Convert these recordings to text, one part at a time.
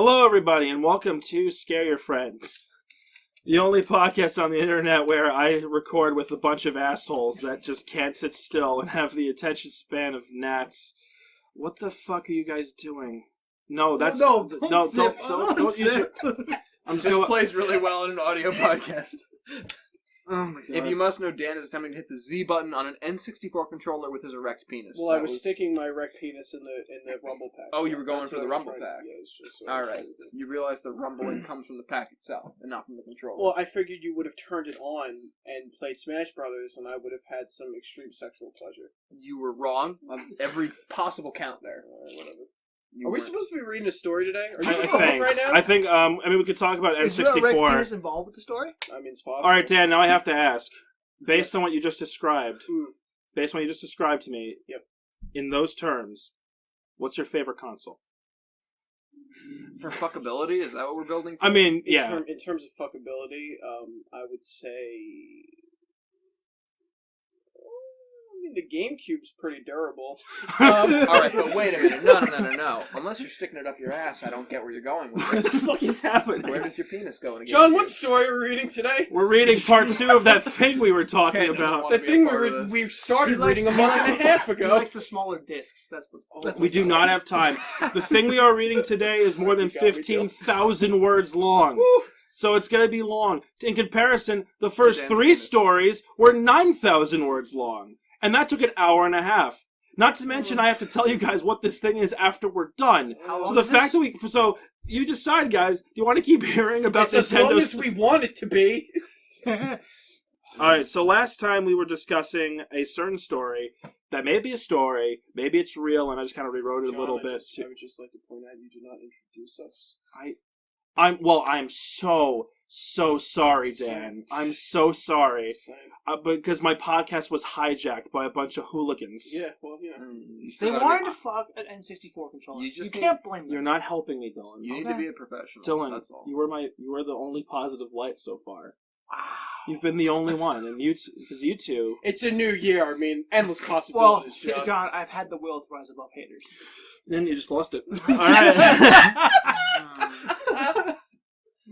Hello, everybody, and welcome to Scare Your Friends, the only podcast on the internet where I record with a bunch of assholes that just can't sit still and have the attention span of gnats. What the fuck are you guys doing? No, that's don't use your. This plays really well in an audio podcast. Oh my god! If you must know, Dan is attempting to hit the Z button on an N64 controller with his erect penis. Well, I was sticking my erect penis in the rumble pack. Oh, you were going for the rumble pack. Yeah, it's just all right. You realize the rumbling comes from the pack itself and not from the controller. Well, I figured you would have turned it on and played Smash Brothers, and I would have had some extreme sexual pleasure. You were wrong on every possible count there. Whatever. Are we supposed to be reading a story today? Are you recording right now? I think. We could talk about N64. Is your erect penis involved with the story? I mean, it's possible. All right, Dan. Now I have to ask, based on what you just described, to me, in those terms, what's your favorite console? For fuckability, is that what we're building to? I mean, In terms of fuckability, I would say. The GameCube's pretty durable. Alright, but wait a minute. No. Unless you're sticking it up your ass, I don't get where you're going with What it. the fuck is happening? Where does your penis go in a GameCube? John, what story are we reading today? We're reading part 2 of that thing we were talking about. The thing we started reading a month and a half ago. He likes the smaller discs. That's we do not have time. The thing we are reading today is more than 15,000 words long. Woo. So it's going to be long. In comparison, the first 3 stories were 9,000 words long. And that took an hour and a half. Not to mention, I have to tell you guys what this thing is after we're done. So the fact that so you decide, guys. You want to keep hearing about It's Nintendo? As long as we want it to be. All right. So last time we were discussing a certain story that may be a story, maybe it's real, and I just kind of rewrote it a little bit. I would just like to point out you do not introduce us. I'm so sorry, Dan. I'm so sorry. Because my podcast was hijacked by a bunch of hooligans. Yeah, well, They wanted to fuck an N64 controller. You can't blame them. You're not helping me, Dylan. You need to be a professional. Dylan, that's all. You were the only positive light so far. Wow. You've been the only one, and because you two. It's a new year. I mean, endless possibilities. Well, John, I've had the will to rise above haters. Then you just lost it. All right.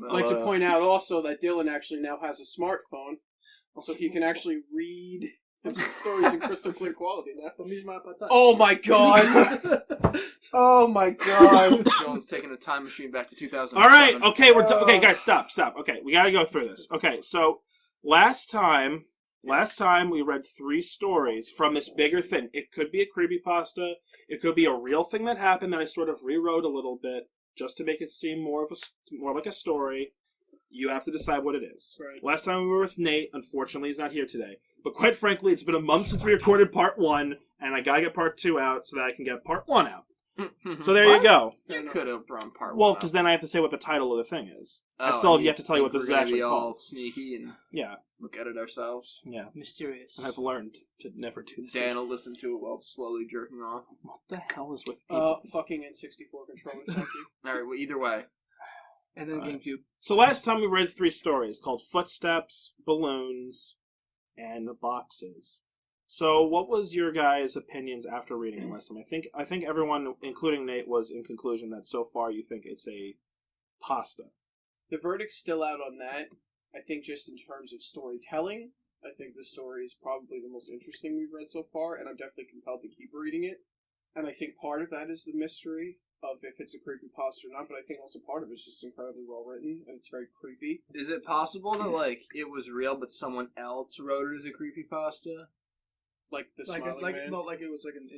I'd like to point out also that Dylan actually now has a smartphone, so he can actually read stories in crystal clear quality now. Oh my god! Oh my god! Dylan's taking a time machine back to 2007. All right, okay, okay, guys, stop. Okay, we gotta go through this. Okay, so last time we read 3 stories from this bigger thing. It could be a creepypasta. It could be a real thing that happened that I sort of rewrote a little bit, just to make it seem more like a story. You have to decide what it is. Right. Last time we were with Nate. Unfortunately, he's not here today. But quite frankly, it's been a month since we recorded part 1, and I gotta get part 2 out so that I can get part 1 out. So there you go. You could have brought part 1 Well, because then I have to say what the title of the thing is. I still have yet to tell you what this is actually all called. Sneaky and look at it ourselves. Yeah. Mysterious. I've learned to never do this. Dan will listen to it while slowly jerking off. What the hell is with people? Fucking N64 controller, thank you. Alright, well, either way. And then GameCube. So last time we read 3 stories called Footsteps, Balloons, and Boxes. So what was your guys' opinions after reading it last time? I think everyone, including Nate, was in conclusion that so far you think it's a pasta. The verdict's still out on that. I think just in terms of storytelling, I think the story is probably the most interesting we've read so far, and I'm definitely compelled to keep reading it. And I think part of that is the mystery of if it's a creepypasta or not, but I think also part of it's just incredibly well written, and it's very creepy. Is it possible that, it was real, but someone else wrote it as a creepypasta? Like the smiling man? Not like it was in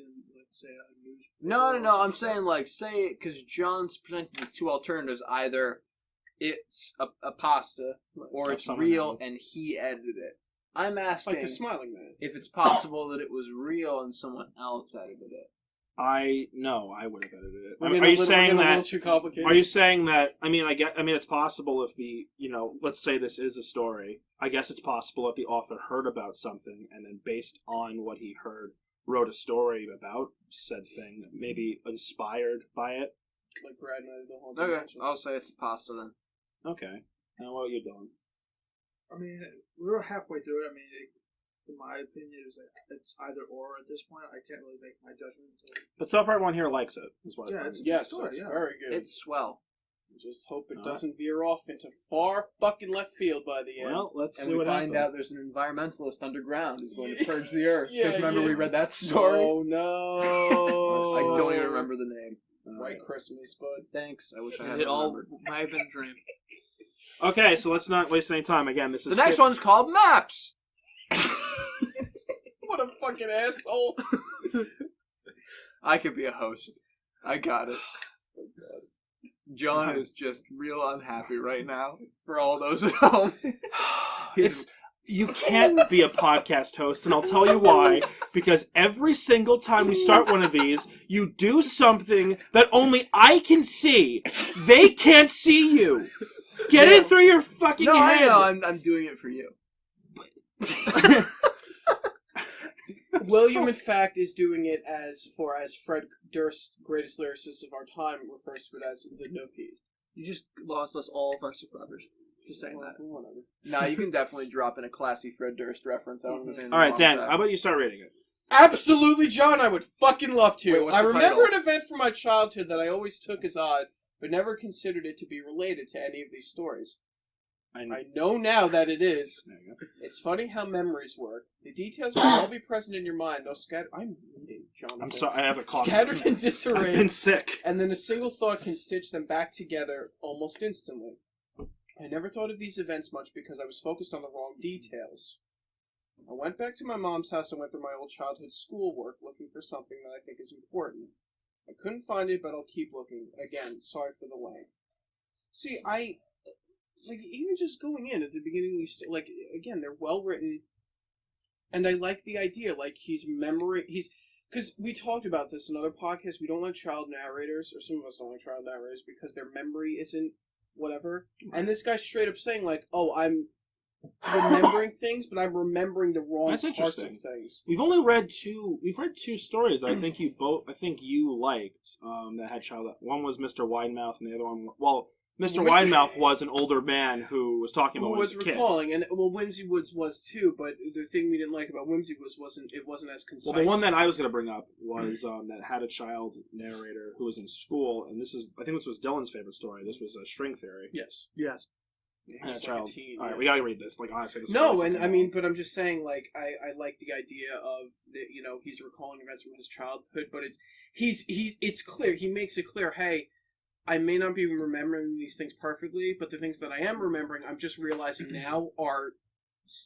say, a news... No, I'm saying, say, because John's presented the 2 alternatives, either it's a pasta, or it's real, and he edited it. I'm asking... Like the smiling man. If it's possible that it was real and someone else edited it. I would have edited it. Are you saying that? A little too complicated? Are you saying that? I mean, it's possible if let's say this is a story. I guess it's possible if the author heard about something and then, based on what he heard, wrote a story about said thing, maybe inspired by it. Like Brad and I did the whole Okay, I'll say it's a pasta then. Okay. Now what are you doing? I mean, we were halfway through it. I mean, in my opinion, it's either or at this point. I can't really make my judgment. But so far, everyone here likes it. Is what it's yes, it's very good. It's swell. Just hope it doesn't veer off into far fucking left field by the end. Well, let's see and we what find happens. out there's an environmentalist underground who's going to purge the earth. Yeah, Because remember yeah. we read that story? Oh no! I don't even remember the name. White Christmas, bud. Thanks. I wish I had It all remembered. might have been a dream. Okay, so let's not waste any time. Again, this is The next one's called Maps. What a fucking asshole! I could be a host. I got it. John is just real unhappy right now for all those at home. You can't be a podcast host, and I'll tell you why. Because every single time we start one of these, you do something that only I can see. They can't see you. Get it through your fucking No, I head. know. I'm doing it for you. William, in fact, is doing it as Fred Durst, greatest lyricist of our time, refers to it as the no-key. You just lost us all of our subscribers. Just saying that. Whatever. Nah, you can definitely drop in a classy Fred Durst reference. I don't understand. All right, Dan, how about you start reading it? Absolutely, John, I would fucking love to. Wait, what's I the remember title? an event from my childhood that I always took as odd, but never considered it to be related to any of these stories. I know now that it is. There you go. It's funny how memories work. The details will all be present in your mind, though scattered. I'm reading, Jonathan. I'm sorry, I have a cough. Scattered in I've disarray, been sick. and then a single thought can stitch them back together almost instantly. I never thought of these events much because I was focused on the wrong details. I went back to my mom's house and went through my old childhood schoolwork looking for something that I think is important. I couldn't find it, but I'll keep looking. Again, sorry for the length. See, even just going in at the beginning of these, again, they're well written, and I like the idea, because we talked about this in other podcasts, we don't like child narrators, or some of us don't like child narrators, because their memory isn't whatever, and this guy's straight up saying, I'm remembering things, but I'm remembering the wrong That's parts interesting. of things. We've read two stories that I think you liked, that had child. One was Mr. Widemouth, and the other one, Mr. Widemouth was an older man who was talking about Who when was he was a kid. recalling, and Whimsy Woods was too, but the thing we didn't like about Whimsy Woods wasn't as concise. Well, the one that I was going to bring up was that had a child narrator who was in school, and I think this was Dylan's favorite story. This was a string theory. Yes. Yes. He And a was child. a teen, All right, yeah. we got to read this. Honestly, this is No, really and fucking I mean, long. but I'm just saying, I like the idea of he's recalling events from his childhood, but it's clear. He makes it clear. Hey, I may not be remembering these things perfectly, but the things that I am remembering, I'm just realizing now are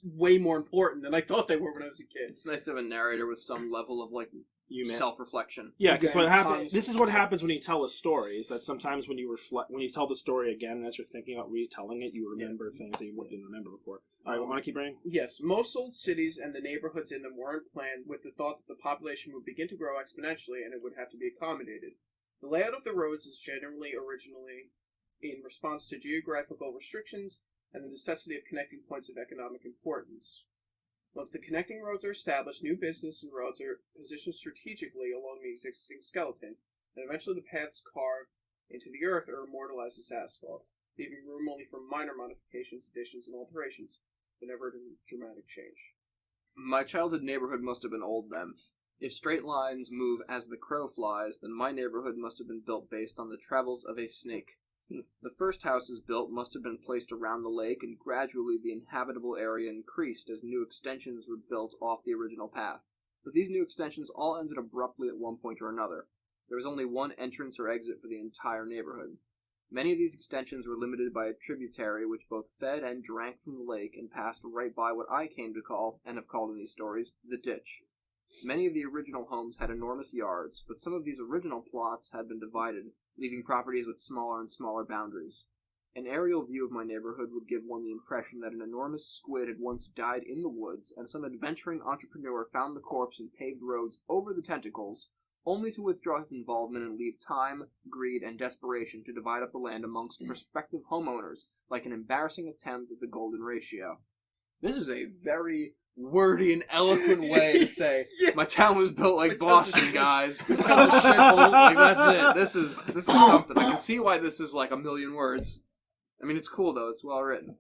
way more important than I thought they were when I was a kid. It's nice to have a narrator with some level of self-reflection. Yeah, because what happens. Concept. This is what happens when you tell a story. Is that sometimes when you tell the story again, and as you're thinking about retelling it, you remember things that you didn't remember before. All right, want to keep reading? Yes, most old cities and the neighborhoods in them weren't planned with the thought that the population would begin to grow exponentially and it would have to be accommodated. The layout of the roads is generally originally in response to geographical restrictions and the necessity of connecting points of economic importance. Once the connecting roads are established, new business and roads are positioned strategically along the existing skeleton, and eventually the paths carved into the earth are immortalized as asphalt, leaving room only for minor modifications, additions, and alterations, but never a dramatic change. My childhood neighborhood must have been old then. If straight lines move as the crow flies, then my neighborhood must have been built based on the travels of a snake. The first houses built must have been placed around the lake, and gradually the inhabitable area increased as new extensions were built off the original path. But these new extensions all ended abruptly at one point or another. There was only one entrance or exit for the entire neighborhood. Many of these extensions were limited by a tributary which both fed and drank from the lake and passed right by what I came to call, and have called in these stories, the ditch. Many of the original homes had enormous yards, but some of these original plots had been divided, leaving properties with smaller and smaller boundaries. An aerial view of my neighborhood would give one the impression that an enormous squid had once died in the woods, and some adventuring entrepreneur found the corpse and paved roads over the tentacles, only to withdraw his involvement and leave time, greed, and desperation to divide up the land amongst prospective homeowners, like an embarrassing attempt at the golden ratio. This is a very wordy and eloquent way to say, my town was built like Boston, guys. My town's a shithole. Like, that's it. This is something. I can see why this is like a million words. I mean, it's cool, though. It's well written.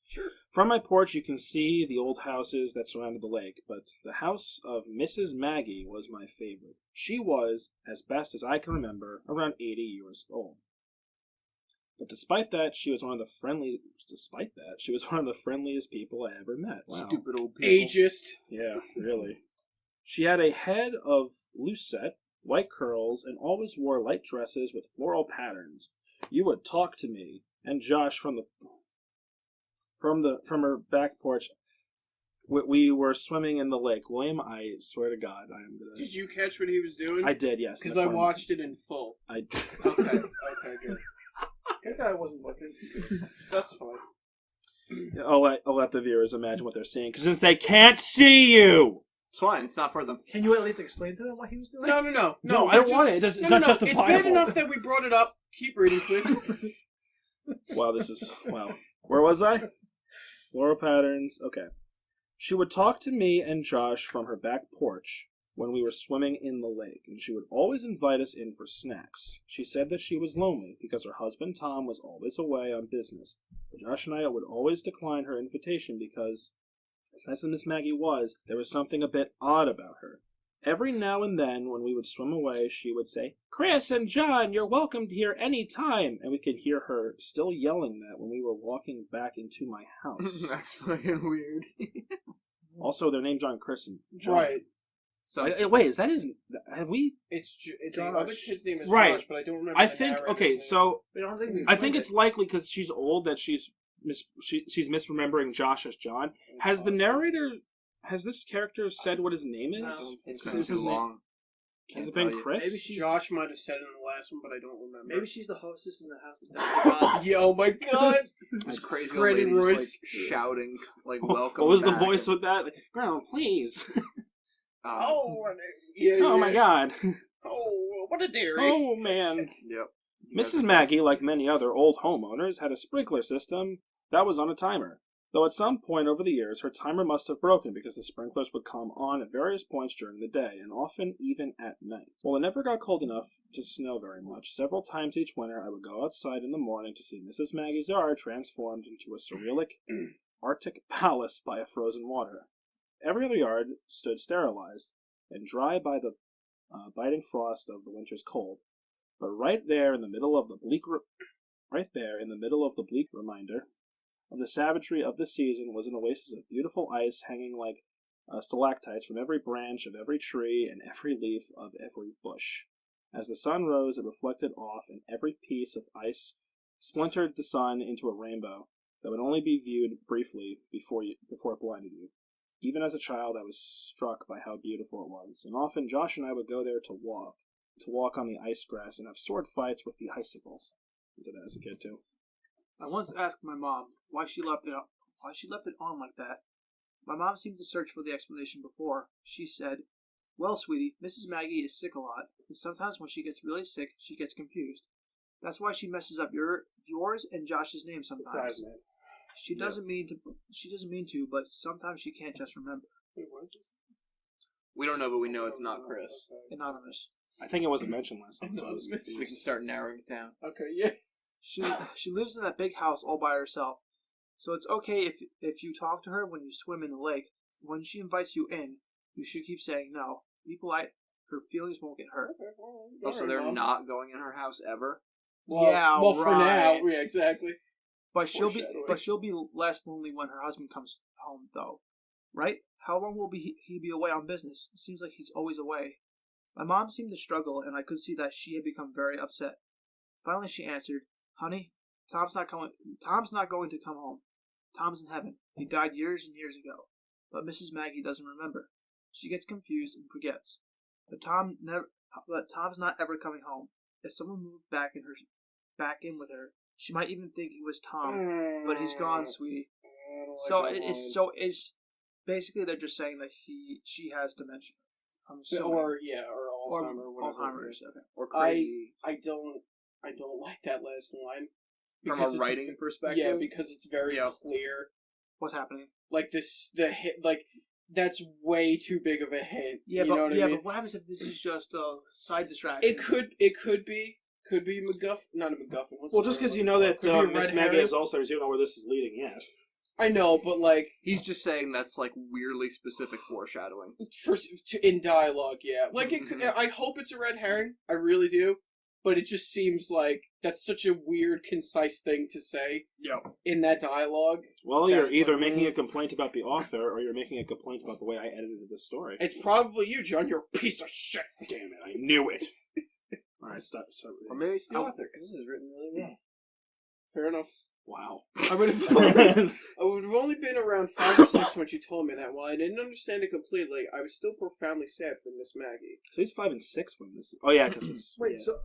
Sure. From my porch, you can see the old houses that surrounded the lake, but the house of Mrs. Maggie was my favorite. She was, as best as I can remember, around 80 years old. But despite that, she was one of the friendliest people I ever met. Wow. Stupid old people. Ageist. Yeah, really. She had a head of lucette, white curls, and always wore light dresses with floral patterns. You would talk to me and Josh from her back porch. We were swimming in the lake. William, I swear to God, I am gonna. Did you catch what he was doing? I did, yes. Because I watched it in full. I did. Okay, good. Good guy wasn't looking. That's fine. I'll let the viewers imagine what they're seeing, because since they can't see you. It's fine. It's not for them. Can you at least explain to them what he was doing? No, I don't want it. It's not justifiable. It's bad enough that we brought it up. Keep reading, please. Wow, wow. Where was I? Floral patterns. Okay. She would talk to me and Josh from her back porch when we were swimming in the lake, and she would always invite us in for snacks. She said that she was lonely because her husband Tom was always away on business. But Josh and I would always decline her invitation because, as nice as Miss Maggie was, there was something a bit odd about her. Every now and then, when we would swim away, she would say, "Chris and John, you're welcome here any time," and we could hear her still yelling that when we were walking back into my house. That's fucking weird. Also, their names aren't Chris and John. Right. So Wait, is that his... Have we... It's the other kid's name is Right. Josh, but I don't remember. I the think... narrator's Okay, name. so... I I think it's likely because she's old that she's misremembering Josh as John. Has the narrator... Has this character said what his name is? No. it's Is been his too name- long. Has it Can't been tell you. Chris? Maybe she's- Josh might have said it in the last one, but I don't remember. Maybe she's the hostess in the house that Yeah, oh my god! This crazy old Freddie lady just, Royce. shouting, like, welcome What was the back, voice and, with that? Girl, please. Yeah, Oh my God. Oh, what a dairy! Oh man. Yep. Mrs. Maggie, like many other old homeowners, had a sprinkler system that was on a timer. Though at some point over the years, her timer must have broken because the sprinklers would come on at various points during the day, and often even at night. Well, it never got cold enough to snow very much. Several times each winter, I would go outside in the morning to see Mrs. Maggie's yard transformed into a surrealic Arctic palace by a frozen water. Every other yard stood sterilized and dry by the biting frost of the winter's cold. But right there in the middle of the bleak reminder of the savagery of the season was an oasis of beautiful ice hanging like stalactites from every branch of every tree and every leaf of every bush. As the sun rose, it reflected off, and every piece of ice splintered the sun into a rainbow that would only be viewed briefly before it blinded you. Even as a child, I was struck by how beautiful it was, and often Josh and I would go there to walk on the ice grass and have sword fights with the icicles. I did that as a kid too. I once asked my mom why she left it on like that. My mom seemed to search for the explanation before. She said, "Well, sweetie, Mrs. Maggie is sick a lot, and sometimes when she gets really sick, she gets confused. That's why she messes up yours and Josh's name sometimes. She doesn't mean to, but sometimes she can't just remember." Wait, what is this? We don't know, but we know it's not Chris. Anonymous. I think it wasn't mentioned last time, so I was We confused. can start narrowing it down. Okay, yeah. She lives in that big house all by herself, so it's okay if you talk to her when you swim in the lake. When she invites you in, you should keep saying no. Be polite. Her feelings won't get hurt. Oh, so they're not going in her house ever? Well, Yeah, well, for now, right. yeah, exactly. But she'll Foreshadowing. be less lonely when her husband comes home, though, right? How long will he be away on business? It seems like he's always away. My mom seemed to struggle, and I could see that she had become very upset. Finally, she answered, "Honey, Tom's not going to come home. Tom's in heaven. He died years and years ago. But Mrs. Maggie doesn't remember. She gets confused and forgets. But Tom's not ever coming home. If someone moved back in with her, she might even think it was Tom. But he's gone, sweetie." So it's basically they're just saying that she has dementia. I'm assuming. Or Alzheimer, or whatever. Alzheimer's. Okay. Or crazy? I don't like that last line. From Because a it's writing perspective? Yeah, because it's very clear. What's happening? Like the hit, like that's way too big of a hint. Yeah, you know what I mean? but what happens if this is just a side distraction? It could be MacGuffin, not a MacGuffin. What's Well, the just word because I'm you know looking that for? Could be a Miss red Maggie herring. has Alzheimer's, you don't know where this is leading yet. I know, but like He's just saying that's like weirdly specific foreshadowing. in dialogue, yeah. Like Mhm. I hope it's a red herring. I really do. But it just seems like that's such a weird, concise thing to say in that dialogue. Well, you're That's either like, making a complaint about the author, or you're making a complaint about the way I edited this story. It's probably you, John. You're a piece of shit. Damn it! I knew it. All right, stop. Or maybe it's the author, because this is written really well. Fair enough. Wow. I would have only been around 5 or 6 when she told me that. While I didn't understand it completely, I was still profoundly sad for Miss Maggie. So he's 5 and 6 when this is. Oh yeah, because it's. Wait, yeah. so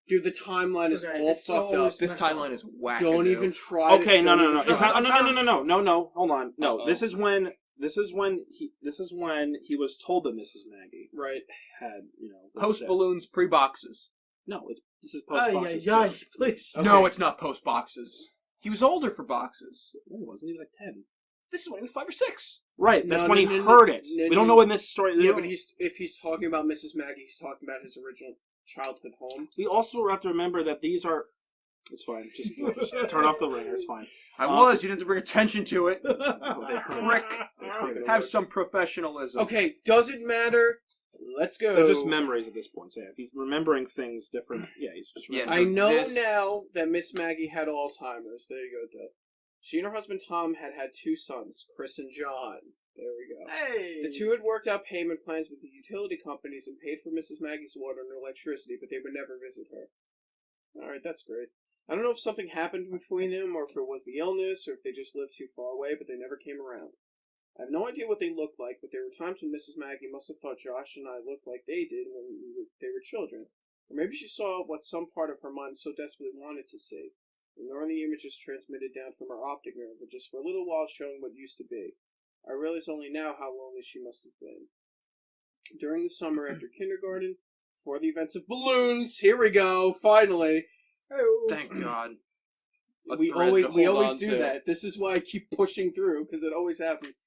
Dude, the timeline is Okay, all it's fucked all up. This timeline is whack. Don't even try. Okay, no. don't It's even try. not. No. Hold on. No, Uh-oh. this is when he was told that Mrs. Maggie Right. had was Post sick. balloons, pre boxes. No, this is post boxes. please. Okay. No, it's not post boxes. He was older for boxes. No, he wasn't. He was like 10. This is when he was 5 or 6. Right. That's No, when no, he no, heard no, it. no, We don't no. know in this story. Yeah, but if he's talking about Mrs. Maggie, he's talking about his original childhood home. We also have to remember that these are. It's fine. Just turn off the ringer. It's fine. I was. You didn't have to bring attention to it. Prick. Have some professionalism. Okay, doesn't matter. Let's go. They're just memories at this point. So yeah, if he's remembering things different, yeah, he's just. Yes. remembering. I know This- now that Miss Maggie had Alzheimer's. There you go, Deb. She and her husband Tom had 2 sons, Chris and John. There we go. Hey. The two had worked out payment plans with the utility companies and paid for Mrs. Maggie's water and electricity, but they would never visit her. Alright, that's great. I don't know if something happened between them, or if it was the illness, or if they just lived too far away, but they never came around. I have no idea what they looked like, but there were times when Mrs. Maggie must have thought Josh and I looked like they did when they were children. Or maybe she saw what some part of her mind so desperately wanted to see, ignoring the images transmitted down from her optic nerve, but just for a little while showing what used to be. I realize only now how lonely she must have been. During the summer after kindergarten, before the events of balloons, here we go, finally. Thank God. A We thread always to hold on do to. that. This is why I keep pushing through, because it always happens.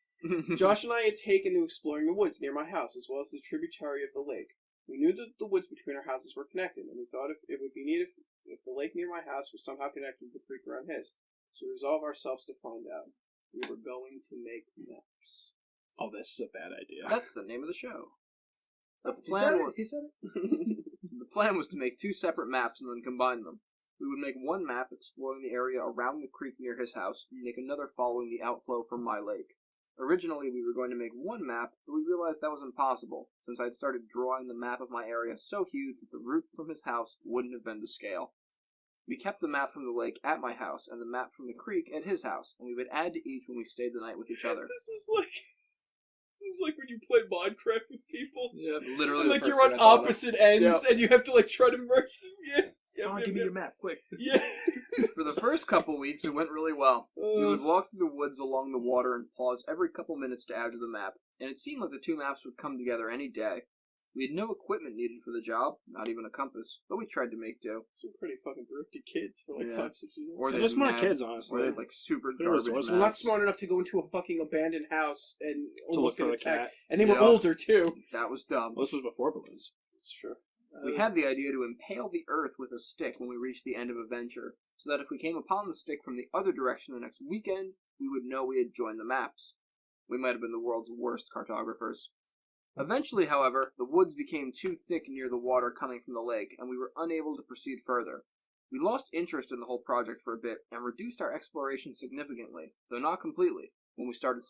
Josh and I had taken to exploring the woods near my house, as well as the tributary of the lake. We knew that the woods between our houses were connected, and we thought it would be neat if the lake near my house was somehow connected with the creek around his. So we resolved ourselves to find out. We were going to make maps. Oh, this is a bad idea. That's the name of the show. The He said plan, it. He said it. the plan was to make 2 separate maps and then combine them. We would make one map exploring the area around the creek near his house, and make another following the outflow from my lake. Originally, we were going to make one map, but we realized that was impossible, since I'd started drawing the map of my area so huge that the route from his house wouldn't have been to scale. We kept the map from the lake at my house, and the map from the creek at his house, and we would add to each when we stayed the night with each other. This is like when you play Minecraft with people. Yeah, literally. And, the like first you're on thing I thought of. opposite ends, and you have to like try to merge them. John, give me your map, quick. Yeah. For the first couple weeks, it went really well. We would walk through the woods along the water and pause every couple minutes to add to the map, and it seemed like the 2 maps would come together any day. We had no equipment needed for the job, not even a compass, but we tried to make do. Some pretty fucking thrifty kids for like Yeah. 5, 6 years old. Or They're they just smart mad- kids, Or honestly. they had like super They're garbage resourceful. Well, not maps. smart enough to go into a fucking abandoned house and To almost look get for the attacked. cat. And they were Yeah. older too. That was dumb. Well, this was before balloons. That's true. We had the idea to impale the earth with a stick when we reached the end of a venture, so that if we came upon the stick from the other direction the next weekend, we would know we had joined the maps. We might have been the world's worst cartographers. Eventually, however, the woods became too thick near the water coming from the lake, and we were unable to proceed further. We lost interest in the whole project for a bit, and reduced our exploration significantly, though not completely, when we started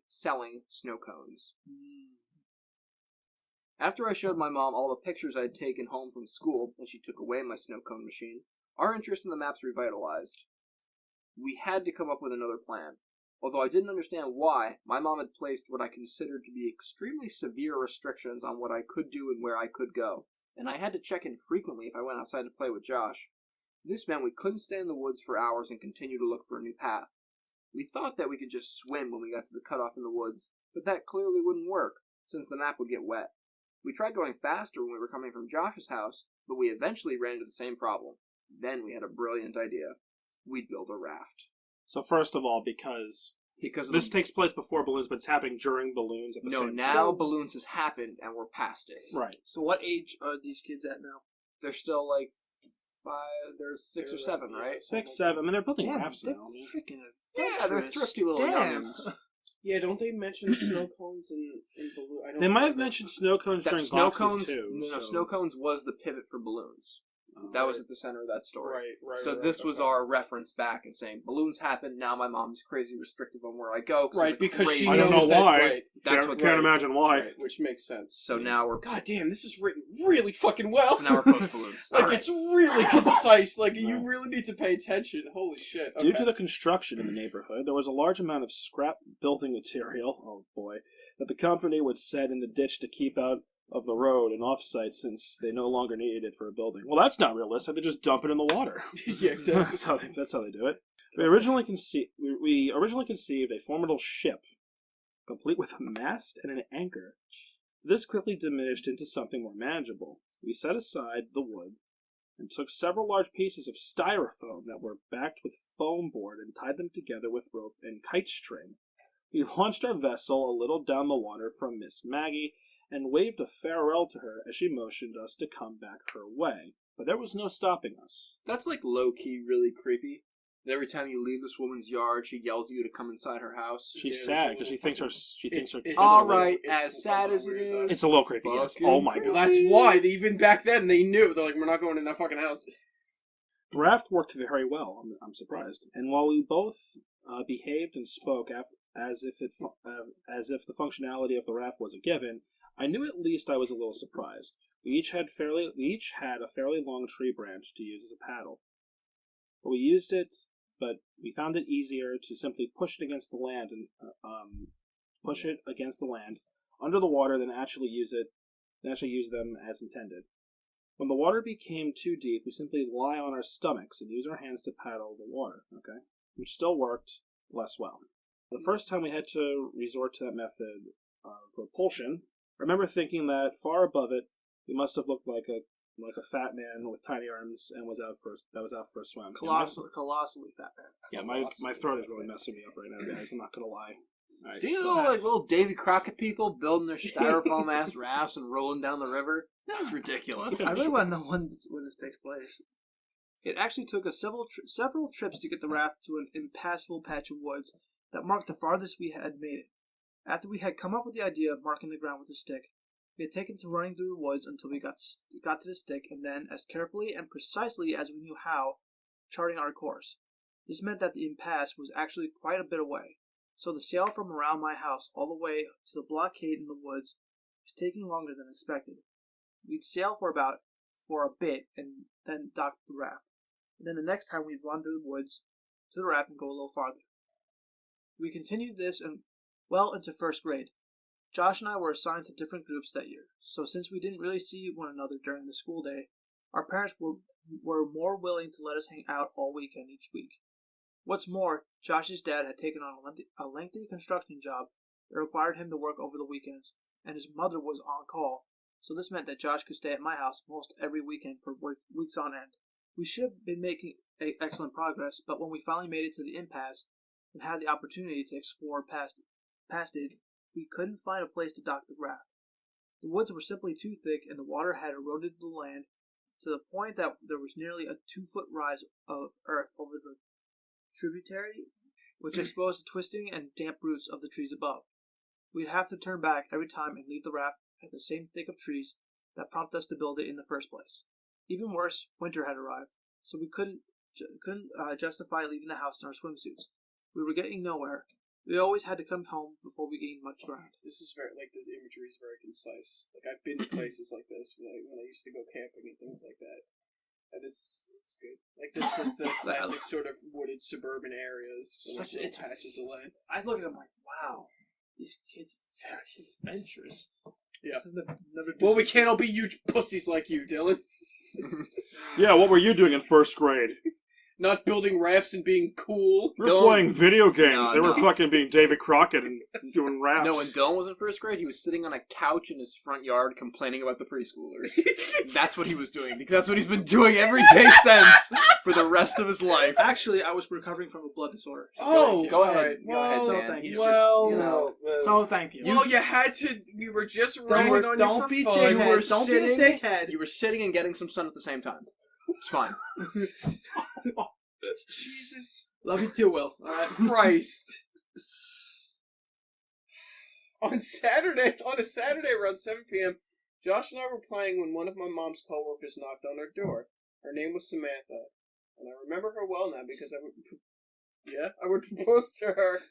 selling snow cones. After I showed my mom all the pictures I had taken home from school, and she took away my snow cone machine, our interest in the maps revitalized. We had to come up with another plan. Although I didn't understand why, my mom had placed what I considered to be extremely severe restrictions on what I could do and where I could go, and I had to check in frequently if I went outside to play with Josh. This meant we couldn't stay in the woods for hours and continue to look for a new path. We thought that we could just swim when we got to the cutoff in the woods, but that clearly wouldn't work, since the map would get wet. We tried going faster when we were coming from Josh's house, but we eventually ran into the same problem. Then we had a brilliant idea. We'd build a raft. So first of all, because Because this takes place before balloons, but it's happening during balloons at the no, same now time. balloons has happened and we're past it. Right. So what age are these kids at now? They're still like There's 6 or 7, right? 6, 7. I mean, they're building Damn, rafts they're now. freaking Yeah, they're adventurous. thrifty little Damn. youngins. Yeah, don't they mention snow cones in Balloon? I don't They might have remember. mentioned snow cones That during snow boxes cones, too. no, so- snow cones was the pivot for balloons. That was at the center of that story. Right. So this was our reference back and saying balloons happen. Now my mom's crazy restrictive on where I go. Right, because she I don't knows know why. Right, That's Can't imagine why. right, which makes sense. So now we're God damn, this is written really fucking well. so now we're post balloons. Like, Alright. it's really concise. Like, you Right. really need to pay attention. Holy shit. Due Okay. to the construction in the neighborhood, there was a large amount of scrap building material, oh boy, that the company would set in the ditch to keep out of the road and off-site since they no longer needed it for a building. Well, that's not realistic. They just dump it in the water. Yeah, exactly. that's how they do it. We originally conceived a formidable ship, complete with a mast and an anchor. This quickly diminished into something more manageable. We set aside the wood and took several large pieces of styrofoam that were backed with foam board and tied them together with rope and kite string. We launched our vessel a little down the water from Miss Maggie and waved a farewell to her as she motioned us to come back her way. But there was no stopping us. That's like low key, really creepy. And every time you leave this woman's yard, she yells at you to come inside her house. She's Yeah, sad it's a because she little thinks her. fucking- She thinks her. it's All a little- right, it's as sad as it weird, is, though. It's a little creepy. Yes. Fucking Oh my god. That's why, even back then, they knew. They're like, we're not going in that fucking house. The raft worked very well. I'm surprised. And while we both behaved and spoke as if the functionality of the raft was a given, I knew at least I was a little surprised. We each had a fairly long tree branch to use as a paddle. But we found it easier to simply push it against the land under the water than actually use them as intended. When the water became too deep, we simply lie on our stomachs and use our hands to paddle the water, which still worked less well. The first time we had to resort to that method of repulsion, I remember thinking that far above it, we must have looked like a fat man with tiny arms and was out for a swim. Colossally fat man. Yeah, my throat is really messing me up right now, guys. I'm not gonna lie. All right. Do you know like little Davy Crockett people building their styrofoam ass rafts and rolling down the river? That's ridiculous. I really want to know when this takes place. It actually took us several trips to get the raft to an impassable patch of woods that marked the farthest we had made it. After we had come up with the idea of marking the ground with a stick, we had taken to running through the woods until we got to the stick, and then, as carefully and precisely as we knew how, charting our course. This meant that the impasse was actually quite a bit away, so the sail from around my house all the way to the blockade in the woods was taking longer than expected. We'd sail for a bit and then dock the raft. And then the next time we'd run through the woods to the raft and go a little farther. We continued this well into first grade. Josh and I were assigned to different groups that year, so since we didn't really see one another during the school day, our parents were more willing to let us hang out all weekend each week. What's more, Josh's dad had taken on a lengthy construction job that required him to work over the weekends, and his mother was on call, so this meant that Josh could stay at my house most every weekend for weeks on end. We should have been making excellent progress, but when we finally made it to the impasse and had the opportunity to explore past it, we couldn't find a place to dock the raft. The woods were simply too thick, and the water had eroded the land to the point that there was nearly a 2-foot rise of earth over the tributary, which exposed the twisting and damp roots of the trees above. We'd have to turn back every time and leave the raft at the same thick of trees that prompted us to build it in the first place. Even worse, winter had arrived, so we couldn't justify leaving the house in our swimsuits. We were getting nowhere. We always had to come home before we gained much ground. This imagery is very concise. Like, I've been to places like this when I used to go camping and things like that. And it's good. Like, this is the classic sort of wooded suburban areas. With little patches of land. I look at them like, wow, these kids are very adventurous. Yeah. Never Well, we can't all be huge pussies like you, Dylan. Yeah, what were you doing in first grade? Not building rafts and being cool. We were playing video games. No, they were no. fucking being David Crockett and doing rafts. No, when Dylan was in first grade, he was sitting on a couch in his front yard complaining about the preschoolers. That's what he was doing, because that's what he's been doing every day since for the rest of his life. Actually, I was recovering from a blood disorder. Oh, Go ahead. alright. Go ahead, Well, Dan. thank He's you. well, just, you know. So thank you. Well, you had to. We were just ragging on you don't for be fun. dickhead. You were Don't sitting- be a dickhead. You were sitting and getting some sun at the same time. It's fine. Jesus Love you too, Will. All right. Christ. On a Saturday around 7 p.m., Josh and I were playing when one of my mom's coworkers knocked on our door. Her name was Samantha, and I remember her well now because I would propose to her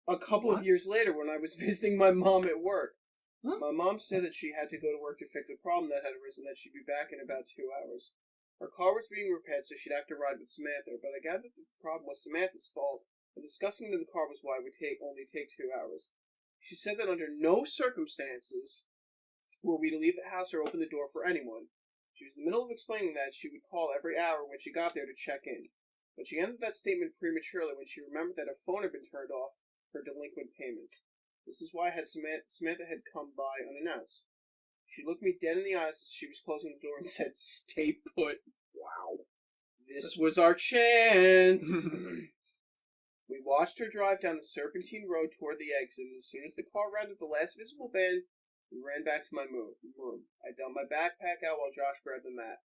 a couple of years later when I was visiting my mom at work. Huh? My mom said that she had to go to work to fix a problem that had arisen, that she'd be back in about 2 hours. Her car was being repaired, so she'd have to ride with Samantha, but I gathered that the problem was Samantha's fault, and discussing it in the car was why it would only take 2 hours. She said that under no circumstances were we to leave the house or open the door for anyone. She was in the middle of explaining that she would call every hour when she got there to check in, but she ended that statement prematurely when she remembered that her phone had been turned off for delinquent payments. This is why Samantha had come by unannounced. She looked me dead in the eyes as she was closing the door and said, "Stay put." Wow. This was our chance. We watched her drive down the serpentine road toward the exit, and as soon as the car rounded the last visible bend, we ran back to my room. I dumped my backpack out while Josh grabbed the map.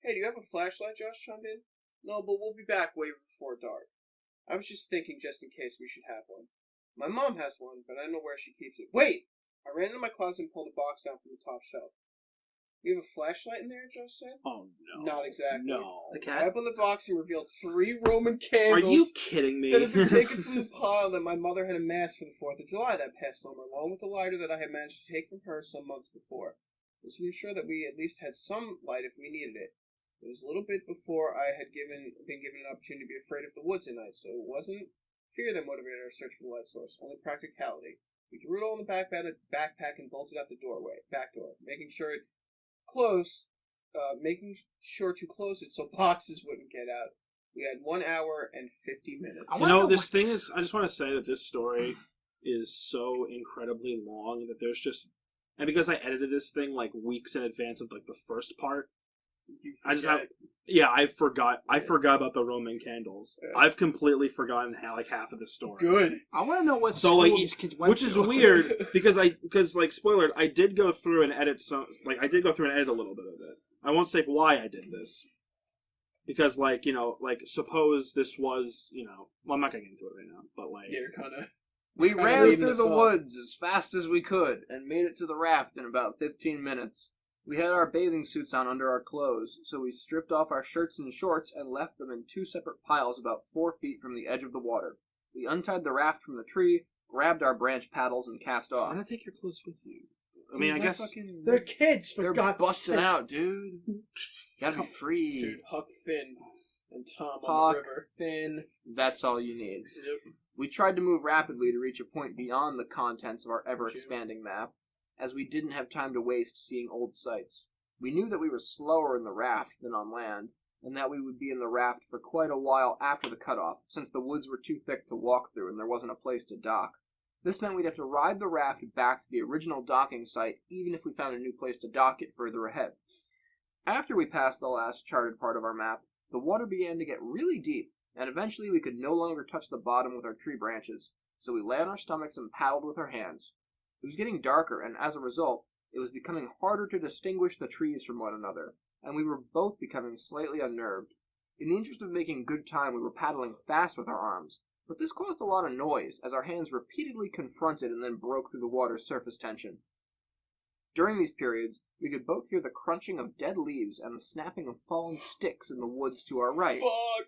"Hey, do you have a flashlight?" Josh chimed in. "No, but we'll be back way before dark." I was just thinking just in case we should have one. My mom has one, but I don't know where she keeps it. Wait! I ran into my closet and pulled a box down from the top shelf. "You have a flashlight in there?" Josh said. Oh, no. Not exactly. No. The I cat? opened the box and revealed 3 Roman Are candles you kidding me? that had been taken from the pile that my mother had amassed for the 4th of July that past summer, along with the lighter that I had managed to take from her some months before. This would ensure that we at least had some light if we needed it. It was a little bit before I had been given an opportunity to be afraid of the woods at night, so it wasn't fear that motivated our search for the light source, only practicality. We threw it all in the backpack and bolted out the back door, making sure to close it so boxes wouldn't get out. We had 1 hour and 50 minutes. I You wanna know, know this what- thing is, I just want to say that this story is so incredibly long that there's just, and because I edited this thing like weeks in advance of like the first part, You I just forget. I forgot about the Roman candles. Yeah. I've completely forgotten half of the story. Good. I want to know what So, school like, these kids went Which is to. weird because like spoiler, I did go through and edit a little bit of it. I won't say why I did this. Because suppose this was, well, I'm not gonna get into it right now, but like You're kind of... We Kinda ran leaving through us the on. woods as fast as we could and made it to the raft in about 15 minutes. We had our bathing suits on under our clothes, so we stripped off our shirts and shorts and left them in 2 separate piles about 4 feet from the edge of the water. We untied the raft from the tree, grabbed our branch paddles, and cast why off. not take your clothes with you? I mean, I guess They're kids, for they're God's busting sake. out, dude. Gotta be free. Dude, Huck Finn and Tom on Huck, the river. Finn, that's all you need. Yep. We tried to move rapidly to reach a point beyond the contents of our ever-expanding map, as we didn't have time to waste seeing old sights. We knew that we were slower in the raft than on land, and that we would be in the raft for quite a while after the cutoff, since the woods were too thick to walk through and there wasn't a place to dock. This meant we'd have to ride the raft back to the original docking site, even if we found a new place to dock it further ahead. After we passed the last charted part of our map, the water began to get really deep, and eventually we could no longer touch the bottom with our tree branches, so we lay on our stomachs and paddled with our hands. It was getting darker, and as a result, it was becoming harder to distinguish the trees from one another, and we were both becoming slightly unnerved. In the interest of making good time, we were paddling fast with our arms, but this caused a lot of noise as our hands repeatedly confronted and then broke through the water's surface tension. During these periods, we could both hear the crunching of dead leaves and the snapping of fallen sticks in the woods to our right. Fuck!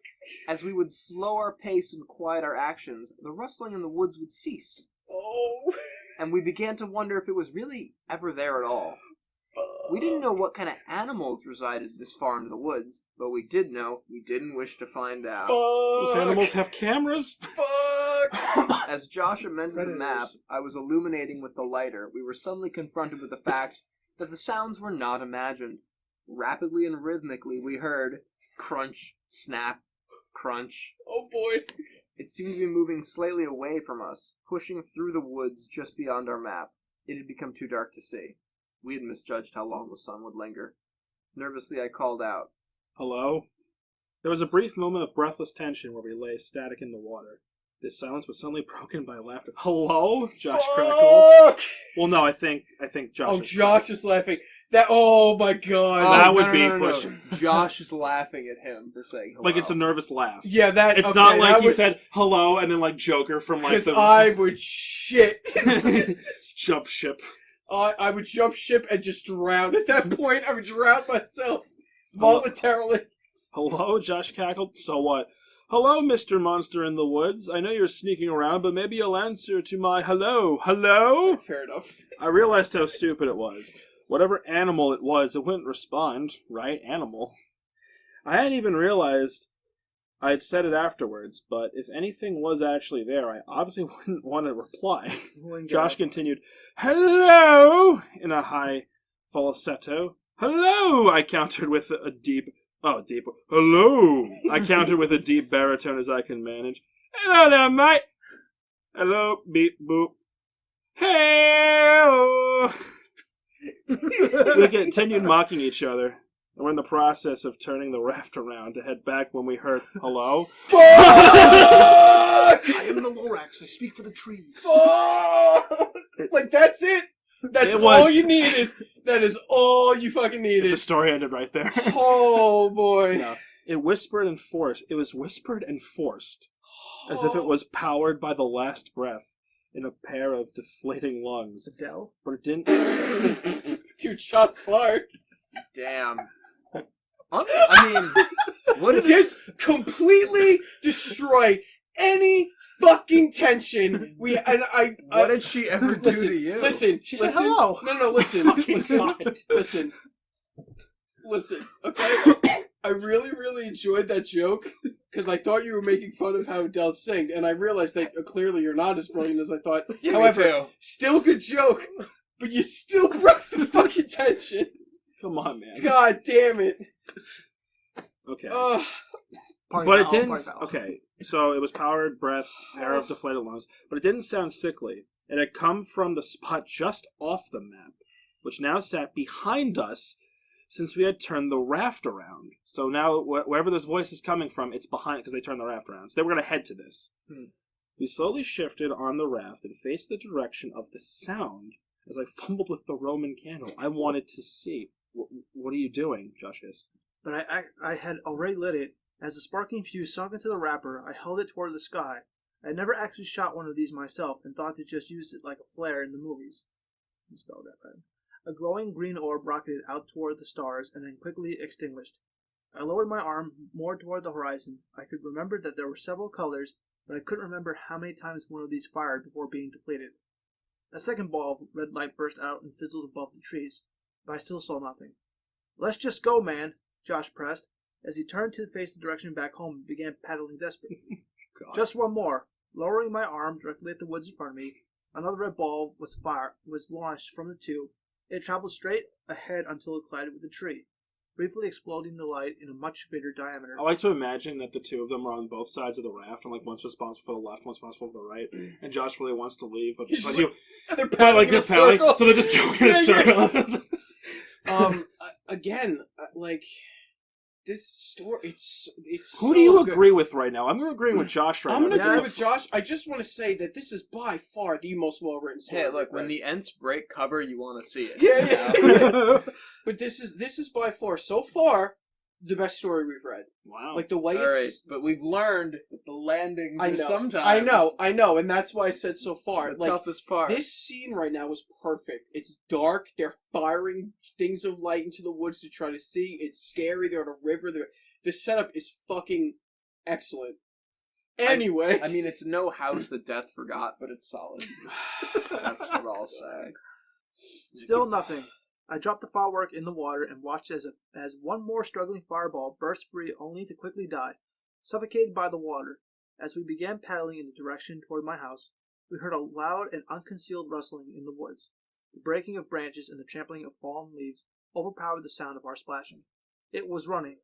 As we would slow our pace and quiet our actions, the rustling in the woods would cease, Oh! and we began to wonder if it was really ever there at all. We didn't know what kind of animals resided this far into the woods, but we did know we didn't wish to find out. those animals have cameras. Fuck! As Josh amended the map, I was illuminating with the lighter. We were suddenly confronted with the fact that the sounds were not imagined. Rapidly and rhythmically, we heard crunch, snap, crunch. Oh boy! It seemed to be moving slightly away from us, pushing through the woods just beyond our map. It had become too dark to see. We had misjudged how long the sun would linger. Nervously, I called out. Hello? There was a brief moment of breathless tension where we lay static in the water. This silence was suddenly broken by laughter. Hello? Josh crackled. Well, no, I think Josh. Oh, Josh is laughing. Oh my god. That would be pushing. Josh is laughing at him for saying hello. Like it's a nervous laugh. Yeah, that. It's okay, not like that he was, said hello and then like Joker from like because the I would shit. jump ship. I would jump ship and just drown. At that point, I would drown myself voluntarily. Hello, Josh cackled. So what? Hello, Mr. Monster in the Woods. I know you're sneaking around, but maybe you'll answer to my hello. Hello? Fair enough. I realized how stupid it was. Whatever animal it was, it wouldn't respond. Right? Animal. I hadn't even realized I'd said it afterwards, but if anything was actually there, I obviously wouldn't want to reply. Josh continued, hello, in a high falsetto. Hello, I countered with a deep... Oh, deep. Hello! I countered with a deep baritone as I can manage. Hello there, mate! Hello, beep, boop. Hey! We continued mocking each other, and we're in the process of turning the raft around to head back when we heard, hello? Fuck! I am the Lorax. I speak for the trees. Fuck! Like, that's it! That's all you needed. That is all you fucking needed. The story ended right there. Oh, boy. No. It whispered and forced. It was whispered and forced, as if it was powered by the last breath in a pair of deflating lungs. Adele? But it didn't... 2 shots fired. Damn. I mean, what did Just completely destroy any fucking tension. What did she ever do to you? Listen. She said hello. No, listen. Listen. Okay? I really, really enjoyed that joke because I thought you were making fun of how Adele sang, and I realized that clearly you're not as brilliant as I thought. Yeah, However, me too. still good joke, but you still broke the fucking tension. Come on, man. God damn it. Okay. But it didn't... Okay, so it was powered breath, pair of deflated lungs, but it didn't sound sickly. It had come from the spot just off the map, which now sat behind us since we had turned the raft around. So now, wherever this voice is coming from, it's behind, because they turned the raft around. So they were going to head to this. We slowly shifted on the raft and faced the direction of the sound as I fumbled with the Roman candle. I wanted to see. What are you doing? Josh asked. But I had already lit it. As the sparking fuse sunk into the wrapper, I held it toward the sky. I had never actually shot one of these myself and thought to just use it like a flare in the movies. You spelled that right. A glowing green orb rocketed out toward the stars and then quickly extinguished. I lowered my arm more toward the horizon. I could remember that there were several colors, but I couldn't remember how many times one of these fired before being depleted. A second ball of red light burst out and fizzled above the trees, but I still saw nothing. Let's just go, man, Josh pressed, as he turned to face the direction back home and began paddling desperately. Just one more. Lowering my arm directly at the woods in front of me, another red ball was launched from the tube. It traveled straight ahead until it collided with a tree, briefly exploding the light in a much bigger diameter. I like to imagine that the two of them are on both sides of the raft, and like one's responsible for the left, one's responsible for the right, and Josh really wants to leave, but they're paddling in a circle. so they're just going in a circle. Again, like, this story, it's Who so do you good. agree with right now? I'm agreeing with Josh right now. I'm going to agree Yes. with Josh. I just want to say that this is by far the most well-written story. Hey, look, we've when read. the Ents break cover, you want to see it. Yeah. But this is by far, so far, the best story we've read. Wow. Like, the way All right, it's... but we've learned that the landings I are know, sometimes I know, and that's why I said so far. the Like, toughest part. this scene right now is perfect. It's dark. They're firing things of light into the woods to try to see. It's scary. They're on a river. The setup is fucking excellent. Anyway. I mean, it's no house that death forgot, but it's solid. That's what I'll say. Still nothing. I dropped the firework in the water and watched as one more struggling fireball burst free only to quickly die, suffocated by the water. As we began paddling in the direction toward my house, we heard a loud and unconcealed rustling in the woods. The breaking of branches and the trampling of fallen leaves overpowered the sound of our splashing. It was running.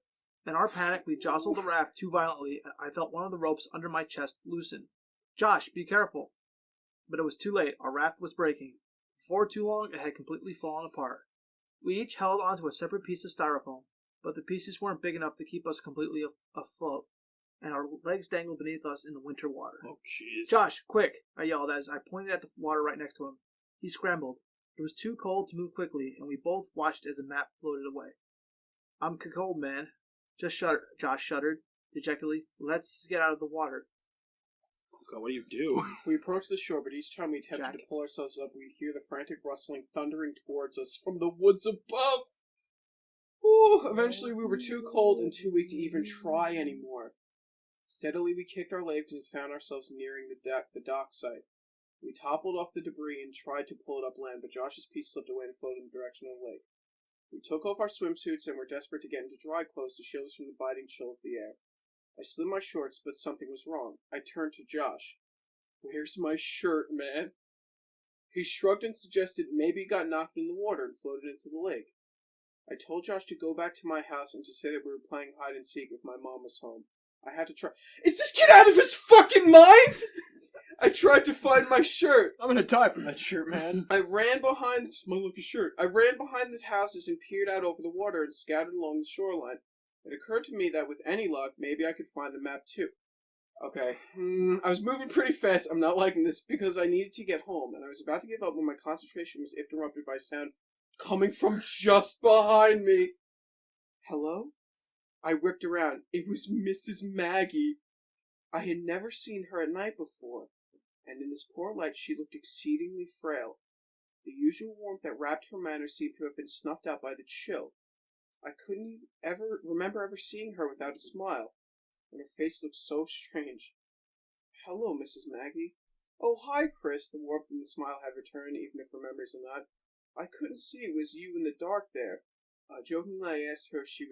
In our panic, we jostled the raft too violently, and I felt one of the ropes under my chest loosen. Josh, be careful! But it was too late. Our raft was breaking. Before too long, it had completely fallen apart. We each held onto a separate piece of styrofoam, but the pieces weren't big enough to keep us completely afloat. and our legs dangled beneath us in the winter water. Oh, jeez. Josh, quick! I yelled as I pointed at the water right next to him. He scrambled. It was too cold to move quickly, and we both watched as the map floated away. I'm cold, man. Josh shuddered dejectedly. Let's get out of the water. God, what do you do? We approached the shore, but each time we attempted Jack. to pull ourselves up, we'd hear the frantic rustling thundering towards us from the woods above. Ooh, eventually we were too cold and too weak to even try anymore. Steadily we kicked our legs and found ourselves nearing the dock site. We toppled off the debris and tried to pull it up land, but Josh's piece slipped away and floated in the direction of the lake. We took off our swimsuits and were desperate to get into dry clothes to shield us from the biting chill of the air. I slid my shorts, but something was wrong. I turned to Josh. "Where's my shirt, man?" He shrugged and suggested maybe it got knocked in the water and floated into the lake. I told Josh to go back to my house and to say that we were playing hide and seek if my mom was home. I had to try. Is this kid out of his fucking mind? I tried to find my shirt. I'm gonna die for that shirt, man. I ran behind this my lucky shirt. I ran behind the houses and peered out over the water and scouted along the shoreline. It occurred to me that with any luck, maybe I could find the map too. Okay, I was moving pretty fast. I'm not liking this because I needed to get home, and I was about to give up when my concentration was interrupted by sound coming from just behind me. Hello? I whipped around. It was Mrs. Maggie. I had never seen her at night before, and in this poor light she looked exceedingly frail. The usual warmth that wrapped her manner seemed to have been snuffed out by the chill. I couldn't remember ever seeing her without a smile, and her face looked so strange. "Hello, Mrs. Maggie." "Oh, hi, Chris." The warmth in the smile had returned, even if her memories are not. "I couldn't see it was you in the dark there." Jokingly, I asked her if she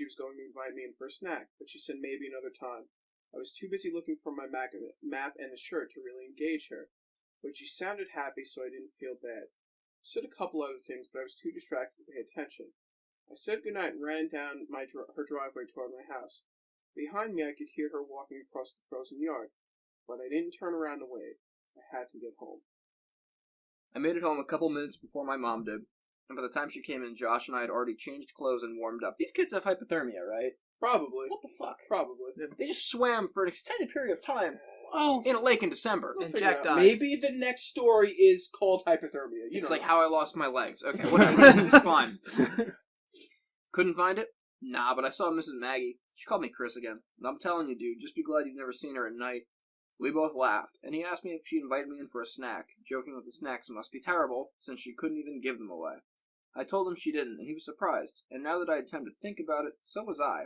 was going to invite me in for a snack, but she said maybe another time. I was too busy looking for my map and the shirt to really engage her, but she sounded happy, so I didn't feel bad. She said a couple other things, but I was too distracted to pay attention. I said goodnight and ran down her driveway toward my house. Behind me, I could hear her walking across the frozen yard, but I didn't turn around to wave. I had to get home. I made it home a couple minutes before my mom did, and by the time she came in, Josh and I had already changed clothes and warmed up. These kids have hypothermia, right? Probably. What the fuck? Probably. They just swam for an extended period of time Well, in a lake in December. We'll And figure it Jack out. died. Maybe the next story is called hypothermia. It's know. like how I lost my legs. Okay, whatever. It's fine. Couldn't find it? Nah, but I saw Mrs. Maggie. She called me Chris again. And I'm telling you, dude, just be glad you've never seen her at night. We both laughed, and he asked me if she invited me in for a snack, joking that the snacks must be terrible, since she couldn't even give them away. I told him she didn't, and he was surprised, and now that I had time to think about it, so was I.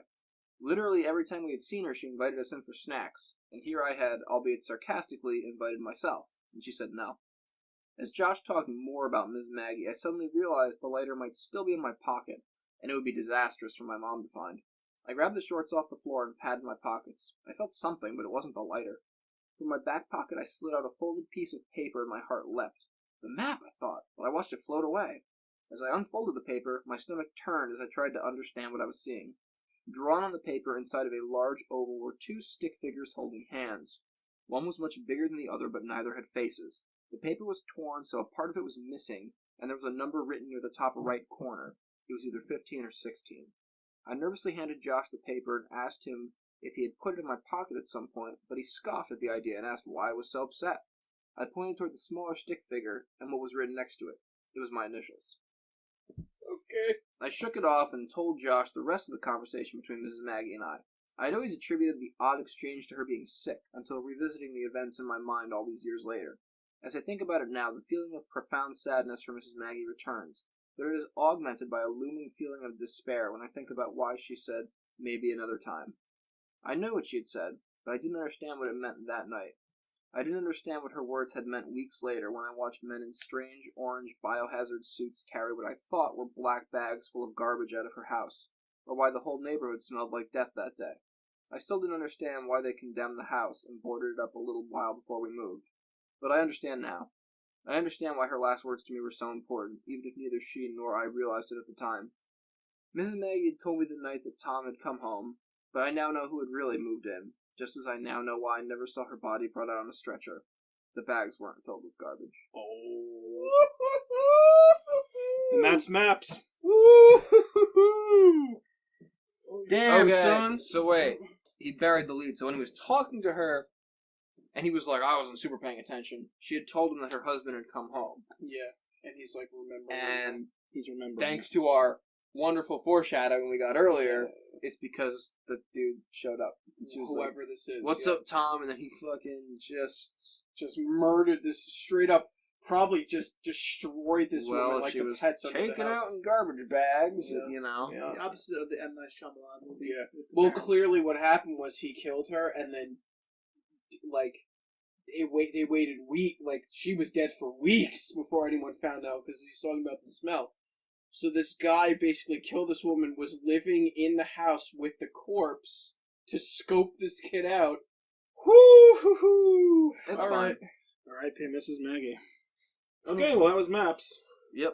Literally every time we had seen her, she invited us in for snacks, and here I had, albeit sarcastically, invited myself, and she said no. As Josh talked more about Ms. Maggie, I suddenly realized the lighter might still be in my pocket, and it would be disastrous for my mom to find. I grabbed the shorts off the floor and patted my pockets. I felt something, but it wasn't the lighter. From my back pocket, I slid out a folded piece of paper, and my heart leapt. The map, I thought, but I watched it float away. As I unfolded the paper, my stomach turned as I tried to understand what I was seeing. Drawn on the paper inside of a large oval were two stick figures holding hands. One was much bigger than the other, but neither had faces. The paper was torn, so a part of it was missing, and there was a number written near the top right corner. It was either 15 or 16. I nervously handed Josh the paper and asked him if he had put it in my pocket at some point, but he scoffed at the idea and asked why I was so upset. I pointed toward the smaller stick figure and what was written next to it. It was my initials. Okay. I shook it off and told Josh the rest of the conversation between Mrs. Maggie and I. I had always attributed the odd exchange to her being sick, until revisiting the events in my mind all these years later. As I think about it now, the feeling of profound sadness for Mrs. Maggie returns, but it is augmented by a looming feeling of despair when I think about why she said, maybe another time. I knew what she had said, but I didn't understand what it meant that night. I didn't understand what her words had meant weeks later when I watched men in strange orange biohazard suits carry what I thought were black bags full of garbage out of her house, or why the whole neighborhood smelled like death that day. I still didn't understand why they condemned the house and boarded it up a little while before we moved. But I understand now. I understand why her last words to me were so important, even if neither she nor I realized it at the time. Mrs. Maggie had told me the night that Tom had come home, but I now know who had really moved in, just as I now know why I never saw her body brought out on a stretcher. The bags weren't filled with garbage. Oh. And that's maps. Damn, Okay, son. so wait. he buried the lead. So when he was talking to her, and he was like, I wasn't super paying attention, she had told him that her husband had come home. Yeah, and he's like, remember. And He's remembering. thanks to our wonderful foreshadowing we got earlier, it's because the dude showed up. She was whoever like, this is. what's up, Tom? And then he fucking just murdered this straight up. Probably just destroyed this woman like she the was pets under the taken house. out in garbage bags, Yeah. you know. Yeah. The opposite of the M. Night Shyamalan movie. Yeah. with the Well, parents. clearly what happened was he killed her, and then, like, they waited she was dead for weeks before anyone found out because he's talking about the smell. So this guy basically killed this woman, was living in the house with the corpse to scope this kid out. Whoo! That's All fine. right. R.I.P. Mrs. Maggie. Okay, well, that was Maps. Yep.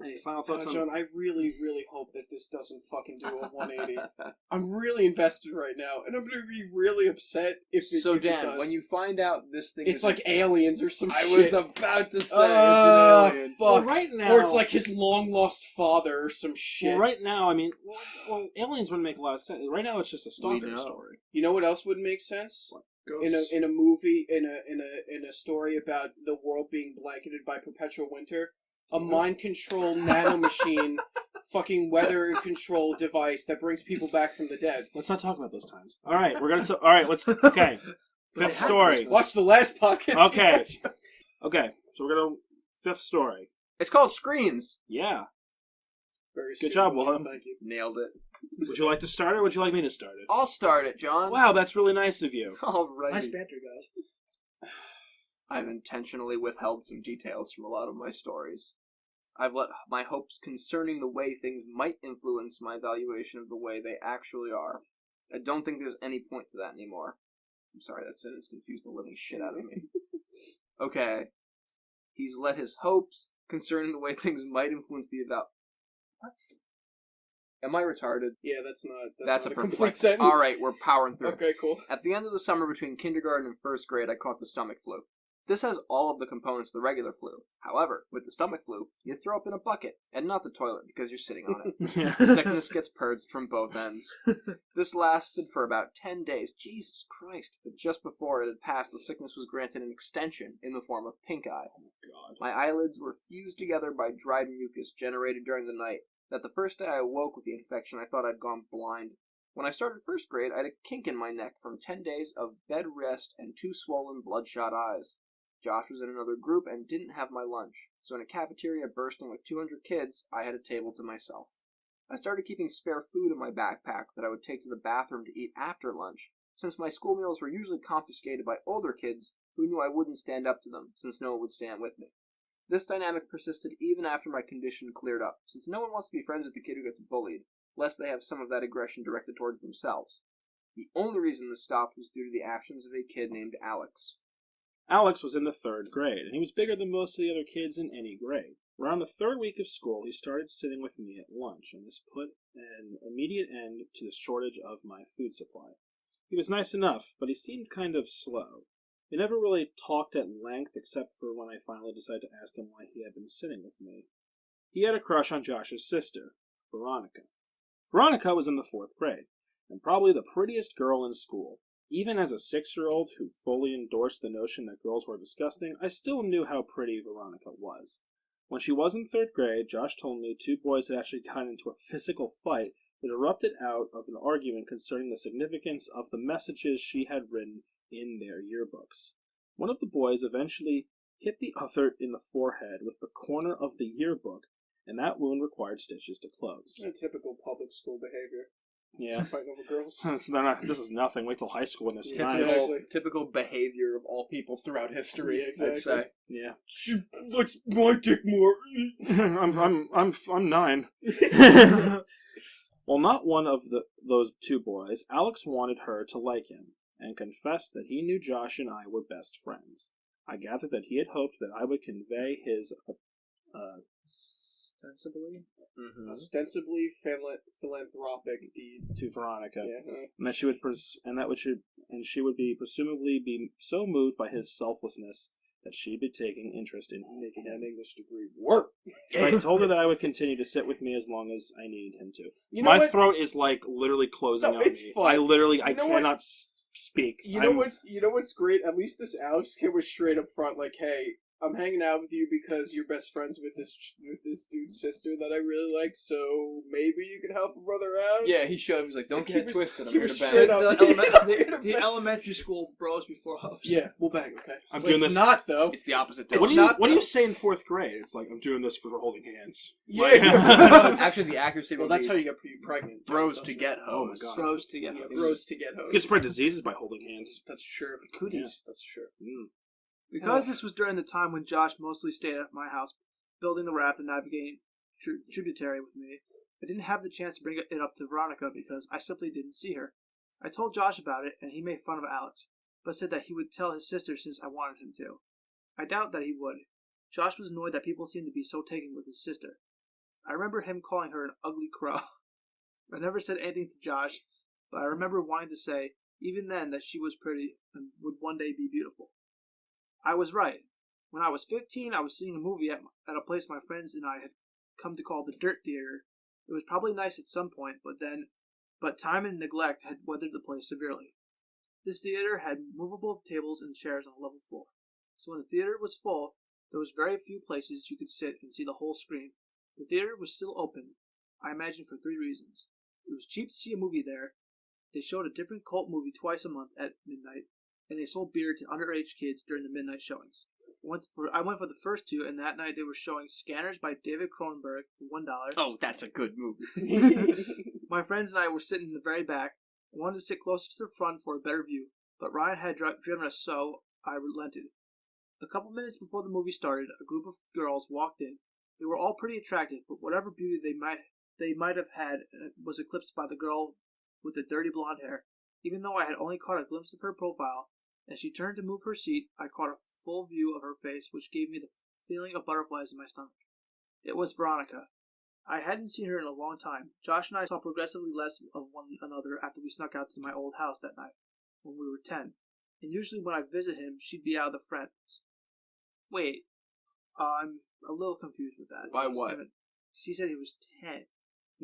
Any final thoughts on... John, I really, really hope that this doesn't fucking do a 180. I'm really invested right now, and I'm gonna be really upset if it So if it Dan, does. when you find out this thing It's is like aliens or some I shit. was about to say it's an alien. Fuck. Well, right now... Or it's like his long-lost father or some shit. Well, right now, I mean... Well, aliens wouldn't make a lot of sense. Right now, it's just a stalker know. story. You know what else would make sense? What? In a movie, in a story about the world being blanketed by perpetual winter, a mind control nanomachine, fucking weather control device that brings people back from the dead. Let's not talk about those times. All right, we're gonna. All right, let's. Okay, fifth story. Watch the last podcast. Okay, okay. So we're gonna fifth story. It's called Screens. Yeah. Very Good job, William. Wilhelm. Thank you. Nailed it. Would you like to start it, or would you like me to start it? I'll start it, John. Wow, that's really nice of you. Alright. Nice banter, guys. I've intentionally withheld some details from a lot of my stories. I've let my hopes concerning the way things might influence my valuation of the way they actually are. I don't think there's any point to that anymore. I'm sorry, that sentence confused the living shit out of me. Okay. He's let his hopes concerning the way things might influence the What? Am I retarded? Yeah, that's That's not a complete sentence. Alright, we're powering through. Okay, cool. At the end of the summer between kindergarten and first grade, I caught the stomach flu. This has all of the components of the regular flu. However, with the stomach flu, you throw up in a bucket, and not the toilet because you're sitting on it. Sickness gets purged from both ends. This lasted for about 10 days. Jesus Christ. But just before it had passed, the sickness was granted an extension in the form of pink eye. God. My eyelids were fused together by dried mucus generated during the night. That the first day I awoke with the infection, I thought I'd gone blind. When I started first grade, I had a kink in my neck from 10 days of bed rest and 2 swollen, bloodshot eyes. Josh was in another group and didn't have my lunch, so in a cafeteria bursting with 200 kids, I had a table to myself. I started keeping spare food in my backpack that I would take to the bathroom to eat after lunch, since my school meals were usually confiscated by older kids who knew I wouldn't stand up to them, since no one would stand with me. This dynamic persisted even after my condition cleared up, since no one wants to be friends with the kid who gets bullied, lest they have some of that aggression directed towards themselves. The only reason this stopped was due to the actions of a kid named Alex. Alex was in the 3rd grade, and he was bigger than most of the other kids in any grade. Around the 3rd week of school, he started sitting with me at lunch, and this put an immediate end to the shortage of my food supply. He was nice enough, but he seemed kind of slow. He never really talked at length, except for when I finally decided to ask him why he had been sitting with me. He had a crush on Josh's sister, Veronica. Veronica was in the 4th grade, and probably the prettiest girl in school. Even as a 6-year-old who fully endorsed the notion that girls were disgusting, I still knew how pretty Veronica was. When she was in 3rd grade, Josh told me 2 boys had actually gotten into a physical fight that erupted out of an argument concerning the significance of the messages she had written in their yearbooks. One of the boys eventually hit the other in the forehead with the corner of the yearbook, and that wound required stitches to close. Typical public school behavior. Yeah. Fighting over girls. This is nothing. Wait till high school when it's time. Exactly. Typical behavior of all people throughout history, Yeah, exactly. I'd say. Yeah. She likes my dick more. I'm 9. Well, not one of those 2 boys, Alex wanted her to like him, and confessed that he knew Josh and I were best friends. I gathered that he had hoped that I would convey his ostensibly philanthropic deed to Veronica, Yeah. and that she would be presumably be so moved by his selflessness that she'd be taking interest in Making that English degree work. I told her that I would continue to sit with me as long as I needed him to. You know My what? throat is like literally closing No, on it's me. fine. I literally, You I know cannot speak. You know what's great? At least this Alex kid was straight up front, like, "Hey, I'm hanging out with you because you're best friends with this dude's sister that I really like. So maybe you could help a brother out." Yeah, he showed. He was like, "Don't get it twisted. I'm he here was to straight bang." up- The elementary school bros before hoes. Yeah, we'll bang. Okay, I'm But doing it's this. not though. It's the opposite. It's What do direction. you not, though. say in 4th grade? It's like I'm doing this for holding hands. Yeah. Actually, the accuracy Well, would that's be how you get pregnant. bros Don't to you? get Oh my hoes. God. Bros together. Yeah, bros to get You hoes. can spread diseases by holding hands. That's true. Cooties. That's true. Mm. Because this was during the time when Josh mostly stayed at my house, building the raft and navigating tributary with me, I didn't have the chance to bring it up to Veronica because I simply didn't see her. I told Josh about it, and he made fun of Alex, but said that he would tell his sister since I wanted him to. I doubt that he would. Josh was annoyed that people seemed to be so taken with his sister. I remember him calling her an ugly crow. I never said anything to Josh, but I remember wanting to say, even then, that she was pretty and would one day be beautiful. I was right. When I was 15, I was seeing a movie at a place my friends and I had come to call the Dirt Theater. It was probably nice at some point, but time and neglect had weathered the place severely. This theater had movable tables and chairs on a level floor, so when the theater was full, there was very few places you could sit and see the whole screen. The theater was still open, I imagine for 3 reasons. It was cheap to see a movie there, they showed a different cult movie twice a month at midnight, and they sold beer to underage kids during the midnight showings. I went for the first 2, and that night they were showing Scanners by David Cronenberg for $1. Oh, that's a good movie. My friends and I were sitting in the very back. I wanted to sit closer to the front for a better view, but Ryan had driven us, so I relented. A couple minutes before the movie started, a group of girls walked in. They were all pretty attractive, but whatever beauty they might have had was eclipsed by the girl with the dirty blonde hair. Even though I had only caught a glimpse of her profile, as she turned to move her seat, I caught a full view of her face, which gave me the feeling of butterflies in my stomach. It was Veronica. I hadn't seen her in a long time. Josh and I saw progressively less of one another after we snuck out to my old house that night, when we were 10. And usually when I visit him, she'd be out of the friends. Wait, I'm a little confused with that. By what? She said he was 10.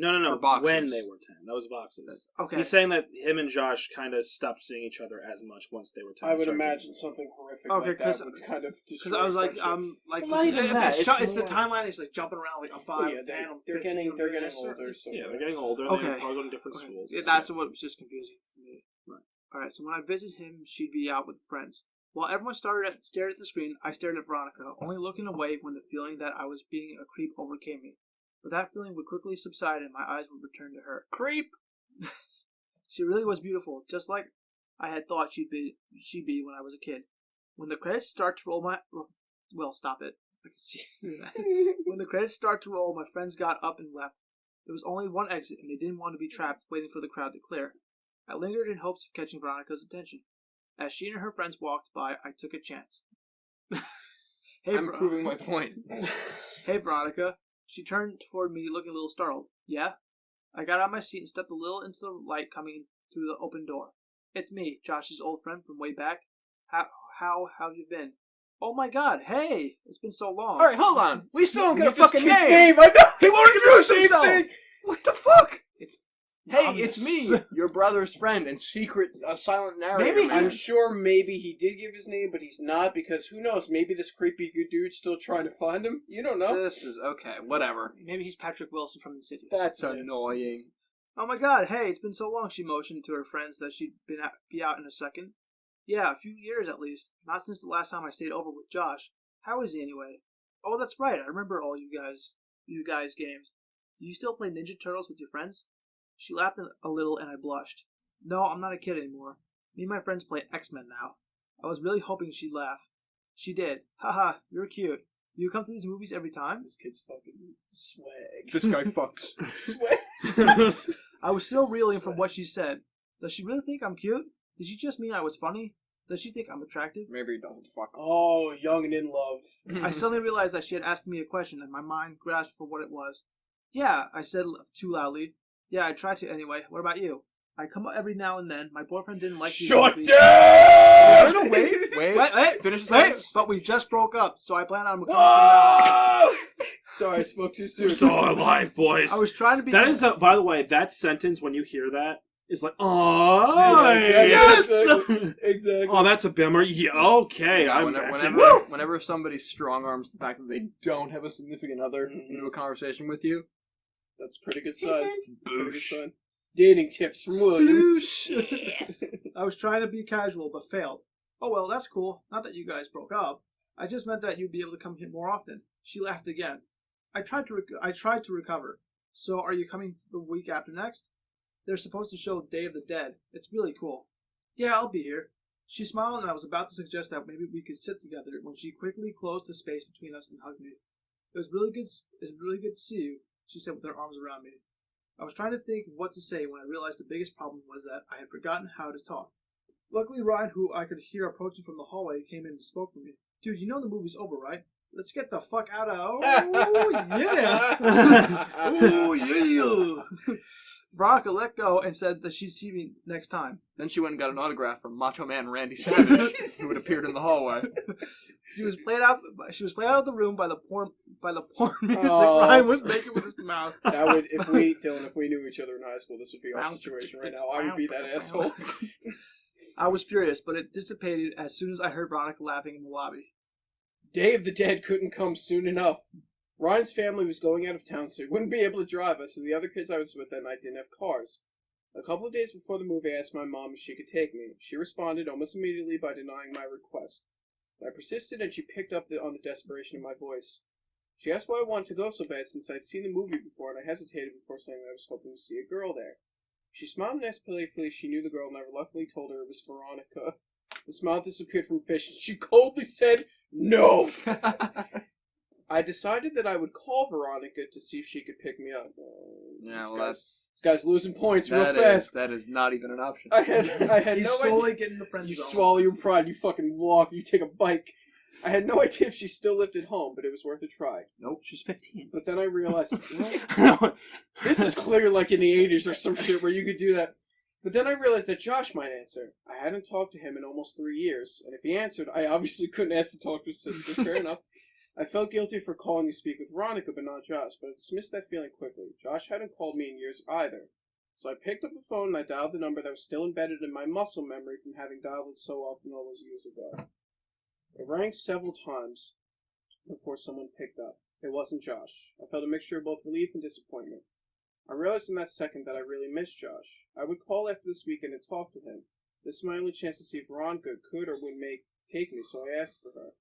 No. Or boxes. When they were 10. That was boxes. Okay. He's saying that him and Josh kind of stopped seeing each other as much once they were 10. I would Started imagine dating. something horrific Okay, like that would kind of Because I was like, friendship. Well, not even that. It's the more- timeline. It's like jumping around. Like I'm 5, Oh, yeah, I'm 10, I'm they're 15, getting I'm they're getting 13. older. So Yeah, they're getting older. And Okay. they're probably going to different Okay. schools. Yeah, that's what was just confusing to me. Right. All right. So when I visit him, she'd be out with friends. While everyone stared at the screen, I stared at Veronica, only looking away when the feeling that I was being a creep overcame me. But that feeling would quickly subside, and my eyes would return to her. Creep. She really was beautiful, just like I had thought she'd be when I was a kid. When the credits start to roll, well, stop it. I can see that. When the credits start to roll, my friends got up and left. There was only one exit, and they didn't want to be trapped, waiting for the crowd to clear. I lingered in hopes of catching Veronica's attention. As she and her friends walked by, I took a chance. I'm proving my point. Hey, Veronica. She turned toward me, looking a little startled. Yeah? I got out of my seat and stepped a little into the light coming through the open door. It's me, Josh's old friend from way back. How have you been? Oh my God! Hey, it's been so long. All right, hold on. We still don't get a This fucking kid's name. I know. He won't introduce Same himself. thing. What the fuck? It's Hey, it's me, your brother's friend and secret silent narrator. Maybe man. I'm sure maybe he did give his name, but he's not because who knows? Maybe this creepy dude's still trying to find him. You don't know. This is okay. Whatever. Maybe he's Patrick Wilson from the city. That's annoying. Oh my God! Hey, it's been so long. She motioned to her friends that she'd be out in a second. Yeah, a few years at least. Not since the last time I stayed over with Josh. How is he anyway? Oh, that's right. I remember all you guys games. Do you still play Ninja Turtles with your friends? She laughed a little and I blushed. No, I'm not a kid anymore. Me and my friends play X-Men now. I was really hoping she'd laugh. She did. Haha, you're cute. Do you come to these movies every time? This kid's fucking swag. This guy fucks. Swag. I was still reeling from what she said. Does she really think I'm cute? Did she just mean I was funny? Does she think I'm attractive? Maybe he doesn't fuck. Oh, young and in love. I suddenly realized that she had asked me a question and my mind grasped for what it was. Yeah, I said too loudly. Yeah, I try to anyway. What about you? I come up every now and then. My boyfriend didn't like these Shut movies. down! No, wait. Finish the Wait, sentence. but we just broke up, so I plan on... Whoa! Sorry, I spoke too soon. We're still alive, boys. I was trying to be... That is, by the way, that sentence, when you hear that, is like, oh, Yes! Exactly. Oh, that's a bimmer. Yeah, okay, Yeah, I'm back in. whenever somebody strong arms the fact that they don't have a significant other into a conversation with you, That's a pretty good sign. Pretty good Boosh. sign. Dating tips from William. I was trying to be casual, but failed. Oh, well, that's cool. Not that you guys broke up. I just meant that you'd be able to come here more often. She laughed again. I tried to recover. So, are you coming the week after next? They're supposed to show Day of the Dead. It's really cool. Yeah, I'll be here. She smiled, and I was about to suggest that maybe we could sit together when she quickly closed the space between us and hugged me. It was really good to see you, she said with her arms around me. I was trying to think of what to say when I realized the biggest problem was that I had forgotten how to talk. Luckily, Ryan, who I could hear approaching from the hallway, came in and spoke for me. Dude, you know the movie's over, right? Let's get the fuck out of... Oh, yeah! Oh, yeah! Veronica let go and said that she'd see me next time. then she went and got an autograph from Macho Man Randy Savage, who had appeared in the hallway. She was played out of the room by the porn music Oh. Ryan was making with his mouth. That would, if we knew each other in high school, this would be our situation right now. I would be that asshole. I was furious, but it dissipated as soon as I heard Veronica laughing in the lobby. Day of the Dead couldn't come soon enough. Ryan's family was going out of town, so he wouldn't be able to drive us, and the other kids I was with that night didn't have cars. A couple of days before the movie, I asked my mom if she could take me. She responded almost immediately by denying my request. I persisted, and she picked up on the desperation in my voice. She asked why I wanted to go so bad since I'd seen the movie before, and I hesitated before saying that I was hoping to see a girl there. She smiled and asked playfully if she knew the girl, and I reluctantly told her it was Veronica. The smile disappeared from her face, and she coldly said, "No!" I decided that I would call Veronica to see if she could pick me up. This guy's losing points real fast. That is not even an option. I had He's no slowly idea. getting the friend You zone. swallow your pride, you fucking walk, you take a bike. I had no idea if she still lived at home, but it was worth a try. Nope, she's 15. But then I realized, well, this is clear like in the 80s or some shit where you could do that. But then I realized that Josh might answer. I hadn't talked to him in almost 3 years, and if he answered, I obviously couldn't ask to talk to his sister. Fair enough. I felt guilty for calling to speak with Veronica, but not Josh, but I dismissed that feeling quickly. Josh hadn't called me in years either. So I picked up the phone and I dialed the number that was still embedded in my muscle memory from having dialed it so often all those years ago. It rang several times before someone picked up. It wasn't Josh. I felt a mixture of both relief and disappointment. I realized in that second that I really missed Josh. I would call after this weekend and talk to him. This is my only chance to see if Veronica could or would take me, so I asked for her.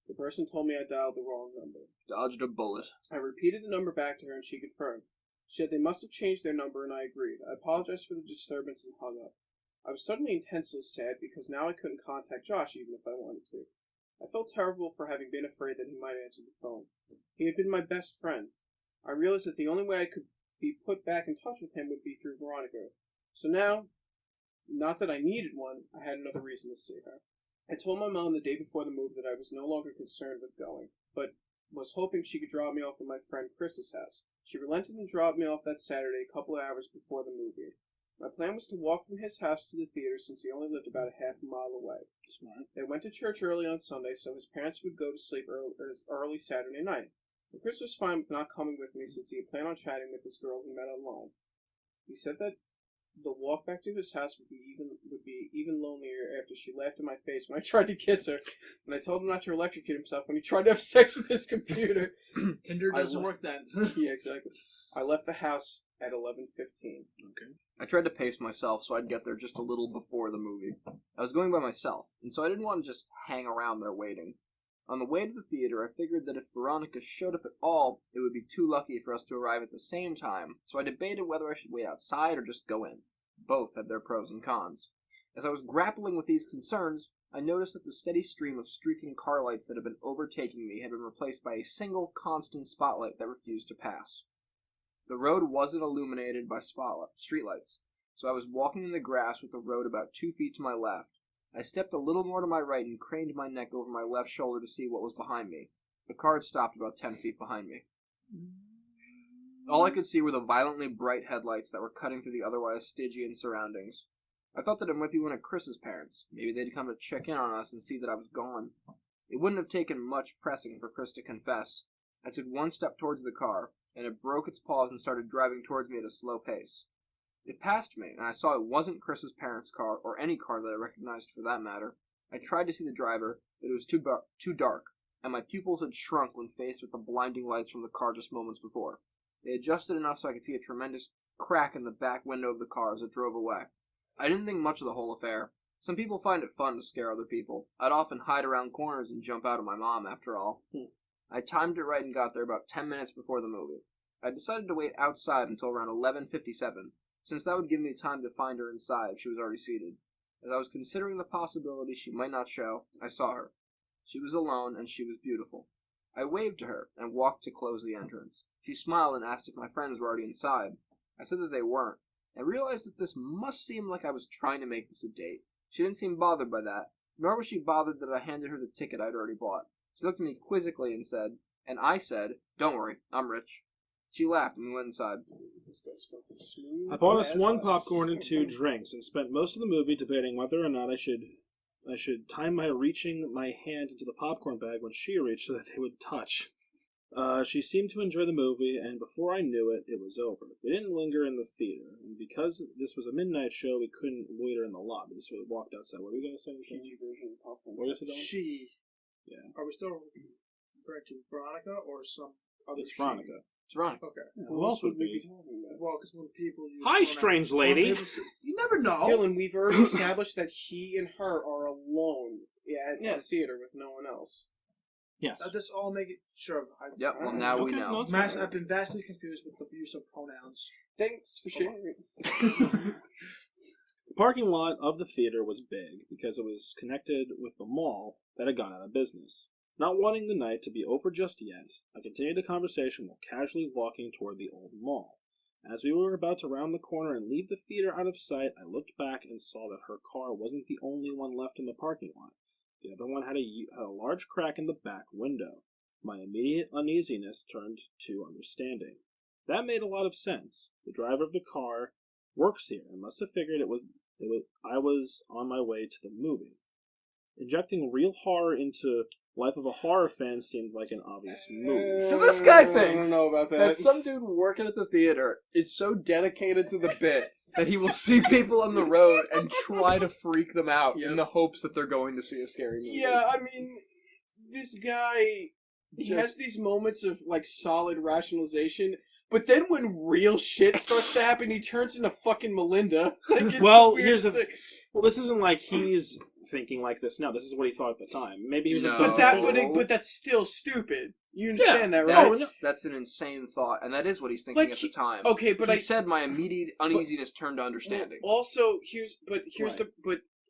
The person told me I dialed the wrong number. Dodged a bullet. I repeated the number back to her and she confirmed. She said they must have changed their number and I agreed. I apologized for the disturbance and hung up. I was suddenly intensely sad because now I couldn't contact Josh even if I wanted to. I felt terrible for having been afraid that he might answer the phone. He had been my best friend. I realized that the only way I could be put back in touch with him would be through Veronica. So now, not that I needed one, I had another reason to see her. I told my mom the day before the move that I was no longer concerned with going, but was hoping she could drop me off at my friend Chris's house. She relented and dropped me off that Saturday a couple of hours before the movie. My plan was to walk from his house to the theater since he only lived about a half a mile away. Smart. They went to church early on Sunday, so his parents would go to sleep early Saturday night. But Chris was fine with not coming with me since he had planned on chatting with this girl he met online. He said that the walk back to his house would be even lonelier after she laughed in my face when I tried to kiss her, and I told him not to electrocute himself when he tried to have sex with his computer. Tinder doesn't work then. Yeah, exactly. I left the house at 11:15. Okay. I tried to pace myself so I'd get there just a little before the movie. I was going by myself, and so I didn't want to just hang around there waiting. On the way to the theater, I figured that if Veronica showed up at all, it would be too lucky for us to arrive at the same time, so I debated whether I should wait outside or just go in. Both had their pros and cons. As I was grappling with these concerns, I noticed that the steady stream of streaking car lights that had been overtaking me had been replaced by a single constant spotlight that refused to pass. The road wasn't illuminated by streetlights, so I was walking in the grass with the road about 2 feet to my left. I stepped a little more to my right and craned my neck over my left shoulder to see what was behind me. The car had stopped about 10 feet behind me. All I could see were the violently bright headlights that were cutting through the otherwise Stygian surroundings. I thought that it might be one of Chris's parents. Maybe they'd come to check in on us and see that I was gone. It wouldn't have taken much pressing for Chris to confess. I took one step towards the car, and it broke its paws and started driving towards me at a slow pace. It passed me, and I saw it wasn't Chris's parents' car, or any car that I recognized for that matter. I tried to see the driver, but it was too dark, and my pupils had shrunk when faced with the blinding lights from the car just moments before. They adjusted enough so I could see a tremendous crack in the back window of the car as it drove away. I didn't think much of the whole affair. Some people find it fun to scare other people. I'd often hide around corners and jump out at my mom, after all. I timed it right and got there about 10 minutes before the movie. I decided to wait outside until around 11:57, since that would give me time to find her inside if she was already seated. As I was considering the possibility she might not show, I saw her. She was alone, and she was beautiful. I waved to her and walked to close the entrance. She smiled and asked if my friends were already inside. I said that they weren't. I realized that this must seem like I was trying to make this a date. She didn't seem bothered by that, nor was she bothered that I handed her the ticket I'd already bought. She looked at me quizzically and I said, "Don't worry, I'm rich." She laughed and we went inside. This guy's fucking smooth. I bought us one popcorn and 2 drinks, and spent most of the movie debating whether or not I should time my reaching my hand into the popcorn bag when she reached so that they would touch. She seemed to enjoy the movie, and before I knew it, it was over. We didn't linger in the theater, and because this was a midnight show, we couldn't loiter in the lobby, so we walked outside. What were you going to say? PG version of popcorn. What are you going to say, Don? She. Yeah. Are we still referring to Veronica or some other? It's Veronica. It's Veronica. Okay. Yeah, who else would we be be? talking about? Well, because when people use. Hi, strange lady. You never know. Dylan, we've already established that he and her are alone at the Yes. theater with no one else. Yes. Just all make it sure. Yep, well now we Okay, know. no, it's fine. I've been vastly confused with the use of pronouns. Thanks for sharing. The parking lot of the theater was big because it was connected with the mall that had gone out of business. Not wanting the night to be over just yet, I continued the conversation while casually walking toward the old mall. As we were about to round the corner and leave the theater out of sight, I looked back and saw that her car wasn't the only one left in the parking lot. The other one had a large crack in the back window. My immediate uneasiness turned to understanding. That made a lot of sense. The driver of the car works here and must have figured I was on my way to the movie. Injecting real horror into life of a horror fan seemed like an obvious move. So this guy I thinks don't know about that. that some dude working at the theater is so dedicated to the bit that he will see people on the road and try to freak them out in the hopes that they're going to see a scary movie. Yeah, I mean, this guy, he has these moments of, like, solid rationalization, but then when real shit starts to happen, he turns into fucking Melinda. Like, it's Well, the here's the weirdest thing. Well, this isn't like he's thinking like this now. This is what he thought at the time. Maybe he was No. a But but that's still stupid. You understand that, Yeah, right? That's an insane thought, and that is what he's thinking Like at the time. Okay, but he said my immediate uneasiness turned to understanding. Also, here's Right.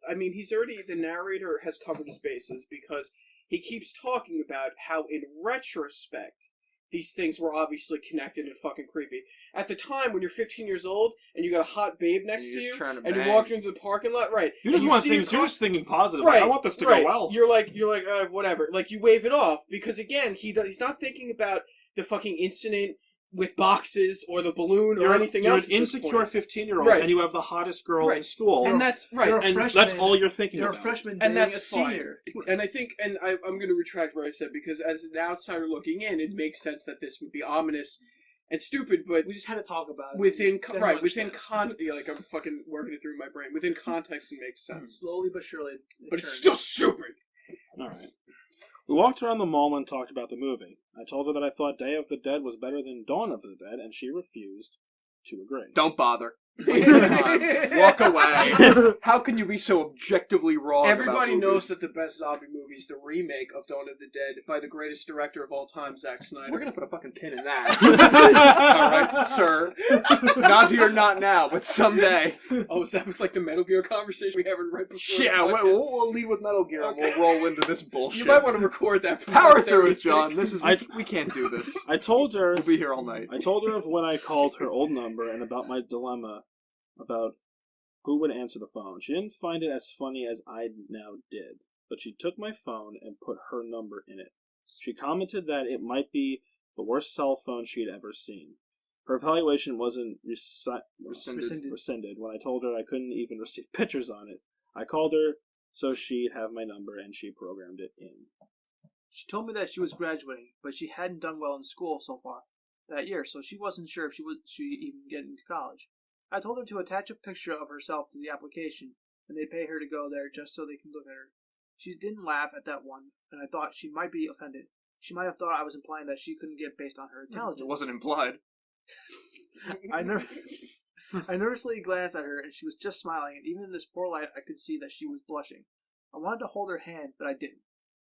I mean, the narrator has covered his bases because he keeps talking about how, in retrospect, these things were obviously connected and fucking creepy. At the time, when you're 15 years old and you got a hot babe next You're to just you, trying to and you bang. walk into the parking lot, right? You just and want see things. a You're car- just thinking positive. Right, I want this to right. go well. You're like, whatever. Like, you wave it off because, again, he's not thinking about the fucking incident with boxes or the balloon or anything else. You're an at this insecure point. 15-year-old, Right. and you have the hottest girl in Right. school, And that's right. You're a and freshman. that's all you're thinking You're about. a freshman And dating that's a senior. And I think, I'm going to retract what I said because as an outsider looking in, it makes sense that this would be ominous and stupid, but We just had to talk about it. within Didn't within understand. context, like I'm fucking working it through my brain. Within context, it makes sense, Slowly but surely. but it's turns. still stupid. All right. We walked around the mall and talked about the movie. I told her that I thought Day of the Dead was better than Dawn of the Dead, and she refused to agree. Don't bother. Waste your time. Walk away. How can you be so objectively wrong? Everybody about knows movies? that the best zombie movie is the remake of Dawn of the Dead by the greatest director of all time, Zack Snyder. We're gonna put a fucking pin in that. All right, sir. Not here, not now, but someday. Oh, is that with like the Metal Gear conversation we haven't right before? Yeah, the podcast? we'll lead with Metal Gear and we'll roll into this bullshit. You might want to record that. For power through it, posterity's John. sake. This is we can't do this. I told her We'll be here all night. I told her of when I called her old number and about my dilemma about who would answer the phone. She didn't find it as funny as I now did, but she took my phone and put her number in it. She commented that it might be the worst cell phone she had ever seen. Her evaluation wasn't Rescinded. when I told her I couldn't even receive pictures on it. I called her so she'd have my number, and she programmed it in. She told me that she was graduating, but she hadn't done well in school so far that year, so she wasn't sure if she'd even get into college. I told her to attach a picture of herself to the application, and they'd pay her to go there just so they can look at her. She didn't laugh at that one, and I thought she might be offended. She might have thought I was implying that she couldn't get based on her intelligence. It wasn't implied. I nervously glanced at her, and she was just smiling, and even in this poor light I could see that she was blushing. I wanted to hold her hand, but I didn't.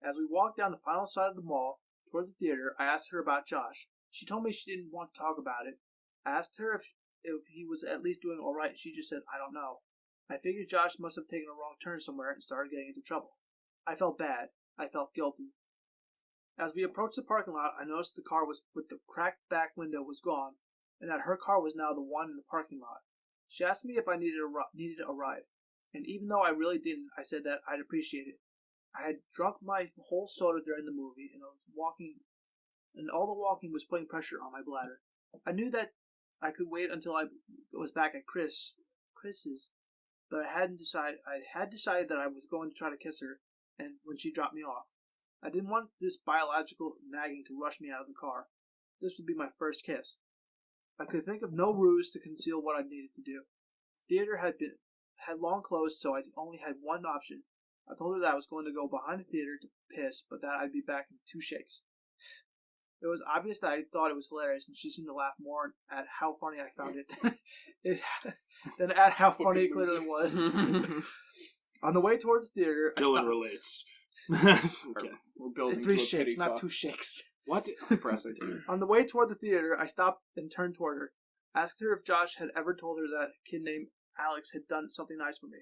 As we walked down the final side of the mall toward the theater, I asked her about Josh. She told me she didn't want to talk about it. I asked her if he was at least doing all right, and she just said, I don't know. I figured Josh must have taken a wrong turn somewhere and started getting into trouble. I felt bad. I felt guilty. As we approached the parking lot, I noticed the car with the cracked back window was gone, and that her car was now the one in the parking lot. She asked me if I needed a ride, and even though I really didn't, I said that I'd appreciate it. I had drunk my whole soda during the movie, and all the walking was putting pressure on my bladder. I knew that I could wait until I was back at Chris's, but I had decided that I was going to try to kiss her, and when she dropped me off. I didn't want this biological nagging to rush me out of the car. This would be my first kiss. I could think of no ruse to conceal what I needed to do. The theater had long closed, so I only had one option. I told her that I was going to go behind the theater to piss, but that I'd be back in 2 shakes. It was obvious that I thought it was hilarious, and she seemed to laugh more at how funny I found it than at how funny it clearly was. On the way towards the theater, Dylan relates. Okay. We're building 3 to a shakes, pity not fuck. 2 shakes. What? Impressive. On the way toward the theater, I stopped and turned toward her. Asked her if Josh had ever told her that a kid named Alex had done something nice for me.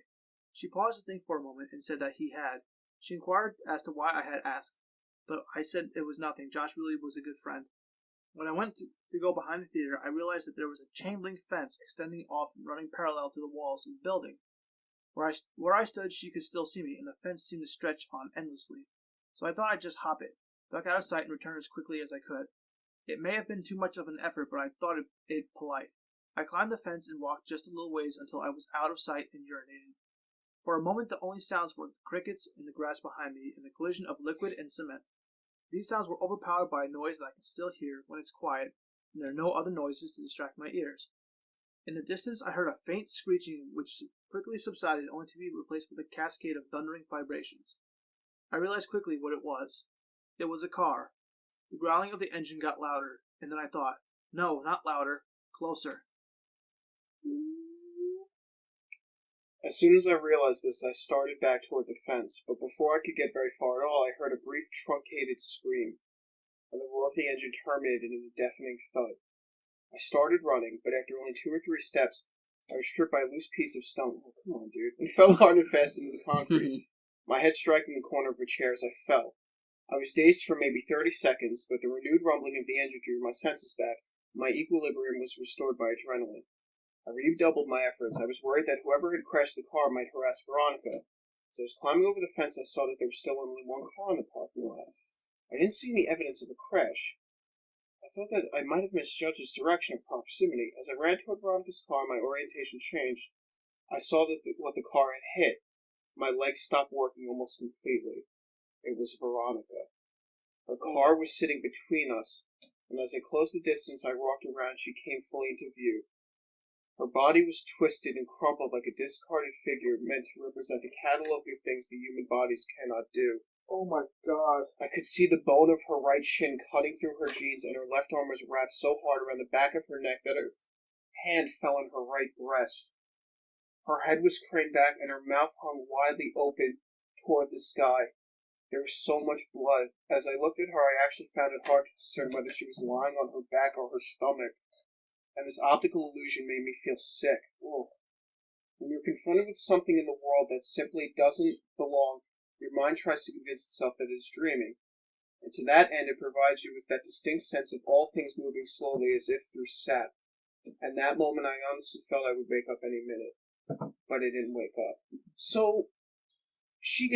She paused to think for a moment and said that he had. She inquired as to why I had asked, but I said it was nothing. Josh really was a good friend. When I went to go behind the theater, I realized that there was a chain-link fence extending off and running parallel to the walls of the building. Where I stood, she could still see me, and the fence seemed to stretch on endlessly. So I thought I'd just hop it, duck out of sight, and return as quickly as I could. It may have been too much of an effort, but I thought it polite. I climbed the fence and walked just a little ways until I was out of sight and urinating. For a moment, the only sounds were the crickets in the grass behind me and the collision of liquid and cement. These sounds were overpowered by a noise that I can still hear when it's quiet, and there are no other noises to distract my ears. In the distance, I heard a faint screeching which quickly subsided, only to be replaced with a cascade of thundering vibrations. I realized quickly what it was. It was a car. The growling of the engine got louder, and then I thought, no, not louder, closer. As soon as I realized this, I started back toward the fence, but before I could get very far at all, I heard a brief truncated scream, and the roar of the engine terminated in a deafening thud. I started running, but after only 2 or 3 steps, I was tripped by a loose piece of stone. Oh, come on, dude. And fell hard and fast into the concrete. My head striking the corner of a chair as I fell. I was dazed for maybe 30 seconds, but the renewed rumbling of the engine drew my senses back. My equilibrium was restored by adrenaline. I redoubled my efforts. I was worried that whoever had crashed the car might harass Veronica. As I was climbing over the fence, I saw that there was still only one car in the parking lot. I didn't see any evidence of a crash. I thought that I might have misjudged its direction or proximity. As I ran toward Veronica's car, my orientation changed. I saw that what the car had hit. My legs stopped working almost completely. It was Veronica. Her car was sitting between us, and as I closed the distance, I walked around. She came fully into view. Her body was twisted and crumpled like a discarded figure meant to represent a catalogue of things the human bodies cannot do. Oh my god. I could see the bone of her right shin cutting through her jeans, and her left arm was wrapped so hard around the back of her neck that her hand fell on her right breast. Her head was craned back, and her mouth hung widely open toward the sky. There was so much blood. As I looked at her, I actually found it hard to discern whether she was lying on her back or her stomach. And this optical illusion made me feel sick. Ugh. When you're confronted with something in the world that simply doesn't belong, your mind tries to convince itself that it is dreaming. And to that end, it provides you with that distinct sense of all things moving slowly as if through sap. And that moment I honestly felt I would wake up any minute. But I didn't wake up. So, she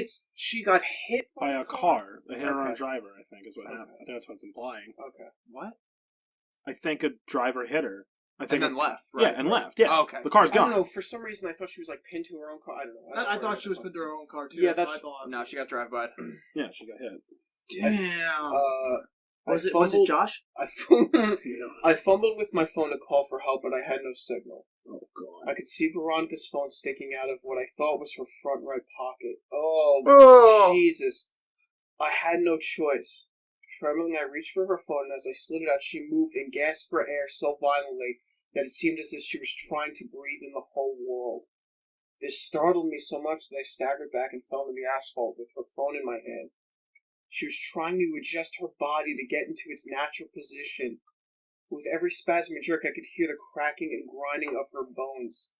got hit By a car. A hit-and-run Okay. driver, I think, is what Okay. happened. I think that's what it's implying. Okay. What? I think a driver hit her. I think And then left, right? Yeah, and left. Yeah. Oh, okay. The car's I don't gone. know. For some reason, I thought she was like pinned to her own car. I don't know. I thought she was with her own car too. Yeah, That's that's- what I thought. No, she got drive-by. Yeah, she got hit. Damn. Was Was it Josh? I fumbled with my phone to call for help, but I had no signal. Oh god. I could see Veronica's phone sticking out of what I thought was her front right pocket. Oh, Oh. Jesus. I had no choice. Trembling, I reached for her phone, and as I slid it out, she moved and gasped for air so violently that it seemed as if she was trying to breathe in the whole world. This startled me so much that I staggered back and fell to the asphalt with her phone in my hand. She was trying to adjust her body to get into its natural position. With every spasm and jerk, I could hear the cracking and grinding of her bones.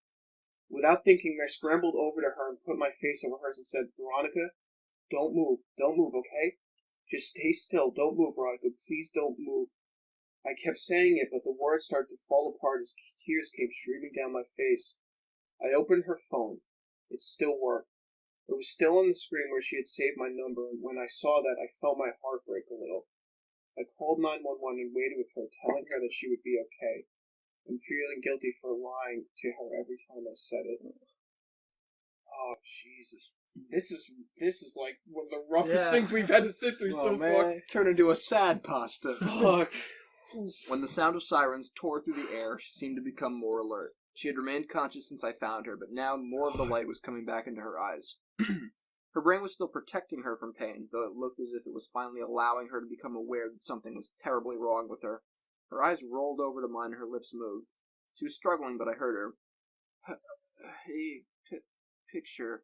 Without thinking, I scrambled over to her and put my face over hers and said, Veronica, don't move, okay? Just stay still, don't move, Veronica, please don't move. I kept saying it, but the words started to fall apart as tears came streaming down my face. I opened her phone. It still worked. It was still on the screen where she had saved my number, and when I saw that, I felt my heart break a little. I called 911 and waited with her, telling her that she would be okay, and feeling guilty for lying to her every time I said it. Oh, Jesus. This is like one of the roughest Yeah. things we've had to sit through so far. Turn into a sad pasta. Fuck. When the sound of sirens tore through the air, she seemed to become more alert. She had remained conscious since I found her, but now more of the light was coming back into her eyes. Her brain was still protecting her from pain, though it looked as if it was finally allowing her to become aware that something was terribly wrong with her. Her eyes rolled over to mine and her lips moved. She was struggling, but I heard her. Hey, picture.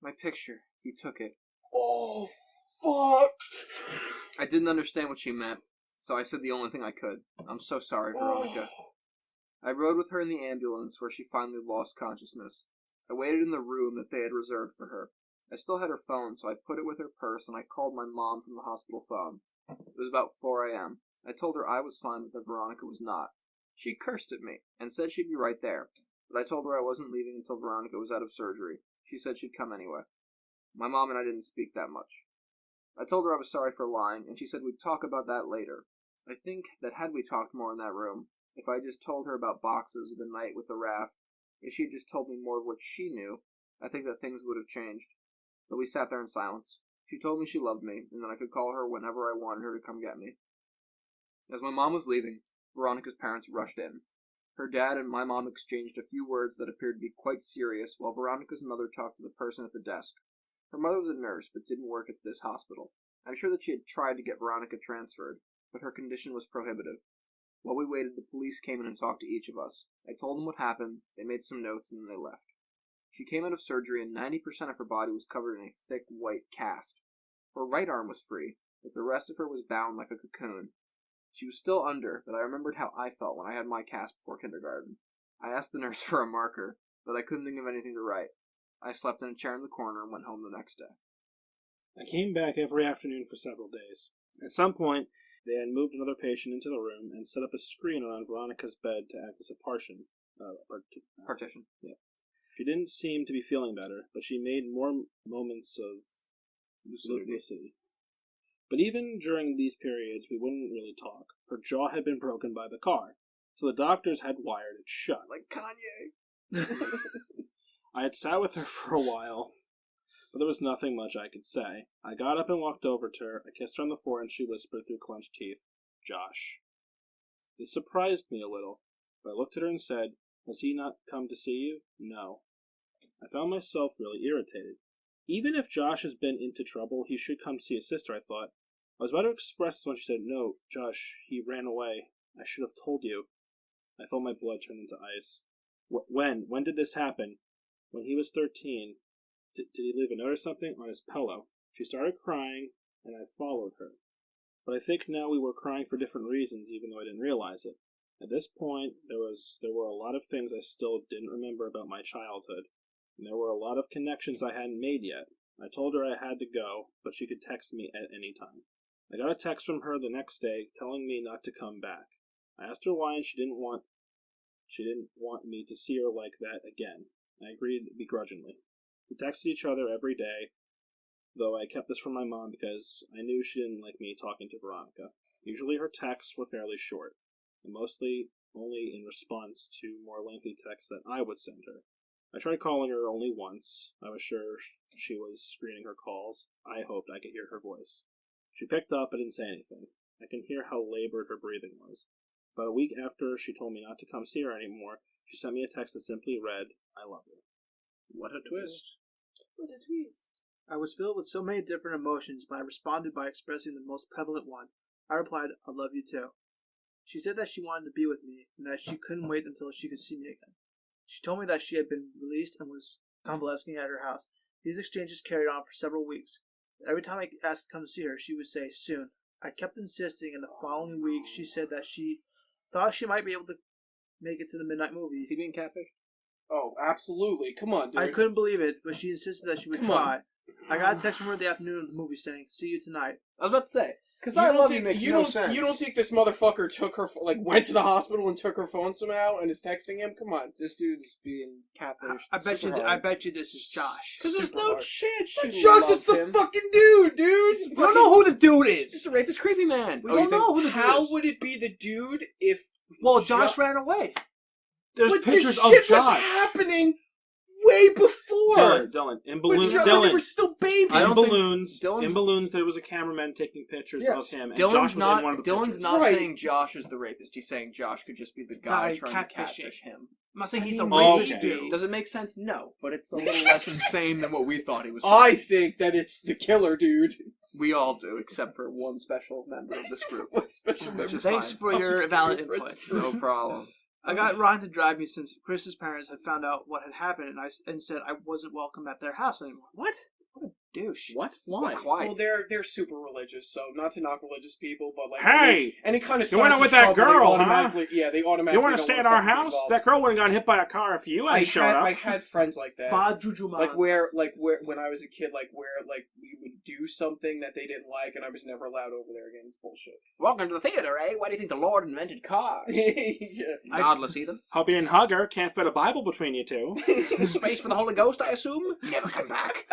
My picture. He took it. Oh, fuck. I didn't understand what she meant, so I said the only thing I could. I'm so sorry, Veronica. I rode with her in the ambulance, where she finally lost consciousness. I waited in the room that they had reserved for her. I still had her phone, so I put it with her purse, and I called my mom from the hospital phone. It was about 4 a.m. I told her I was fine, but that Veronica was not. She cursed at me, and said she'd be right there, but I told her I wasn't leaving until Veronica was out of surgery. She said she'd come anyway. My mom and I didn't speak that much. I told her I was sorry for lying, and she said we'd talk about that later. I think that had we talked more in that room, if I just told her about boxes the night with the raft, if she had just told me more of what she knew, I think that things would have changed. But we sat there in silence. She told me she loved me, and that I could call her whenever I wanted her to come get me. As my mom was leaving, Veronica's parents rushed in. Her dad and my mom exchanged a few words that appeared to be quite serious, while Veronica's mother talked to the person at the desk. Her mother was a nurse, but didn't work at this hospital. I'm sure that she had tried to get Veronica transferred, but her condition was prohibitive. While we waited, the police came in and talked to each of us. I told them what happened, they made some notes, and then they left. She came out of surgery, and 90% of her body was covered in a thick white cast. Her right arm was free, but the rest of her was bound like a cocoon. She was still under, but I remembered how I felt when I had my cast before kindergarten. I asked the nurse for a marker, but I couldn't think of anything to write. I slept in a chair in the corner and went home the next day. I came back every afternoon for several days. At some point, they had moved another patient into the room and set up a screen around Veronica's bed to act as a partition. Partition. Yeah. She didn't seem to be feeling better, but she made more moments of lucidity. But even during these periods, we wouldn't really talk. Her jaw had been broken by the car, so the doctors had wired it shut. Like Kanye. I had sat with her for a while, but there was nothing much I could say. I got up and walked over to her. I kissed her on the forehead, and she whispered through clenched teeth, Josh. This surprised me a little, but I looked at her and said, Has he not come to see you? No. I found myself really irritated. Even if Josh has been into trouble, he should come see his sister, I thought. I was about to express this when she said, No, Josh, he ran away. I should have told you. I felt my blood turn into ice. When? When did this happen? When he was 13. Did he leave a note or something on his pillow? She started crying, and I followed her. But I think now we were crying for different reasons, even though I didn't realize it. At this point, there were a lot of things I still didn't remember about my childhood, and there were a lot of connections I hadn't made yet. I told her I had to go, but she could text me at any time. I got a text from her the next day telling me not to come back. I asked her why, and she didn't want me to see her like that again. I agreed begrudgingly. We texted each other every day, though I kept this from my mom because I knew she didn't like me talking to Veronica. Usually her texts were fairly short. and mostly only in response to more lengthy texts that I would send her. I tried calling her only once. I was sure she was screening her calls. I hoped I could hear her voice. She picked up but didn't say anything. I can hear how labored her breathing was. About a week after she told me not to come see her anymore, she sent me a text that simply read, "I love you." What a twist. What a tweet. I was filled with so many different emotions, but I responded by expressing the most prevalent one. I replied, "I love you too." She said that she wanted to be with me, and that she couldn't wait until she could see me again. She told me that she had been released and was convalescing at her house. These exchanges carried on for several weeks. Every time I asked to come see her, she would say, "Soon." I kept insisting, and the following week she said that she thought she might be able to make it to the midnight movie. Is he being catfished? Oh, absolutely. Come on, dude. I couldn't believe it, but she insisted that she would Come try. on. I got a text from her the afternoon of the movie saying, "See you tonight." I was about to say, because You I don't love think- you makes you no don't, sense. You don't think this motherfucker took her, went to the hospital and took her phone somehow and is texting him? Come on. this dude's being catfished? I bet super you. hard. I bet you this is Josh. Because there's Super no hard. chance she Josh, loves it's the him. fucking dude, dude. We don't know who the dude It's is. a rapist, creepy man. We Oh, you don't think- know who the dude How is. would it be the dude if... Well, Josh ran away. There's but pictures this of shit was Josh. happening way before. Dylan, in When balloons, when they Dylan, were still babies. I in don't think- balloons, Dylan's- in balloons, there was a cameraman taking pictures of him, and Josh Dylan's was in one not. of the Dylan's pictures. not Right. saying Josh is the rapist. He's saying Josh could just be the guy trying to catfishing. catfish him. I'm not saying he's the mean, rapist okay. dude. Does it make sense? No, but it's a little less insane than what we thought he was. I Saying. think that it's the killer dude. We all do, except for one special member of this group. What special member? Which is Thanks fine. for your Oh, valid super input. friends. No problem. I got Ryan to drive me since Chris's parents had found out what had happened, and said I wasn't welcome at their house anymore. What? What a douche. What? Why? Why? Well, they're super religious, so not to knock religious people, but like Hey! any kind of You went out with that girl, huh? They automatically. You want to don't stay wanna at our fucking get house? involved. That girl wouldn't have gotten hit by a car if you hadn't showed up. I had friends like that. Ba Juju Man. Where when I was a kid, where we would do something that they didn't like, and I was never allowed over there again. It's bullshit. Welcome to the theater, eh? Why do you think the Lord invented cars? Yeah. Godless heathen. Hope you didn't hug her. Can't fit a Bible between you two. Space for the Holy Ghost, I assume? Never come back.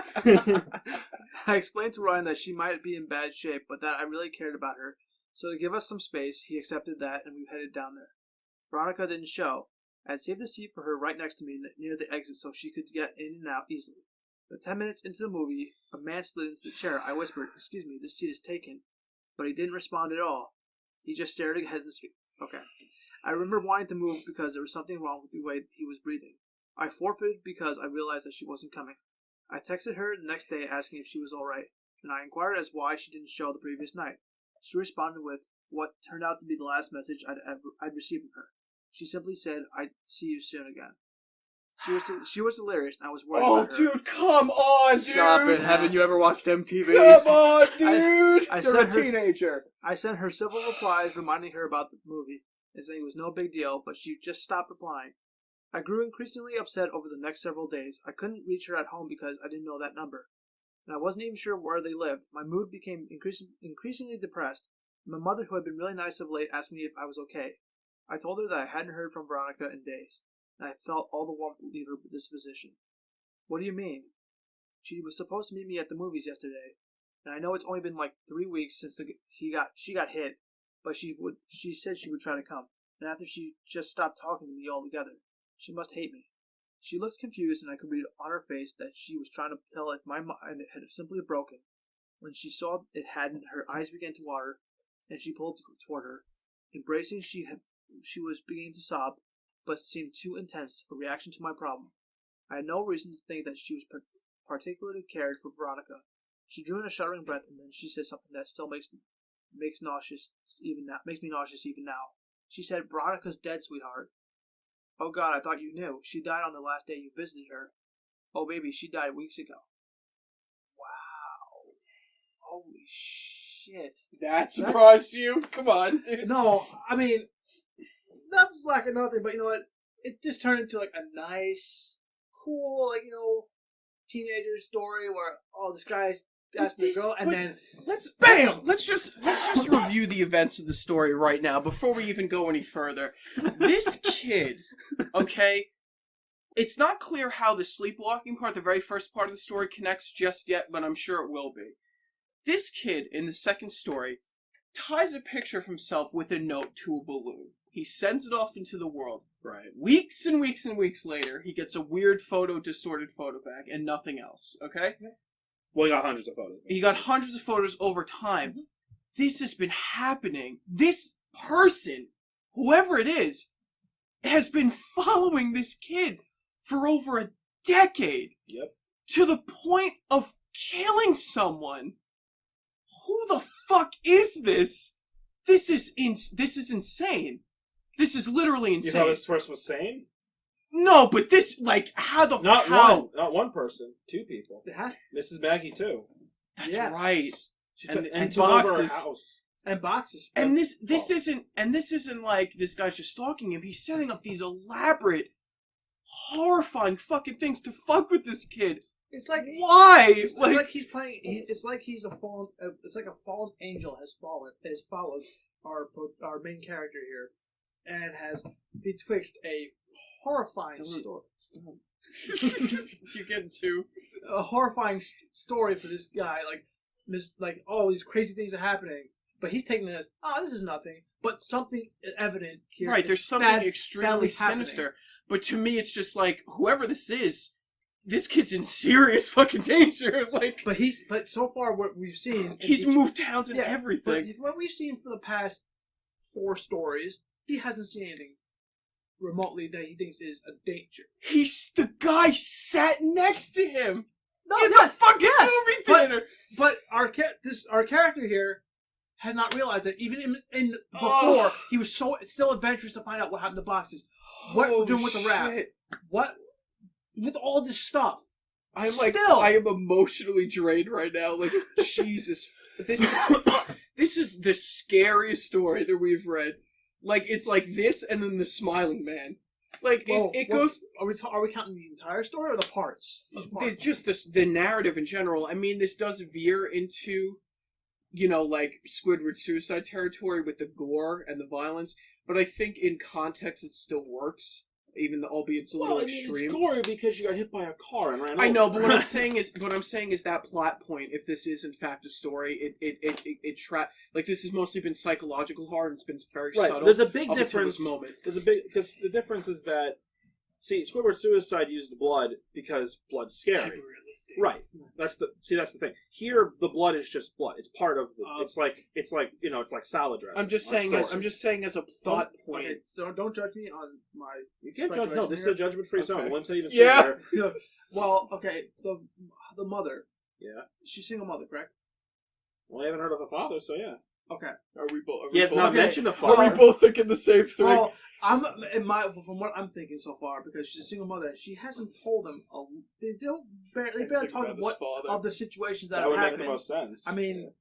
I explained to Ryan that she might be in bad shape, but that I really cared about her. So to give us some space, he accepted that, and we headed down there. Veronica didn't show. I had saved a seat for her right next to me near the exit so she could get in and out easily. But 10 minutes into the movie, a man slid into the chair. I whispered, "Excuse me, this seat is taken." But he didn't respond at all. He just stared ahead in the street. Okay. I remember wanting to move because there was something wrong with the way he was breathing. I forfeited because I realized that she wasn't coming. I texted her the next day asking if she was alright, and I inquired as why she didn't show the previous night. She responded with what turned out to be the last message I'd received from her. She simply said, "I'd see you soon again." She was delirious, and I was worried Oh, about her. dude, come on, dude! Stop it. Haven't you ever watched MTV? Come on, dude! I You're a sent her teenager. I sent her several replies reminding her about the movie and saying it was no big deal, but she just stopped replying. I grew increasingly upset over the next several days. I couldn't reach her at home because I didn't know that number, and I wasn't even sure where they lived. My mood became increasingly depressed. My mother, who had been really nice of late, asked me if I was okay. I told her that I hadn't heard from Veronica in days, and I felt all the warmth leave her disposition. "What do you mean?" "She was supposed to meet me at the movies yesterday, and I know it's only been like 3 weeks since she got hit, but she said she would try to come, and after she just stopped talking to me altogether. She must hate me." She looked confused, and I could read on her face that she was trying to tell if my mind had simply broken. When she saw it hadn't, her eyes began to water, and she pulled toward her. Embracing, she was beginning to sob, but seemed too intense a reaction to my problem. I had no reason to think that she was particularly cared for Veronica. She drew in a shuddering breath, and then she said something that still makes me nauseous even now. She said, "Veronica's dead, sweetheart." "Oh God, I thought you knew. She died on the last day you visited her." "Oh baby, she died weeks ago." Wow. Holy shit. That surprised you? Come on, dude. No, I mean, not black or nothing, but you know what? It just turned into like a nice, cool, teenager story where, oh, this guy's asking a girl, and then Bam! Let's just review the events of the story right now before we even go any further. This kid, okay, it's not clear how the sleepwalking part, the very first part of the story, connects just yet, but I'm sure it will be. This kid in the second story ties a picture of himself with a note to a balloon, He sends it off into the world. Right. Weeks and weeks and weeks later, he gets a weird distorted photo back, and nothing else. Okay? Well, he got hundreds of photos. He got hundreds of photos over time. Mm-hmm. This has been happening. This person, whoever it is, has been following this kid for over a decade. Yep. To the point of killing someone. Who the fuck is this? This is insane. This is literally insane. You thought this person was sane? No, but this, like, how? Not one person, two people. It has Mrs. Maggie too. That's right. And took over her house. And boxes. And this isn't like this guy's just stalking him. He's setting up these elaborate, horrifying fucking things to fuck with this kid. It's like why? It's like he's playing. It's like he's a fallen. It's like a fallen angel has followed our main character here, and has betwixt a horrifying story. You're getting too a horrifying story for this guy. Like all these crazy things are happening, but he's taking it as this is nothing. But something evident here. Right, there's something extremely sinister. Happening. But to me, it's just like whoever this is. This kid's in serious fucking danger. Like, but so far what we've seen, he's moved towns and everything. But what we've seen for the past 4 stories, he hasn't seen anything remotely that he thinks is a danger. The guy sat next to him in the fucking movie theater. But our character here has not realized that even in before he was still adventurous to find out what happened to boxes. What we're doing with the raft? What? With all this stuff. I am emotionally drained right now. Like, Jesus. This is the scariest story that we've read. Like, it's like this and then the Smiling Man. Like, it goes... Are we counting the entire story or the parts? Just the narrative in general. I mean, this does veer into, like, Squidward suicide territory with the gore and the violence. But I think in context it still works. Even albeit it's a little extreme. It's gory because you got hit by a car and ran over. I know, but what I'm saying is that plot point. If this is in fact a story, like this has mostly been psychological horror. And it's been very subtle. There's a big This difference. moment. Because the difference is that Squidward suicide used blood because blood's scary. Right. That's the thing. Here, the blood is just blood. It's part of the. It's like it's like salad dressing. I'm just saying as a plot point. Okay, don't judge me on my. You can't judge. No, this is a judgment-free zone. Let me tell you to there. Well, okay. The mother. Yeah. She's single mother, correct? Well, I haven't heard of a father, so yeah. Okay. Are we both? He has not mentioned a father. Are we both thinking the same thing? Well, from what I'm thinking so far, because she's a single mother, she hasn't told him. They barely talk of the situations that are happening. That would make the most sense. I mean,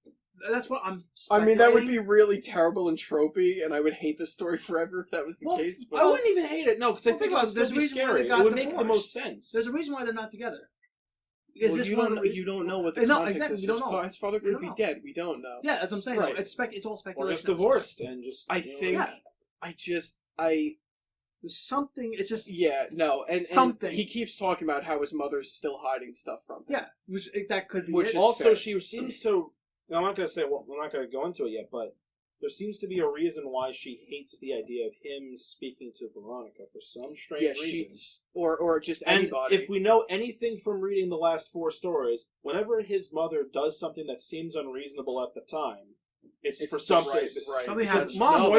that's what I'm. I mean, that would be really terrible and tropey, and I would hate this story forever if that was the case. But I wouldn't even hate it. No, because I think it would still be scary. It would make the most sense. There's a reason why they're not together. You don't know what the context is. We don't know. His father could be dead. We don't know. Yeah, as I'm saying, right. It's all speculation. Or just divorced and just. There's something. It's just and something. And he keeps talking about how his mother's still hiding stuff from him. Yeah, that could be. Which also fair. She seems to. I'm not going to say. Well, I'm not going to go into it yet, but there seems to be a reason why she hates the idea of him speaking to Veronica for some strange reason. Or just anybody. And if we know anything from reading the last 4 stories, whenever his mother does something that seems unreasonable at the time, it's for something. Right. Something happens. Mom,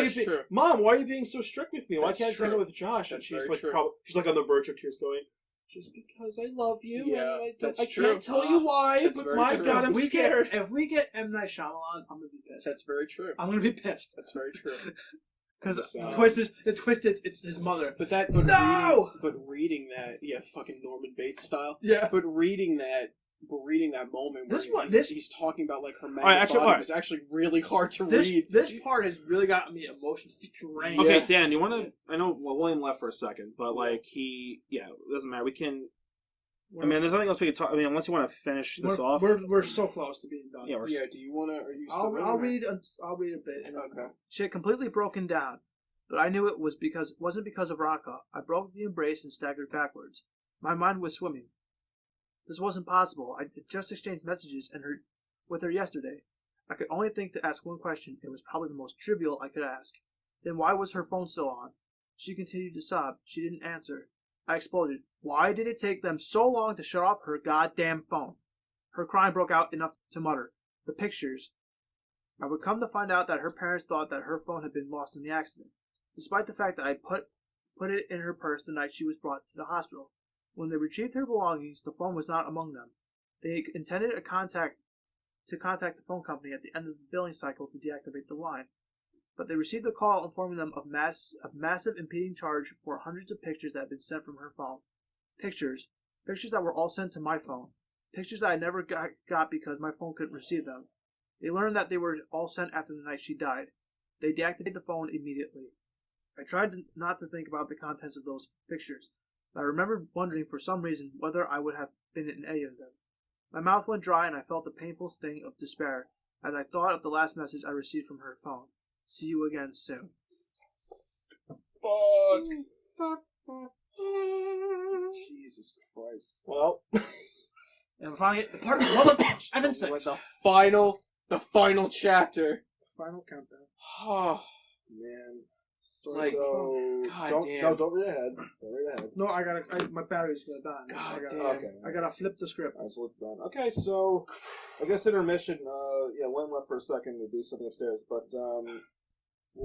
why are you being so strict with me? Why can't I hang out with Josh? And she's like, she's like on the verge of tears, going, "Just because I love you, and I can't tell you why, but my God, I'm scared." If we get M. Night Shyamalan, I'm gonna be pissed. That's very true. I'm gonna be pissed. That's very true. Because the twist is it's his mother. But reading that, fucking Norman Bates style. Yeah. But reading that moment where he's talking about like her body was actually really hard to read. This part has really got me emotionally drained. Okay, Dan, you want to? I know William left for a second, but like it doesn't matter. We can. I mean, there's nothing else we can talk. I mean, unless you want to finish this off. We're so close to being done. Yeah. Do you want to? Are you still? I'll read a bit. Okay. She had completely broken down, but I knew it wasn't because of Veronica. I broke the embrace and staggered backwards. My mind was swimming. This wasn't possible. I just exchanged messages with her yesterday. I could only think to ask one question. It was probably the most trivial I could ask. Then why was her phone still on? She continued to sob. She didn't answer. I exploded. Why did it take them so long to shut off her goddamn phone? Her crying broke out enough to mutter. The pictures. I would come to find out that her parents thought that her phone had been lost in the accident, despite the fact that I put it in her purse the night she was brought to the hospital. When they retrieved her belongings, the phone was not among them. They intended to contact the phone company at the end of the billing cycle to deactivate the line, but they received a call informing them of massive impeding charge for hundreds of pictures that had been sent from her phone. Pictures that were all sent to my phone. Pictures that I never got because my phone couldn't receive them. They learned that they were all sent after the night she died. They deactivated the phone immediately. I tried not to think about the contents of those pictures, but I remembered wondering for some reason whether I would have been in any of them. My mouth went dry and I felt the painful sting of despair as I thought of the last message I received from her phone. See you again soon. Fuck. Jesus Christ. Well, And finally, the part of Evan says. The final chapter. Final countdown. Oh, man. Like, God damn. Don't read ahead. Don't read ahead. No, my battery's gonna die. God so damn. Okay. I gotta flip the script. Alright, so let's done. Okay, so I guess intermission. Went left for a second to do something upstairs, but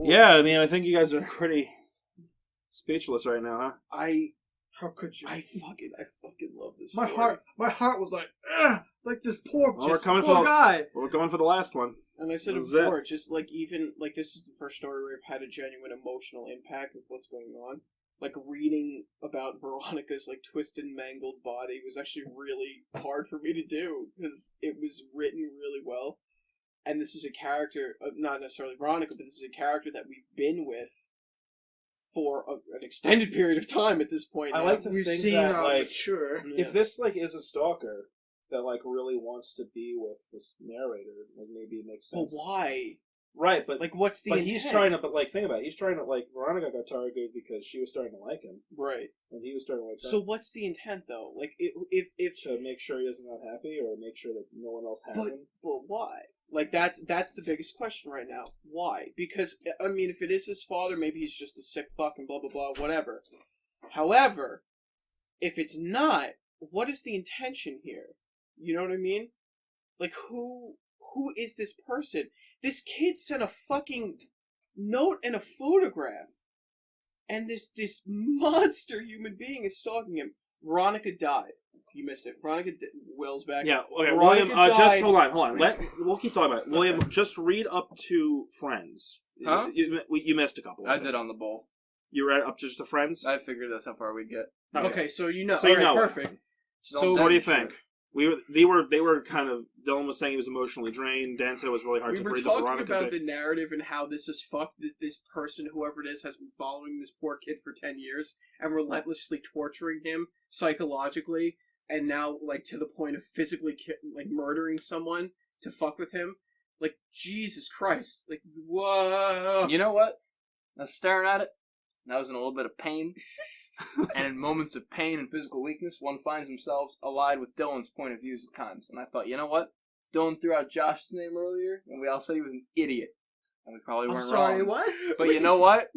yeah, I mean, I think you guys are pretty speechless right now, huh? How could you? I fucking love this my story. heart was like, ugh, like this poor, Well, we're guy. We're going for the last one. And I said it This is before, just like even like this is the first story where I've had a genuine emotional impact of what's going on. Like reading about Veronica's like twisted, mangled body was actually really hard for me to do because it was written really well. And this is a character, not necessarily Veronica, but this is a character that we've been with for an extended period of time at this point. I now. like to We've think seen that how like mature. Yeah. if this like is a stalker that like really wants to be with this narrator, like maybe it makes But sense. why? Right, but Like, what's the but intent? he's trying to. But like, think about it. He's trying to like Veronica got targeted because she was starting to like him, Right. and he was starting to like her. So what's the intent though? Like, if To make sure he isn't unhappy, or make sure that no one else has But- him. But why? Like that's the biggest question right now. Why? Because I mean, if it is his father, maybe he's just a sick fuck and blah blah blah, whatever. However, if it's not, what is the intention here? You know what I mean? Like who is this person? This kid sent a fucking note and a photograph, and this monster human being is stalking him. Veronica died. You missed it. Will's back. Yeah, okay, Veronica William, just died. hold on. We'll keep talking about it. William, just read up to Friends. Huh? You missed a couple. I did on the bowl. You read up to just the Friends? I figured that's how far we'd get. Okay, so you know. So you All right, know it. perfect. She's So all So what do you dead and think? shit. They were kind of, Dylan was saying he was emotionally drained. Dan said it was really hard We to were read the talking Veronica about bit. the narrative and how this is fucked. This person, whoever it is, has been following this poor kid for 10 years and relentlessly torturing him psychologically, and now like to the point of physically like murdering someone to fuck with him. Like Jesus Christ! Like whoa! You know what? I was staring at it, and I was in a little bit of pain. And in moments of pain and physical weakness, one finds themselves allied with Dylan's point of views at times. And I thought, you know what? Dylan threw out Josh's name earlier, and we all said he was an idiot. And we probably weren't wrong. What? But you know what?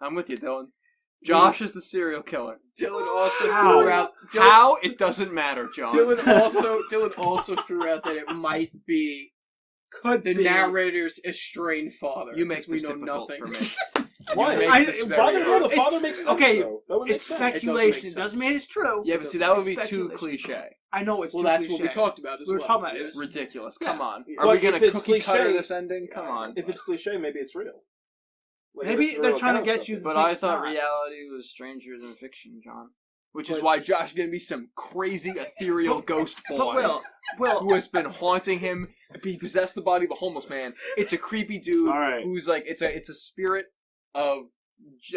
I'm with you, Dylan. Josh is the serial killer. Dylan also How? threw out. How? It doesn't matter, John. Dylan also threw out that it might be Could the be. narrator's estranged father. You make because we this know difficult nothing. for me. Why? You make I- this the very Father, hard. no, the father It's- makes sense. okay, Though. That would make It's sense. speculation. make It doesn't sense. mean it's true. Yeah, but see, that would be too Speculation. cliche. I know it's Well, too that's cliche. what we talked about as We were well. talking about it. Yes. Ridiculous. Yeah. Come on. Yeah. Are we But going if to it's cookie cutter cliche- this ending? Come on. If it's cliche, maybe it's real. Like, Maybe this is a they're real trying to account get of you something. But I it's thought not. reality was stranger than fiction, John. Which is But- why Josh is going to be some crazy ethereal ghost boy But Will, who has been haunting him. He possessed the body of a homeless man. It's a creepy dude All right. who's like it's a spirit of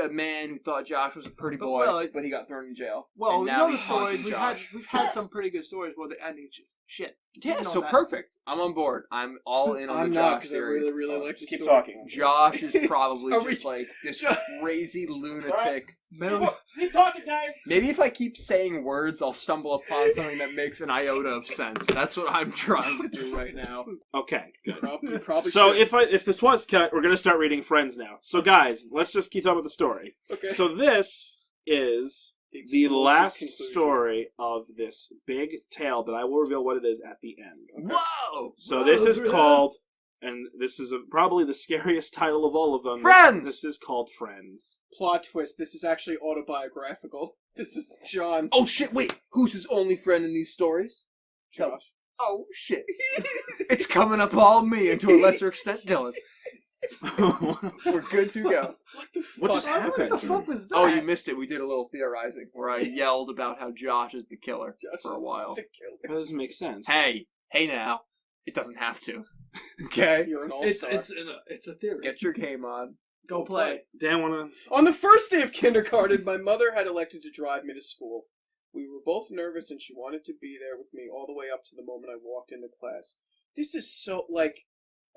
a man who thought Josh was a pretty boy, well, but he got thrown in jail. Well, and we now know the he's haunting stories. Josh. We've had some pretty good stories where the ending's just shit. Yeah, You know so that. perfect. I'm on board. I'm all in on I'm the not, Josh because I theory. really, really like the Keep story. talking. Josh is probably Are we- just like this crazy lunatic. Alright. Mentally- Keep talking, guys. Maybe if I keep saying words, I'll stumble upon something that makes an iota of sense. That's what I'm trying to do right now. Okay, good. Probably So should. if this was cut, we're gonna start reading Friends now. So guys, let's just keep talking about the story. Okay. So this is the Explosive last conclusion. story of this big tale that I will reveal what it is at the end. Whoa! So this is called, and this is probably the scariest title of all of them. Friends! This is called Friends. Plot twist, this is actually autobiographical. This is John. Oh shit, wait! Who's his only friend in these stories? Josh. Oh shit. It's coming up all me, and to a lesser extent, Dylan. We're good to go. What the fuck? What just happened? What the fuck was that? Oh, you missed it. We did a little theorizing where I yelled about how Josh is the killer Josh for a is while. the killer. That doesn't make sense. Hey now. It doesn't have to. Okay? You're an It's all-star. it's a theory. Get your game on. Go play. Dan, wanna? On the first day of kindergarten, my mother had elected to drive me to school. We were both nervous, and she wanted to be there with me all the way up to the moment I walked into class. This is so, like,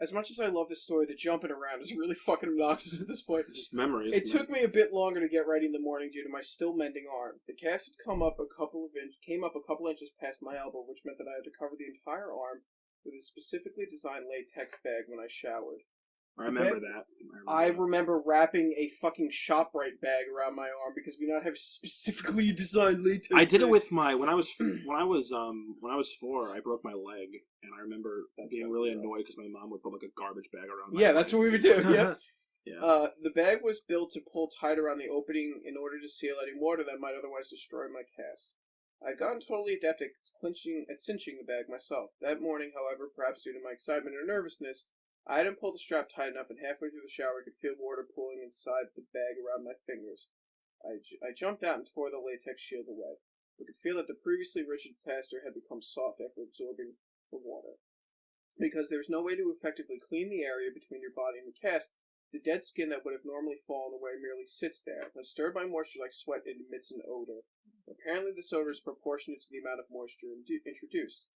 as much as I love this story, the jumping around is really fucking obnoxious at this point. Just memories. It took me a bit longer to get ready in the morning due to my still mending arm. The cast had came up a couple inches past my elbow, which meant that I had to cover the entire arm with a specifically designed latex bag when I showered. I remember that. I remember wrapping a fucking ShopRite bag around my arm because we not have specifically designed latex. I did it bag. with my when I was 4. I broke my leg, and I remember being really annoyed because my mom would put like a garbage bag around. Yeah, that's what we would do. Yeah. Yeah. The bag was built to pull tight around the opening in order to seal any water that might otherwise destroy my cast. I'd gotten totally adept at cinching the bag myself. That morning, however, perhaps due to my excitement or nervousness, I hadn't pulled the strap tight enough, and halfway through the shower I could feel water pooling inside the bag around my fingers. I jumped out and tore the latex shield away. I could feel that the previously rigid plaster had become soft after absorbing the water. Because there's no way to effectively clean the area between your body and the cast, the dead skin that would have normally fallen away merely sits there. When stirred by moisture like sweat, it emits an odor. Apparently this odor is proportionate to the amount of moisture introduced.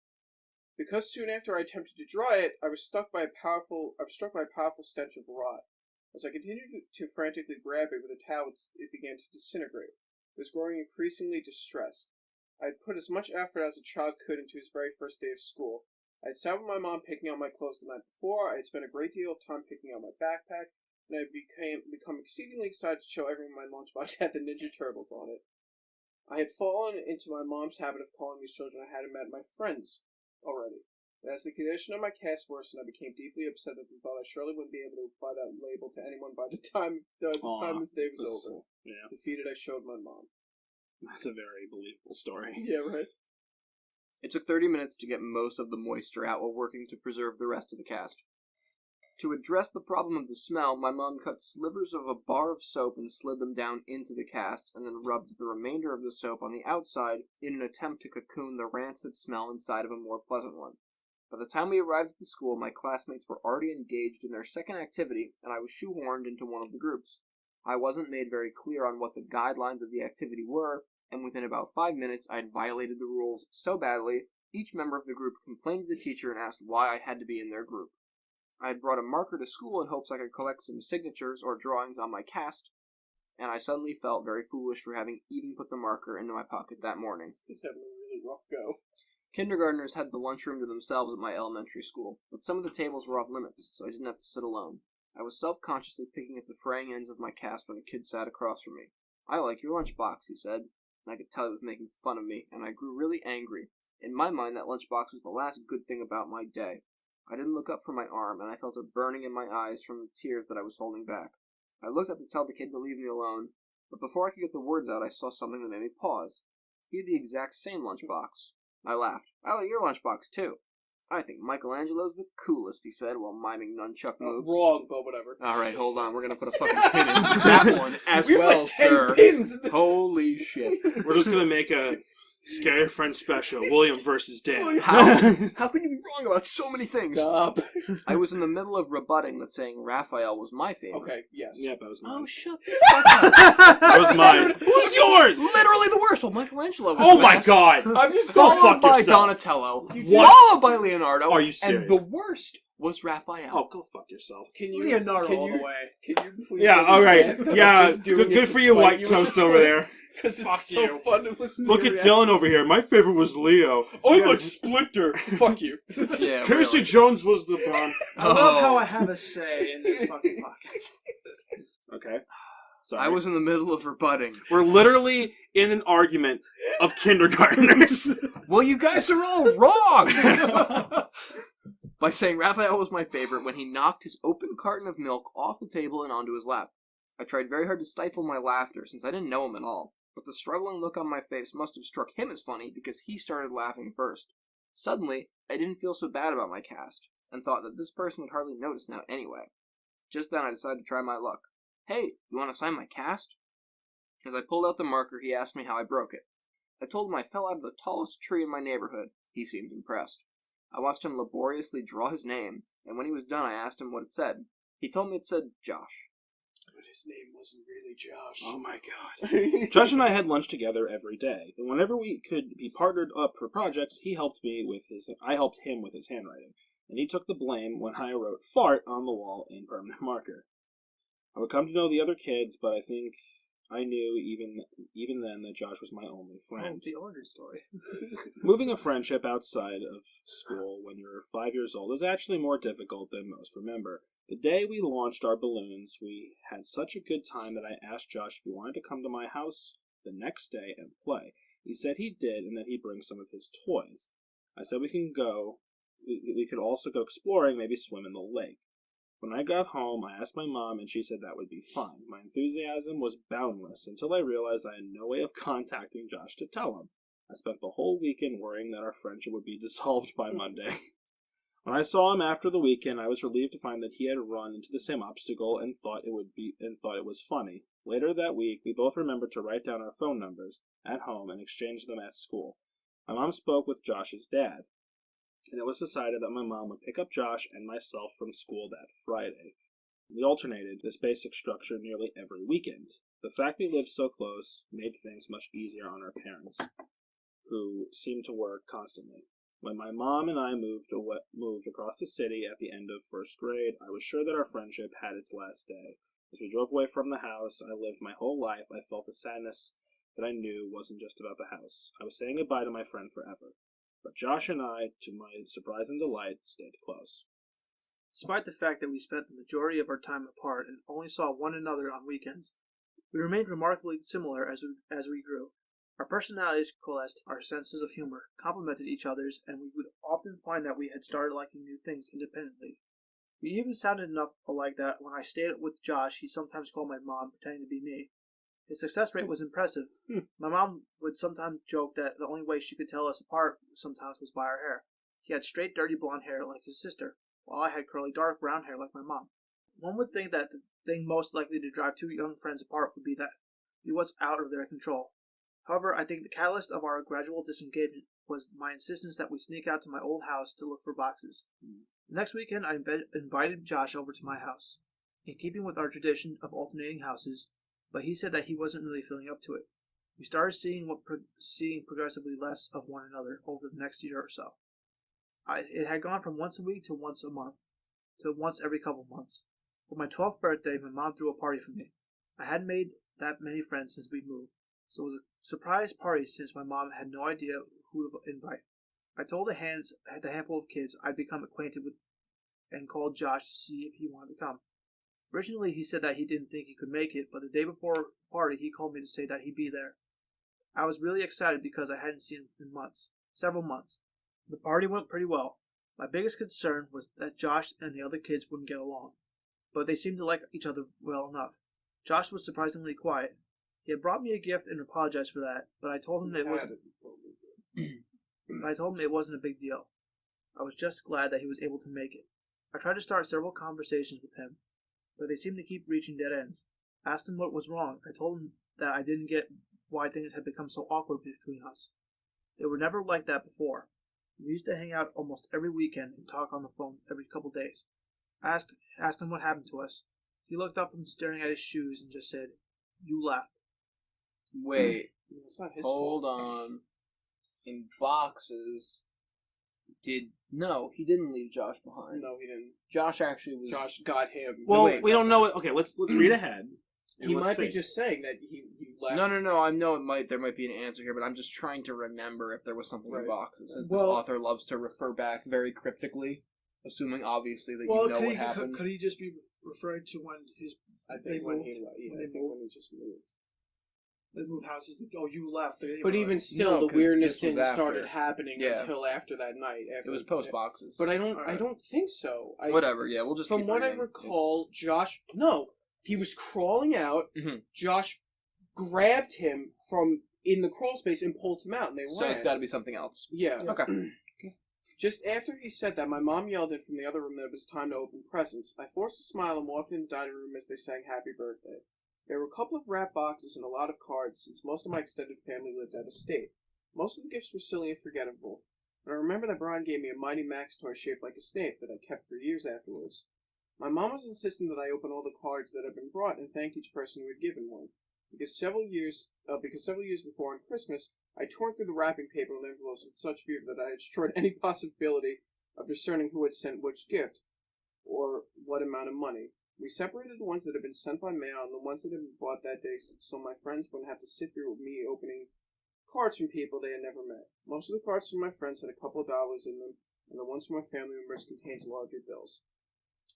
Because soon after I attempted to dry it, I was struck by a powerful stench of rot. As I continued to frantically grab it with a towel, it began to disintegrate. I was growing increasingly distressed. I had put as much effort as a child could into his very first day of school. I had sat with my mom picking out my clothes the night before. I had spent a great deal of time picking out my backpack, and I had become exceedingly excited to show everyone my lunchbox had the Ninja Turtles on it. I had fallen into my mom's habit of calling these children I hadn't met my friends already. But as the condition of my cast worsened, I became deeply upset at the thought I surely wouldn't be able to apply that label to anyone by the time this day was over. Yeah, Defeated, I showed my mom. that's a very believable story. Yeah, right. It took 30 minutes to get most of the moisture out while working to preserve the rest of the cast. To address the problem of the smell, my mom cut slivers of a bar of soap and slid them down into the cast, and then rubbed the remainder of the soap on the outside in an attempt to cocoon the rancid smell inside of a more pleasant one. By the time we arrived at the school, my classmates were already engaged in their second activity, and I was shoehorned into one of the groups. I wasn't made very clear on what the guidelines of the activity were, and within about 5 minutes I had violated the rules so badly, each member of the group complained to the teacher and asked why I had to be in their group. I had brought a marker to school in hopes I could collect some signatures or drawings on my cast, and I suddenly felt very foolish for having even put the marker into my pocket that morning. He's having a really rough go. Kindergartners had the lunchroom to themselves at my elementary school, but some of the tables were off limits, so I didn't have to sit alone. I was self-consciously picking at the fraying ends of my cast when a kid sat across from me. "I like your lunchbox," he said. I could tell he was making fun of me, and I grew really angry. In my mind, that lunchbox was the last good thing about my day. I didn't look up from my arm, and I felt a burning in my eyes from the tears that I was holding back. I looked up to tell the kid to leave me alone, but before I could get the words out, I saw something that made me pause. He had the exact same lunchbox. I laughed. "I like your lunchbox, too." "I think Michelangelo's the coolest," he said, while miming nunchuck moves. Wrong, but whatever. Alright, hold on. We're gonna put a fucking pin in that one as We have well, like 10 sir. pins in the- Holy shit. We're just gonna make a Scary Friend Special, William versus Dan. How can you be wrong about so many things? Stop. I was in the middle of rebutting that saying Raphael was my favorite. Okay, yes. Yeah, that was mine. Oh, shut That was mine. Who's yours? Literally the worst. Well, Michelangelo was Oh my last. god! I'm just Go Followed fuck by yourself. Donatello. What? Followed by Leonardo. Are you serious? And the worst was Raphael. Oh, go fuck yourself. Can you Leonardo all the way. Can you please? Yeah, alright. understand? Yeah, Just doing good it for you, spite white at toast this over point. there. Because Fuck it's so you. fun to listen to Look your at Dylan reactions. over here. My favorite was Leo. I Yeah. like Splinter. Fuck you. Yeah, Casey really. Jones was the Bron. I love how I have a say in this fucking podcast. Okay. Sorry. I was in the middle of rebutting. We're literally in an argument of kindergartners. Well, you guys are all wrong! By saying Raphael was my favorite when he knocked his open carton of milk off the table and onto his lap. I tried very hard to stifle my laughter since I didn't know him at all, but the struggling look on my face must have struck him as funny because he started laughing first. Suddenly, I didn't feel so bad about my cast, and thought that this person would hardly notice now anyway. Just then I decided to try my luck. Hey, you want to sign my cast? As I pulled out the marker, he asked me how I broke it. I told him I fell out of the tallest tree in my neighborhood. He seemed impressed. I watched him laboriously draw his name, and when he was done I asked him what it said. He told me it said Josh. But his name wasn't really Josh. Oh my god. Josh and I had lunch together every day, and whenever we could be partnered up for projects, I helped him with his handwriting, and he took the blame when I wrote fart on the wall in permanent marker. I would come to know the other kids, but I think I knew even then that Josh was my only friend. The origin story. Moving a friendship outside of school when you're 5 years old is actually more difficult than most remember. The day we launched our balloons, we had such a good time that I asked Josh if he wanted to come to my house the next day and play. He said he did and that he'd bring some of his toys. I said we could also go exploring, maybe swim in the lake. When I got home, I asked my mom, and she said that would be fine. My enthusiasm was boundless until I realized I had no way of contacting Josh to tell him. I spent the whole weekend worrying that our friendship would be dissolved by Monday. When I saw him after the weekend, I was relieved to find that he had run into the same obstacle and thought it was funny. Later that week, we both remembered to write down our phone numbers at home and exchange them at school. My mom spoke with Josh's dad, and it was decided that my mom would pick up Josh and myself from school that Friday. We alternated this basic structure nearly every weekend. The fact we lived so close made things much easier on our parents, who seemed to work constantly. When my mom and I moved across the city at the end of first grade, I was sure that our friendship had its last day. As we drove away from the house I lived my whole life, I felt a sadness that I knew wasn't just about the house. I was saying goodbye to my friend forever. But Josh and I, to my surprise and delight, stayed close. Despite the fact that we spent the majority of our time apart and only saw one another on weekends, we remained remarkably similar as we grew. Our personalities coalesced, our senses of humor complemented each other's, and we would often find that we had started liking new things independently. We even sounded enough alike that when I stayed with Josh, he sometimes called my mom, pretending to be me. His success rate was impressive. My mom would sometimes joke that the only way she could tell us apart sometimes was by our hair. He had straight, dirty blonde hair like his sister, while I had curly, dark brown hair like my mom. One would think that the thing most likely to drive two young friends apart would be what's out of their control. However, I think the catalyst of our gradual disengagement was my insistence that we sneak out to my old house to look for boxes. The next weekend, I invited Josh over to my house, in keeping with our tradition of alternating houses, but he said that he wasn't really feeling up to it. We started seeing progressively less of one another over the next year or so. It had gone from once a week to once a month, to once every couple months. For my 12th birthday, my mom threw a party for me. I hadn't made that many friends since we moved, so it was a surprise party since my mom had no idea who to invite. I told the handful of kids I'd become acquainted with and called Josh to see if he wanted to come. Originally, he said that he didn't think he could make it, but the day before the party, he called me to say that he'd be there. I was really excited because I hadn't seen him in several months. The party went pretty well. My biggest concern was that Josh and the other kids wouldn't get along, but they seemed to like each other well enough. Josh was surprisingly quiet. He had brought me a gift and apologized for that, but I told him it wasn't a big deal. I was just glad that he was able to make it. I tried to start several conversations with him, but they seemed to keep reaching dead ends. I asked him what was wrong. I told him that I didn't get why things had become so awkward between us. They were never like that before. We used to hang out almost every weekend and talk on the phone every couple days. I asked him what happened to us. He looked up from staring at his shoes and just said, "You left." Wait, It's not his hold fault. on. In boxes, no, he didn't leave Josh behind. No, he didn't. Josh actually was. Josh got him. Well, wait. we don't know it. Okay, let's read ahead. and He let's might be see. just saying that he left. No. I know there might be an answer here, but I'm just trying to remember if there was something in Right. boxes, since Well- this author loves to refer back very cryptically, assuming obviously that Well, you know could what he, happened. could he just be referring to when his I they think when moved? he left. Yeah, When I they think when moved? he just moved. They moved houses? Oh, you left. They But were even like- still, No, the 'cause weirdness this was didn't after. started happening Yeah. until after that night. It was post boxes. But I Alright. don't think so. Whatever. Yeah, we'll just From keep what I reading. recall, Josh. No, he was crawling out. Mhm. Josh grabbed him from in the crawl space and pulled him out, and they So ran. it's got to be something else. Yeah. Okay. Just after he said that, my mom yelled in from the other room that it was time to open presents. I forced a smile and walked in the dining room as they sang Happy Birthday. There were a couple of wrap boxes and a lot of cards, since most of my extended family lived out of state. Most of the gifts were silly and forgettable, but I remember that Brian gave me a Mighty Max toy shaped like a snake that I kept for years afterwards. My mom was insisting that I open all the cards that had been brought and thank each person who had given one. Because several years before on Christmas, I tore through the wrapping paper and envelopes with such fear that I had destroyed any possibility of discerning who had sent which gift, or what amount of money. We separated the ones that had been sent by mail and the ones that had been bought that day so my friends wouldn't have to sit through me opening cards from people they had never met. Most of the cards from my friends had a couple of dollars in them, and the ones from my family members contained larger bills.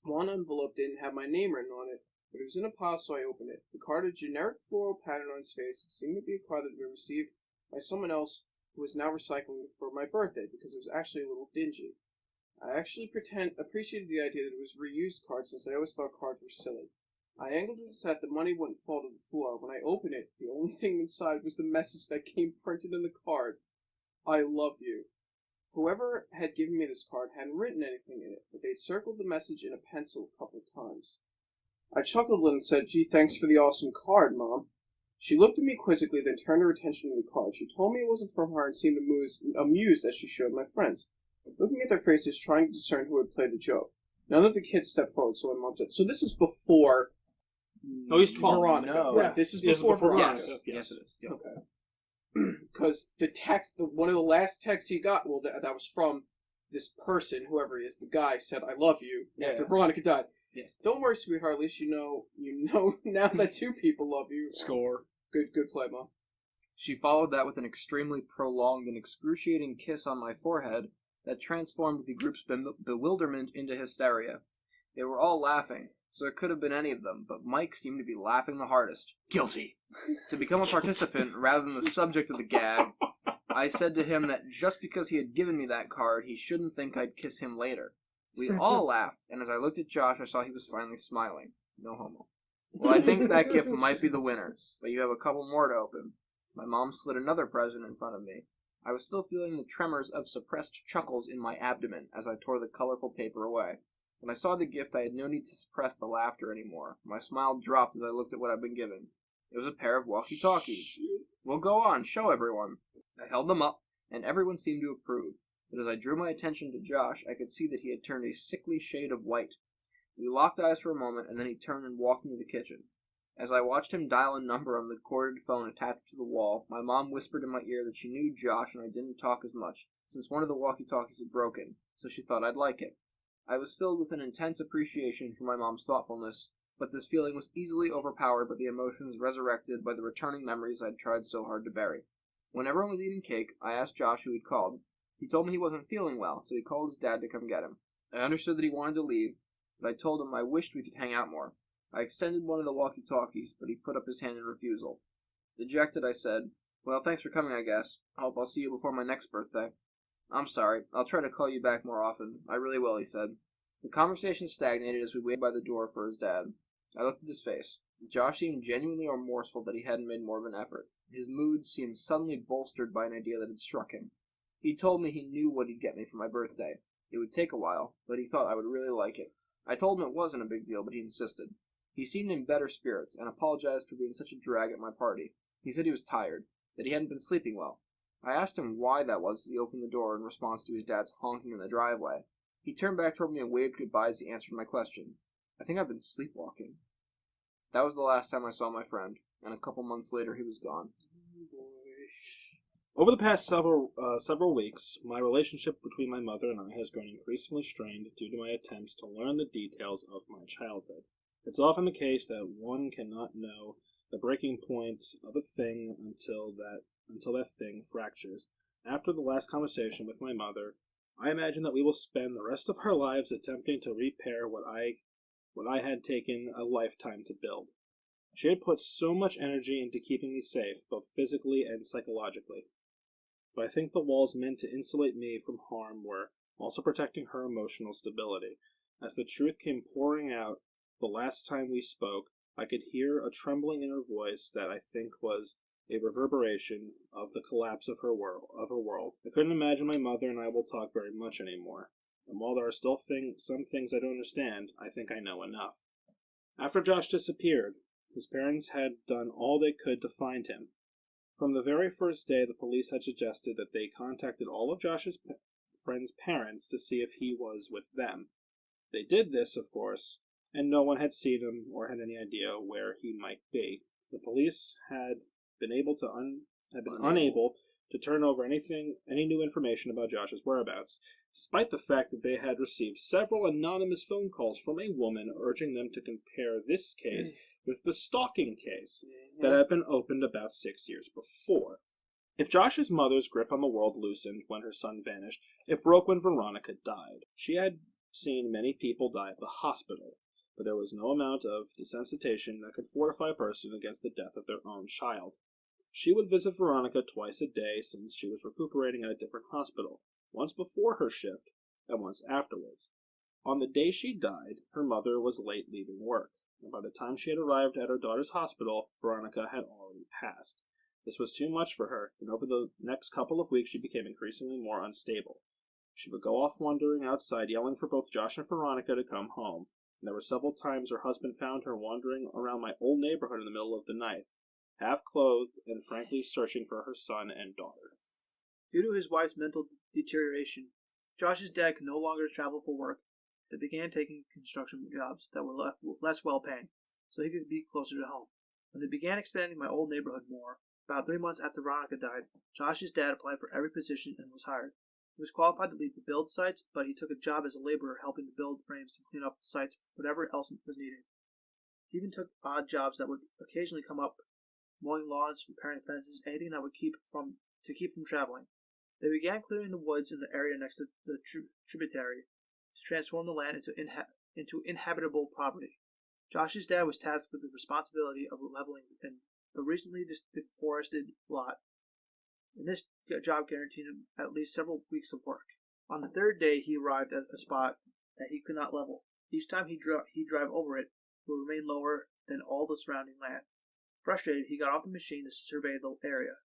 One envelope didn't have my name written on it, but it was in a pile, so I opened it. The card had a generic floral pattern on its face. It seemed to be a card that had been received by someone else who was now recycling it for my birthday, because it was actually a little dingy. I actually appreciated the idea that it was reused cards, since I always thought cards were silly. I angled it so that the money wouldn't fall to the floor. When I opened it, the only thing inside was the message that came printed in the card. I love you. Whoever had given me this card hadn't written anything in it, but they'd circled the message in a pencil a couple of times. I chuckled a little and said, "Gee, thanks for the awesome card, Mom." She looked at me quizzically, then turned her attention to the card. She told me it wasn't from her and seemed amused as she showed my friends, looking at their faces, trying to discern who had played the joke. None of the kids stepped forward, so my mom said, "So this is before No, he's 12. Veronica." No. Right, this is This is before before Veronica. Veronica. Yes, it is. Yeah. Okay. Because the text, one of the last texts he got, well, that was from this person, whoever he is, the guy said, "I love you," after Yeah. Veronica died. Yes. Don't worry, sweetheart. At least you know now that two people love you. Score. Good play, Mom. She followed that with an extremely prolonged and excruciating kiss on my forehead that transformed the group's bewilderment into hysteria. They were all laughing, so it could have been any of them, but Mike seemed to be laughing the hardest. Guilty! To become a participant rather than the subject of the gag, I said to him that just because he had given me that card, he shouldn't think I'd kiss him later. We all laughed, and as I looked at Josh, I saw he was finally smiling. No homo. Well, I think that gift might be the winner, but you have a couple more to open. My mom slid another present in front of me. I was still feeling the tremors of suppressed chuckles in my abdomen as I tore the colorful paper away. When I saw the gift, I had no need to suppress the laughter anymore. My smile dropped as I looked at what I'd been given. It was a pair of walkie-talkies. Well, go on, show everyone. I held them up, and everyone seemed to approve. But as I drew my attention to Josh, I could see that he had turned a sickly shade of white. We locked eyes for a moment, and then he turned and walked into the kitchen. As I watched him dial a number on the corded phone attached to the wall, my mom whispered in my ear that she knew Josh and I didn't talk as much, since one of the walkie-talkies had broken, so she thought I'd like it. I was filled with an intense appreciation for my mom's thoughtfulness, but this feeling was easily overpowered by the emotions resurrected by the returning memories I'd tried so hard to bury. When everyone was eating cake, I asked Josh who he'd called. He told me he wasn't feeling well, so he called his dad to come get him. I understood that he wanted to leave, but I told him I wished we could hang out more. I extended one of the walkie-talkies, but he put up his hand in refusal. Dejected, I said, "Well, thanks for coming, I guess. I hope I'll see you before my next birthday." "I'm sorry. I'll try to call you back more often. I really will," he said. The conversation stagnated as we waited by the door for his dad. I looked at his face. Josh seemed genuinely remorseful that he hadn't made more of an effort. His mood seemed suddenly bolstered by an idea that had struck him. He told me he knew what he'd get me for my birthday. It would take a while, but he thought I would really like it. I told him it wasn't a big deal, but he insisted. He seemed in better spirits, and apologized for being such a drag at my party. He said he was tired, that he hadn't been sleeping well. I asked him why that was as he opened the door in response to his dad's honking in the driveway. He turned back toward me and waved goodbye as he answered my question. I think I've been sleepwalking. That was the last time I saw my friend, and a couple months later he was gone. Over the past several weeks, my relationship between my mother and I has grown increasingly strained due to my attempts to learn the details of my childhood. It's often the case that one cannot know the breaking point of a thing until that thing fractures. After the last conversation with my mother, I imagine that we will spend the rest of our lives attempting to repair what I had taken a lifetime to build. She had put so much energy into keeping me safe, both physically and psychologically. But I think the walls meant to insulate me from harm were also protecting her emotional stability. As the truth came pouring out the last time we spoke, I could hear a trembling in her voice that I think was a reverberation of the collapse of her world. I couldn't imagine my mother and I will talk very much anymore. And while there are still some things I don't understand, I think I know enough. After Josh disappeared, his parents had done all they could to find him. From the very first day, the police had suggested that they contacted all of Josh's friends' parents to see if he was with them. They did this, of course, and no one had seen him or had any idea where he might be. The police had been unable to turn over any new information about Josh's whereabouts, despite the fact that they had received several anonymous phone calls from a woman urging them to compare this case with the stalking case that had been opened about 6 years before. If Josh's mother's grip on the world loosened when her son vanished, it broke when Veronica died. She had seen many people die at the hospital, but there was no amount of desensitization that could fortify a person against the death of their own child. She would visit Veronica twice a day since she was recuperating at a different hospital, once before her shift and once afterwards. On the day she died, her mother was late leaving work, and by the time she had arrived at her daughter's hospital, Veronica had already passed. This was too much for her, and over the next couple of weeks she became increasingly more unstable. She would go off wandering outside, yelling for both Josh and Veronica to come home, and there were several times her husband found her wandering around my old neighborhood in the middle of the night, half-clothed and frankly searching for her son and daughter. Due to his wife's mental deterioration, Josh's dad could no longer travel for work. They began taking construction jobs that were less well-paying, so he could be closer to home. When they began expanding my old neighborhood more, about 3 months after Veronica died, Josh's dad applied for every position and was hired. He was qualified to lead the build sites, but he took a job as a laborer helping to build frames to clean up the sites, whatever else was needed. He even took odd jobs that would occasionally come up, mowing lawns, repairing fences, anything that would keep from traveling. They began clearing the woods in the area next to the tributary to transform the land into inhabitable property. Josh's dad was tasked with the responsibility of leveling a recently deforested lot, and this job guaranteed him at least several weeks of work. On the third day, he arrived at a spot that he could not level. Each time he'd drive over it, would remain lower than all the surrounding land. Frustrated, he got off the machine to survey the area.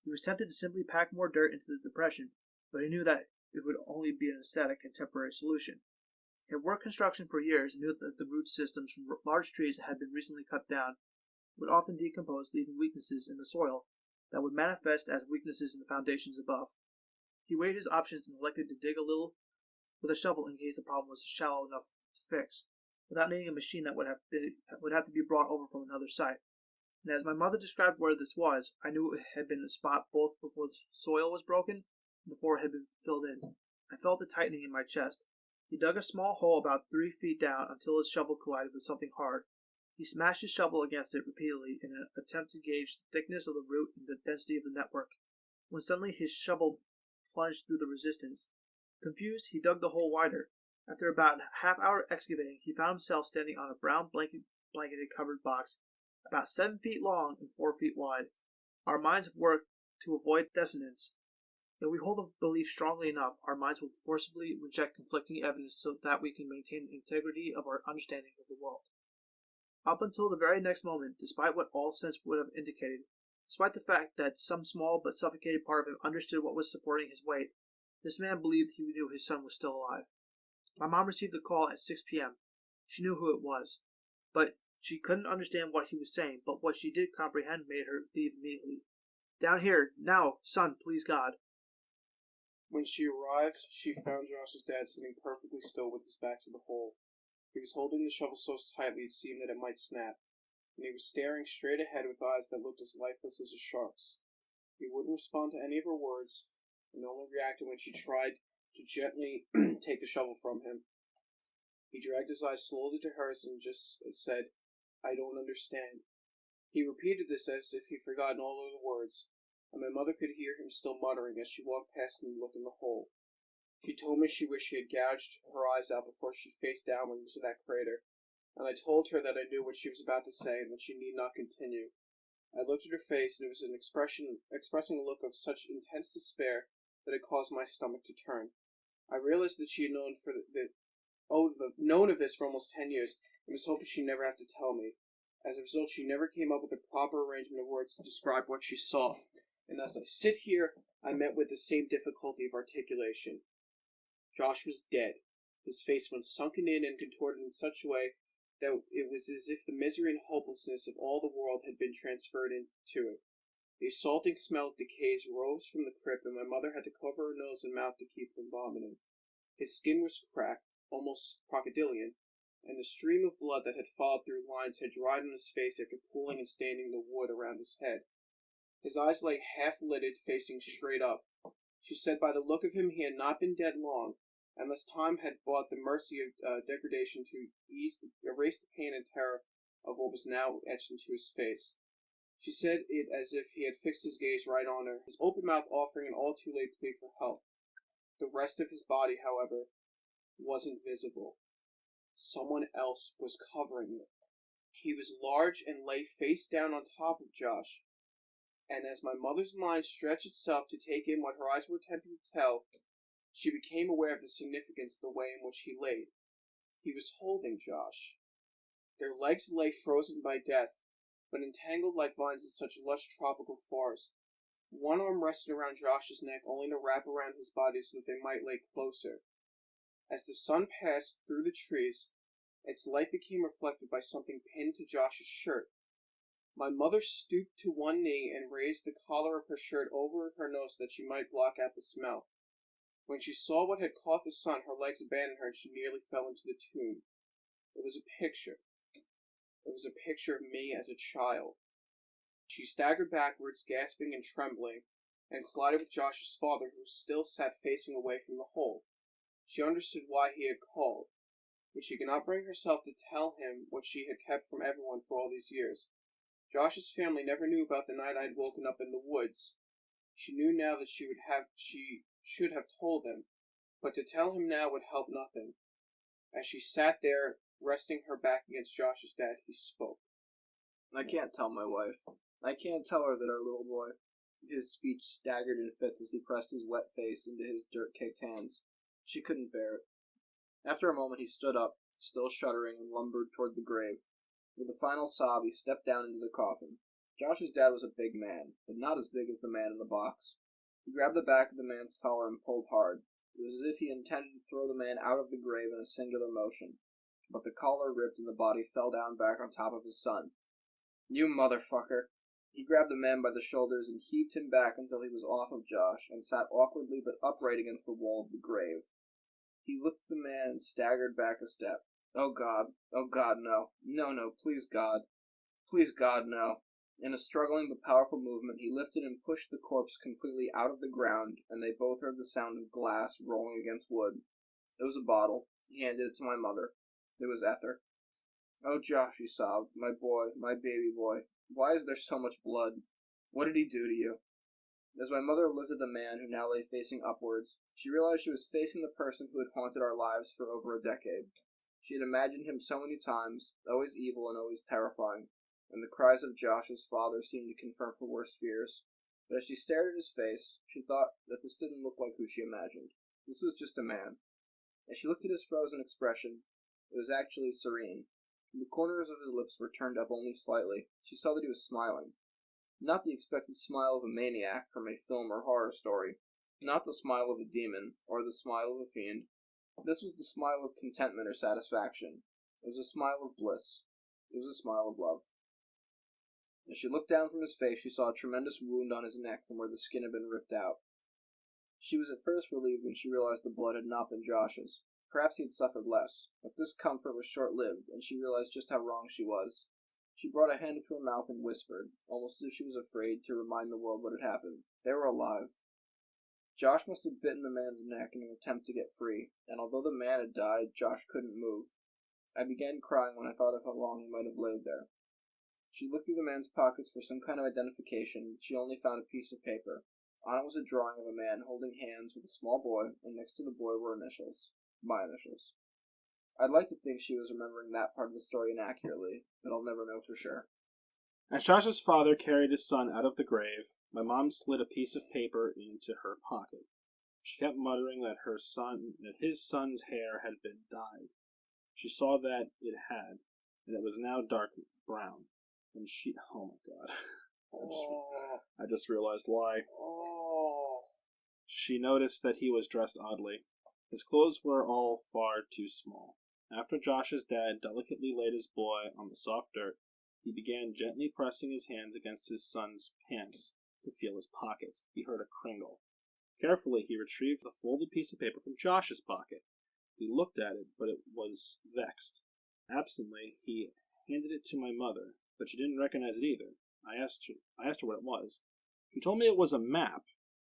He was tempted to simply pack more dirt into the depression, but he knew that it would only be an aesthetic and temporary solution. He had worked construction for years and knew that the root systems from large trees that had been recently cut down would often decompose, leaving weaknesses in the soil that would manifest as weaknesses in the foundations above. He weighed his options and elected to dig a little with a shovel in case the problem was shallow enough to fix, without needing a machine that would have to be brought over from another site. And as my mother described where this was, I knew it had been the spot both before the soil was broken and before it had been filled in. I felt the tightening in my chest. He dug a small hole about 3 feet down until his shovel collided with something hard. He smashed his shovel against it repeatedly in an attempt to gauge the thickness of the root and the density of the network, when suddenly his shovel plunged through the resistance. Confused, he dug the hole wider. After about a half-hour excavating, he found himself standing on a brown blanketed covered box about 7 feet long and 4 feet wide. Our minds have worked to avoid dissonance. If we hold a belief strongly enough, our minds will forcibly reject conflicting evidence so that we can maintain the integrity of our understanding of the world. Up until the very next moment, despite what all sense would have indicated, despite the fact that some small but suffocated part of him understood what was supporting his weight, this man believed he knew his son was still alive. My mom received the call at 6 p.m. She knew who it was, but she couldn't understand what he was saying, but what she did comprehend made her leave immediately. Down here, now, son, please God. When she arrived, she found Josh's dad sitting perfectly still with his back to the hole. He was holding the shovel so tightly it seemed that it might snap, and he was staring straight ahead with eyes that looked as lifeless as a shark's. He wouldn't respond to any of her words, and only reacted when she tried to gently take the shovel from him. He dragged his eyes slowly to hers and just said, "I don't understand." He repeated this as if he'd forgotten all of the words, and my mother could hear him still muttering as she walked past him and looked in the hole. She told me she wished she had gouged her eyes out before she faced downward into that crater, and I told her that I knew what she was about to say and that she need not continue. I looked at her face, and it was an expressing a look of such intense despair that it caused my stomach to turn. I realized that she had known of this for almost 10 years, and was hoping she'd never have to tell me. As a result, she never came up with a proper arrangement of words to describe what she saw, and as I sit here, I met with the same difficulty of articulation. Josh was dead. His face went sunken in and contorted in such a way that it was as if the misery and hopelessness of all the world had been transferred into it. The assaulting smell of decays rose from the crypt, and my mother had to cover her nose and mouth to keep from vomiting. His skin was cracked, almost crocodilian, and the stream of blood that had followed through lines had dried on his face after cooling and staining the wood around his head. His eyes lay half-lidded, facing straight up. She said by the look of him he had not been dead long, unless time had brought the mercy of degradation to erase the pain and terror of what was now etched into his face. She said it as if he had fixed his gaze right on her, his open mouth offering an all-too-late plea for help. The rest of his body, however, wasn't visible. Someone else was covering it. He was large and lay face down on top of Josh, and as my mother's mind stretched itself to take in what her eyes were attempting to tell, she became aware of the significance of the way in which he laid. He was holding Josh. Their legs lay frozen by death, but entangled like vines in such lush tropical forest. One arm rested around Josh's neck, only to wrap around his body so that they might lay closer. As the sun passed through the trees, its light became reflected by something pinned to Josh's shirt. My mother stooped to one knee and raised the collar of her shirt over her nose so that she might block out the smell. When she saw what had caught the sun, her legs abandoned her and she nearly fell into the tomb. It was a picture. It was a picture of me as a child. She staggered backwards, gasping and trembling, and collided with Josh's father, who still sat facing away from the hole. She understood why he had called, but she could not bring herself to tell him what she had kept from everyone for all these years. Josh's family never knew about the night I had woken up in the woods. She knew now that she should have told him, but to tell him now would help nothing. As she sat there, resting her back against Josh's dad, he spoke. I can't tell my wife. I can't tell her that our little boy. His speech staggered in fits as he pressed his wet face into his dirt-caked hands. She couldn't bear it. After a moment he stood up, still shuddering, and lumbered toward the grave. With a final sob, he stepped down into the coffin. Josh's dad was a big man, but not as big as the man in the box. He grabbed the back of the man's collar and pulled hard. It was as if he intended to throw the man out of the grave in a singular motion. But the collar ripped and the body fell down back on top of his son. "You motherfucker!" He grabbed the man by the shoulders and heaved him back until he was off of Josh and sat awkwardly but upright against the wall of the grave. He looked at the man and staggered back a step. Oh God, no. No, please God. Please God, no. In a struggling but powerful movement, he lifted and pushed the corpse completely out of the ground, and they both heard the sound of glass rolling against wood. It was a bottle. He handed it to my mother. It was ether. "Oh, Josh," he sobbed. "My boy, my baby boy. Why is there so much blood? What did he do to you?" As my mother looked at the man who now lay facing upwards, she realized she was facing the person who had haunted our lives for over a decade. She had imagined him so many times, always evil and always terrifying, and the cries of Josh's father seemed to confirm her worst fears. But as she stared at his face, she thought that this didn't look like who she imagined. This was just a man. As she looked at his frozen expression, it was actually serene. The corners of his lips were turned up only slightly. She saw that he was smiling. Not the expected smile of a maniac from a film or horror story. Not the smile of a demon, or the smile of a fiend. This was the smile of contentment or satisfaction. It was a smile of bliss. It was a smile of love. As she looked down from his face, she saw a tremendous wound on his neck from where the skin had been ripped out. She was at first relieved when she realized the blood had not been Josh's. Perhaps he had suffered less, but this comfort was short-lived, and she realized just how wrong she was. She brought a hand to her mouth and whispered, almost as if she was afraid to remind the world what had happened. They were alive. Josh must have bitten the man's neck in an attempt to get free, and although the man had died, Josh couldn't move. I began crying when I thought of how long he might have laid there. She looked through the man's pockets for some kind of identification, but she only found a piece of paper. On it was a drawing of a man holding hands with a small boy, and next to the boy were initials. My initials. I'd like to think she was remembering that part of the story inaccurately, but I'll never know for sure. As Josh's father carried his son out of the grave, my mom slid a piece of paper into her pocket. She kept muttering that his son's hair had been dyed. She saw that it had, and it was now dark brown. And oh my god. I just realized why. She noticed that he was dressed oddly. His clothes were all far too small. After Josh's dad delicately laid his boy on the soft dirt, he began gently pressing his hands against his son's pants to feel his pockets. He heard a kringle. Carefully, he retrieved the folded piece of paper from Josh's pocket. He looked at it, but it was vexed. Absently, he handed it to my mother, but she didn't recognize it either. I asked her what it was. She told me it was a map,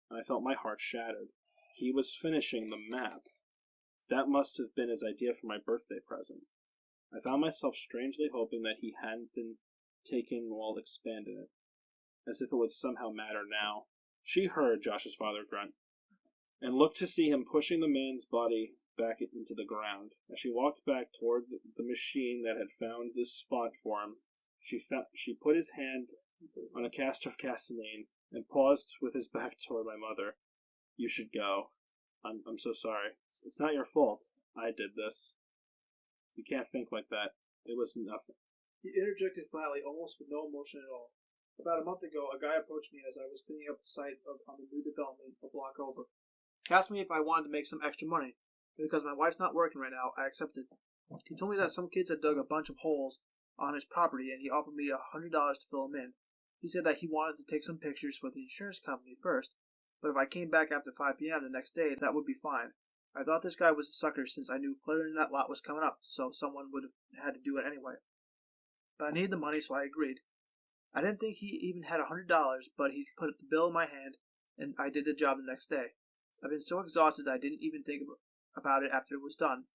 and I felt my heart shattered. He was finishing the map. That must have been his idea for my birthday present. I found myself strangely hoping that he hadn't been taken while expanding it, as if it would somehow matter now. She heard Josh's father grunt, and looked to see him pushing the man's body back into the ground. As she walked back toward the machine that had found this spot for him, she put his hand on a canister of gasoline and paused with his back toward my mother. You should go. I'm so sorry. It's not your fault. I did this. You can't think like that. It was nothing. He interjected flatly, almost with no emotion at all. About a month ago, a guy approached me as I was cleaning up the site on the new development a block over. He asked me if I wanted to make some extra money. Because my wife's not working right now, I accepted. He told me that some kids had dug a bunch of holes on his property, and he offered me $100 to fill them in. He said that he wanted to take some pictures for the insurance company first, but if I came back after 5 p.m. the next day, that would be fine. I thought this guy was a sucker since I knew clearing that lot was coming up, so someone would have had to do it anyway. But I needed the money, so I agreed. I didn't think he even had $100, but he put the bill in my hand, and I did the job the next day. I've been so exhausted that I didn't even think about it after it was done.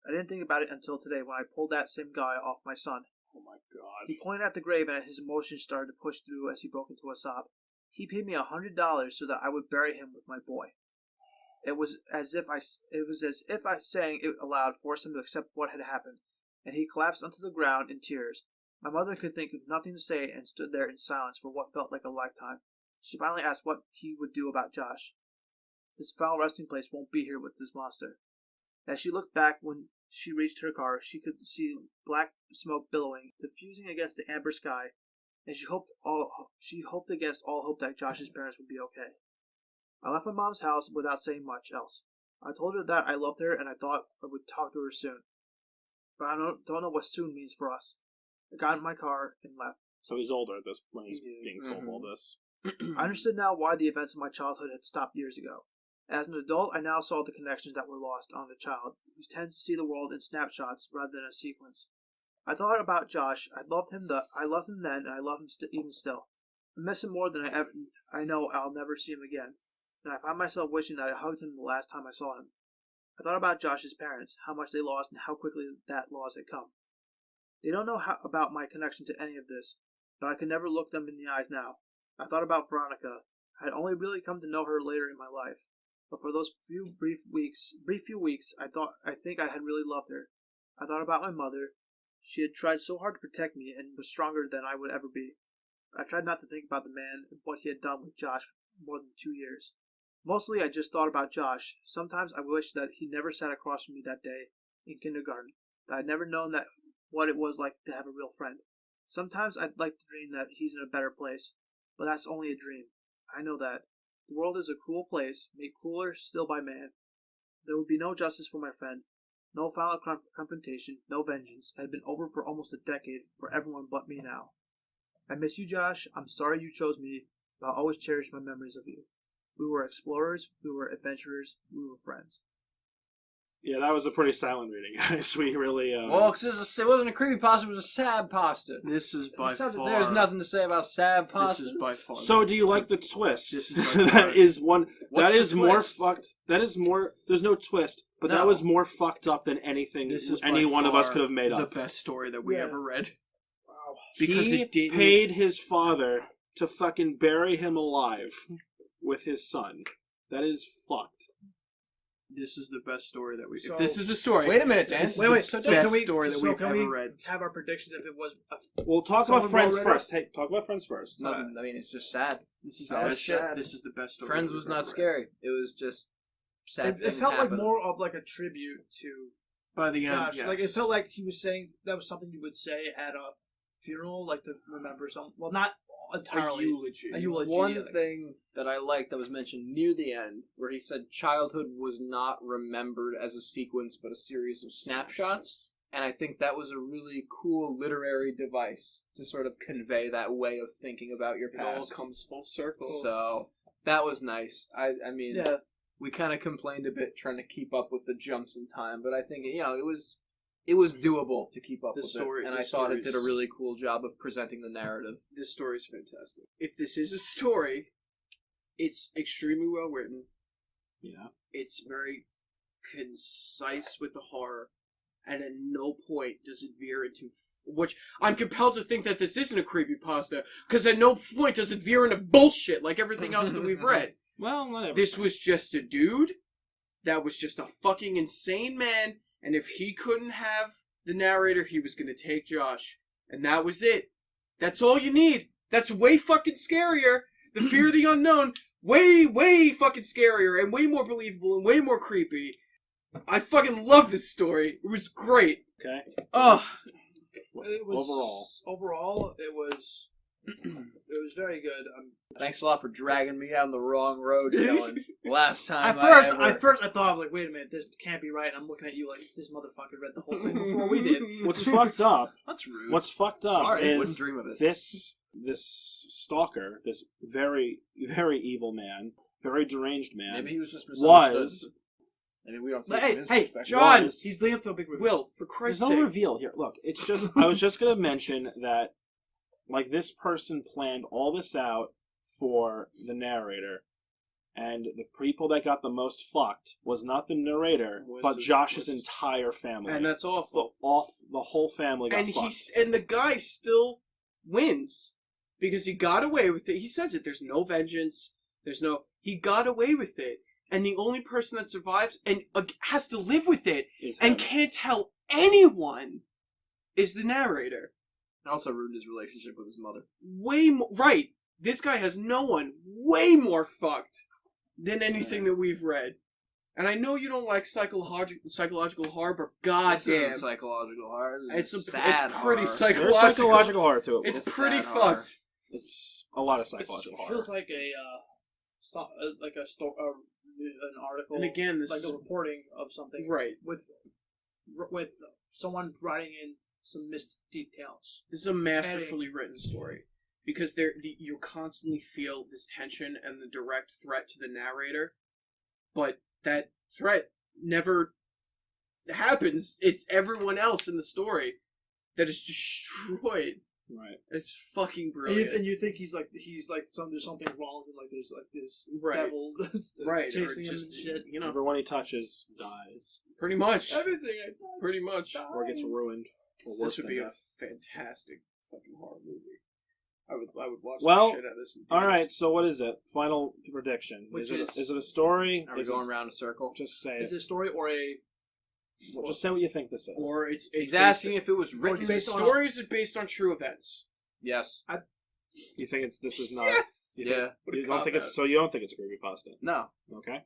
I didn't think about it until today when I pulled that same guy off my son. Oh my god. He pointed at the grave and his emotions started to push through as he broke into a sob. He paid me $100 so that I would bury him with my boy. It was as if I saying it aloud forced him to accept what had happened, and he collapsed onto the ground in tears. My mother could think of nothing to say and stood there in silence for what felt like a lifetime. She finally asked what he would do about Josh. His foul resting place won't be here with this monster. As she looked back when she reached her car, she could see black smoke billowing, diffusing against the amber sky, and she hoped against all hope that Josh's parents would be okay. I left my mom's house without saying much else. I told her that I loved her and I thought I would talk to her soon. But I don't know what soon means for us. I got in my car and left. So he's older at this point. He's being told all this. I understood now why the events of my childhood had stopped years ago. As an adult, I now saw the connections that were lost on a child, who tends to see the world in snapshots rather than a sequence. I thought about Josh. I loved him then, and I love him even still. I miss him more than I know I'll never see him again, and I find myself wishing that I hugged him the last time I saw him. I thought about Josh's parents, how much they lost, and how quickly that loss had come. They don't know about my connection to any of this, but I could never look them in the eyes now. I thought about Veronica. I had only really come to know her later in my life. But for those brief few weeks, I think I had really loved her. I thought about my mother. She had tried so hard to protect me and was stronger than I would ever be. I tried not to think about the man and what he had done with Josh for more than 2 years. Mostly I just thought about Josh. Sometimes I wished that he never sat across from me that day in kindergarten, that I'd never known what it was like to have a real friend. Sometimes I'd like to dream that he's in a better place, but that's only a dream. I know that. The world is a cruel place, made crueler still by man. There would be no justice for my friend, no final confrontation, no vengeance. It had been over for almost a decade for everyone but me now. I miss you, Josh. I'm sorry you chose me, but I'll always cherish my memories of you. We were explorers, we were adventurers, we were friends. Yeah, that was a pretty silent reading, guys. We really... Well, because it wasn't a creepypasta, it was a sad pasta. This is by far. There's nothing to say about sad pastas. This is by far. So, do you like the twist? This is by far. That is one... What's that is the more twist? fucked... That is more... There's no twist, but that No. was more fucked up than anything This is any by one of us far could have made up. the best story that we Yeah. ever read. Wow. Because he it didn't. paid his father to fucking bury him alive with his son. That is fucked. This is the best story that we. So- if this is a story. Wait a minute, Dan. This is Wait, the wait. So best can we story that so we've can ever we read. have our predictions if it was? We'll talk Some about of Friends them already- first. Hey, talk about Friends first. Nothing. I mean, it's just sad. This is That the was best. sad. This is the best story. Friends that was we've not ever read. scary. It was just sad It things felt like happening. more of like a tribute to By the end, Josh. yes. Like it felt like he was saying that was something you would say at a funeral, like to remember something. Well, not a entirely. eulogy. A eulogy. One like- thing that I liked that was mentioned near the end, where he said childhood was not remembered as a sequence but a series of snapshots. And I think that was a really cool literary device to sort of convey that way of thinking about your It all past. comes full circle. So that was nice. I mean, Yeah. we kind of complained a bit trying to keep up with the jumps in time, but I think it was doable to keep up The with story- it, and the I thought it did a story's- really cool job of presenting the narrative. This story is fantastic. If this is a story, it's extremely well written. Yeah. It's very concise with the horror, and at no point does it veer into. Which I'm compelled to think that this isn't a creepypasta, because at no point does it veer into bullshit like everything else that we've read. Well, not everything. This was just a dude that was just a fucking insane man, and if he couldn't have the narrator, he was going to take Josh. And that was it. That's all you need. That's way fucking scarier. The fear of the unknown, way, way fucking scarier, and way more believable, and way more creepy. I fucking love this story. It was great. Okay. Ugh. It was, overall, it was very good. Thanks a lot for dragging me down the wrong road, Dylan. Last time At first, I thought I was like, wait a minute, this can't be right. I'm looking at you like this motherfucker read the whole thing before we did. What's fucked up? That's rude. What's fucked up Sorry, I is wouldn't dream of it. this stalker, this very, very evil man, very deranged man, Maybe he was just misunderstood. was. I mean, we don't see But it from hey, his hey, perspective. John! was- He's leading up to a big reveal. Will, for There's Christ's no sake. reveal here. Look, it's just I was just gonna mention that, like, this person planned all this out for the narrator, and the people that got the most fucked was not the narrator, but Josh's entire family. And that's awful. The whole family got And fucked. and the guy still wins because he got away with it. He says it. There's no vengeance. He got away with it, and the only person that survives and has to live with it Is and him. can't tell anyone is the narrator. Also ruined his relationship with his mother. Way more right. This guy has no one way more fucked than anything that we've read. And I know you don't like psychological horror, but This isn't goddamn, psychological horror. it's sad pretty horror. There's psychological. psychological horror to it. It's It's pretty sad horror. fucked. It's a lot of It psychological horror. feels like an article, And again, this like is a reporting of something, right. with someone writing in some missed details. This is a masterfully written story because you constantly feel this tension and the direct threat to the narrator, but that threat never happens. It's everyone else in the story that is destroyed. Right. It's fucking And brilliant. you think he's like there's something wrong with him, like there's like this Right. devil Right, or chasing him just and shit. you know, Everyone he touches dies, pretty much, Everything I touch pretty much. dies. or gets ruined, or worse This would than be a death. fantastic fucking horror movie. I would watch Well, the shit out of this. In All theaters. right. So what is it? Final prediction. Which is is- it a story? Are we Is it- going around in a circle? Just say Is it. it a story or a? Just say what you think this is. Or it's He's based- asking if it was written. The based on- story is based on true events. Yes. You think this is not? Yes. You think- Yeah. What a You don't think cop-out. it's so? You don't think it's a creepypasta? No. Okay.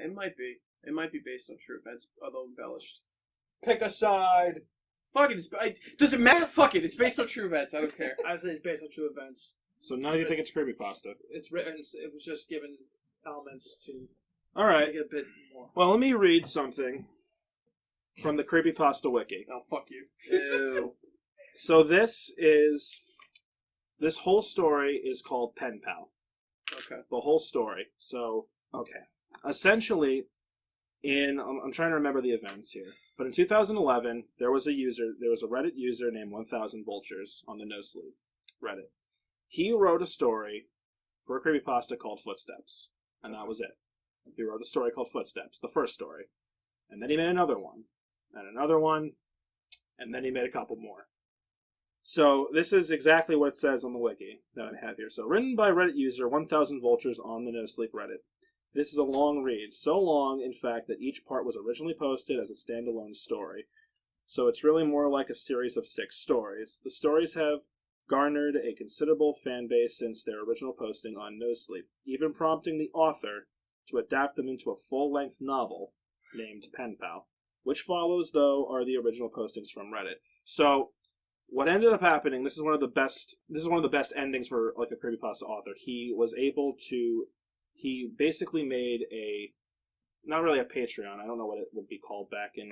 It might be. It might be based on true events, although embellished. Pick a side. Fuck it. Does it matter? Fuck it. It's based on true events. I don't care. I would say it's based on true events. So none of you think it's creepypasta. It's written. It was just given elements to All right. make it a bit more. Well, let me read something from the Creepypasta Wiki. Oh, fuck you. Ew. So this whole story is called Penpal. Okay. The whole story. So, okay. Essentially, I'm trying to remember the events here, but in 2011, there was a Reddit user named 1000 Vultures on the No Sleep Reddit. He wrote a story for a creepypasta called Footsteps, and that was it. He wrote a story called Footsteps, the first story, and then he made another one, and then he made a couple more. So this is exactly what it says on the wiki that I have here. So written by Reddit user 1000 Vultures on the No Sleep Reddit. This is a long read, so long, in fact, that each part was originally posted as a standalone story. So it's really more like a series of 6 stories. The stories have garnered a considerable fan base since their original posting on No Sleep, even prompting the author to adapt them into a full-length novel named Penpal. Which follows, though, are the original postings from Reddit. So what ended up happening, this is one of the best endings for like a creepypasta author. He basically made not really a Patreon. I don't know what it would be called back in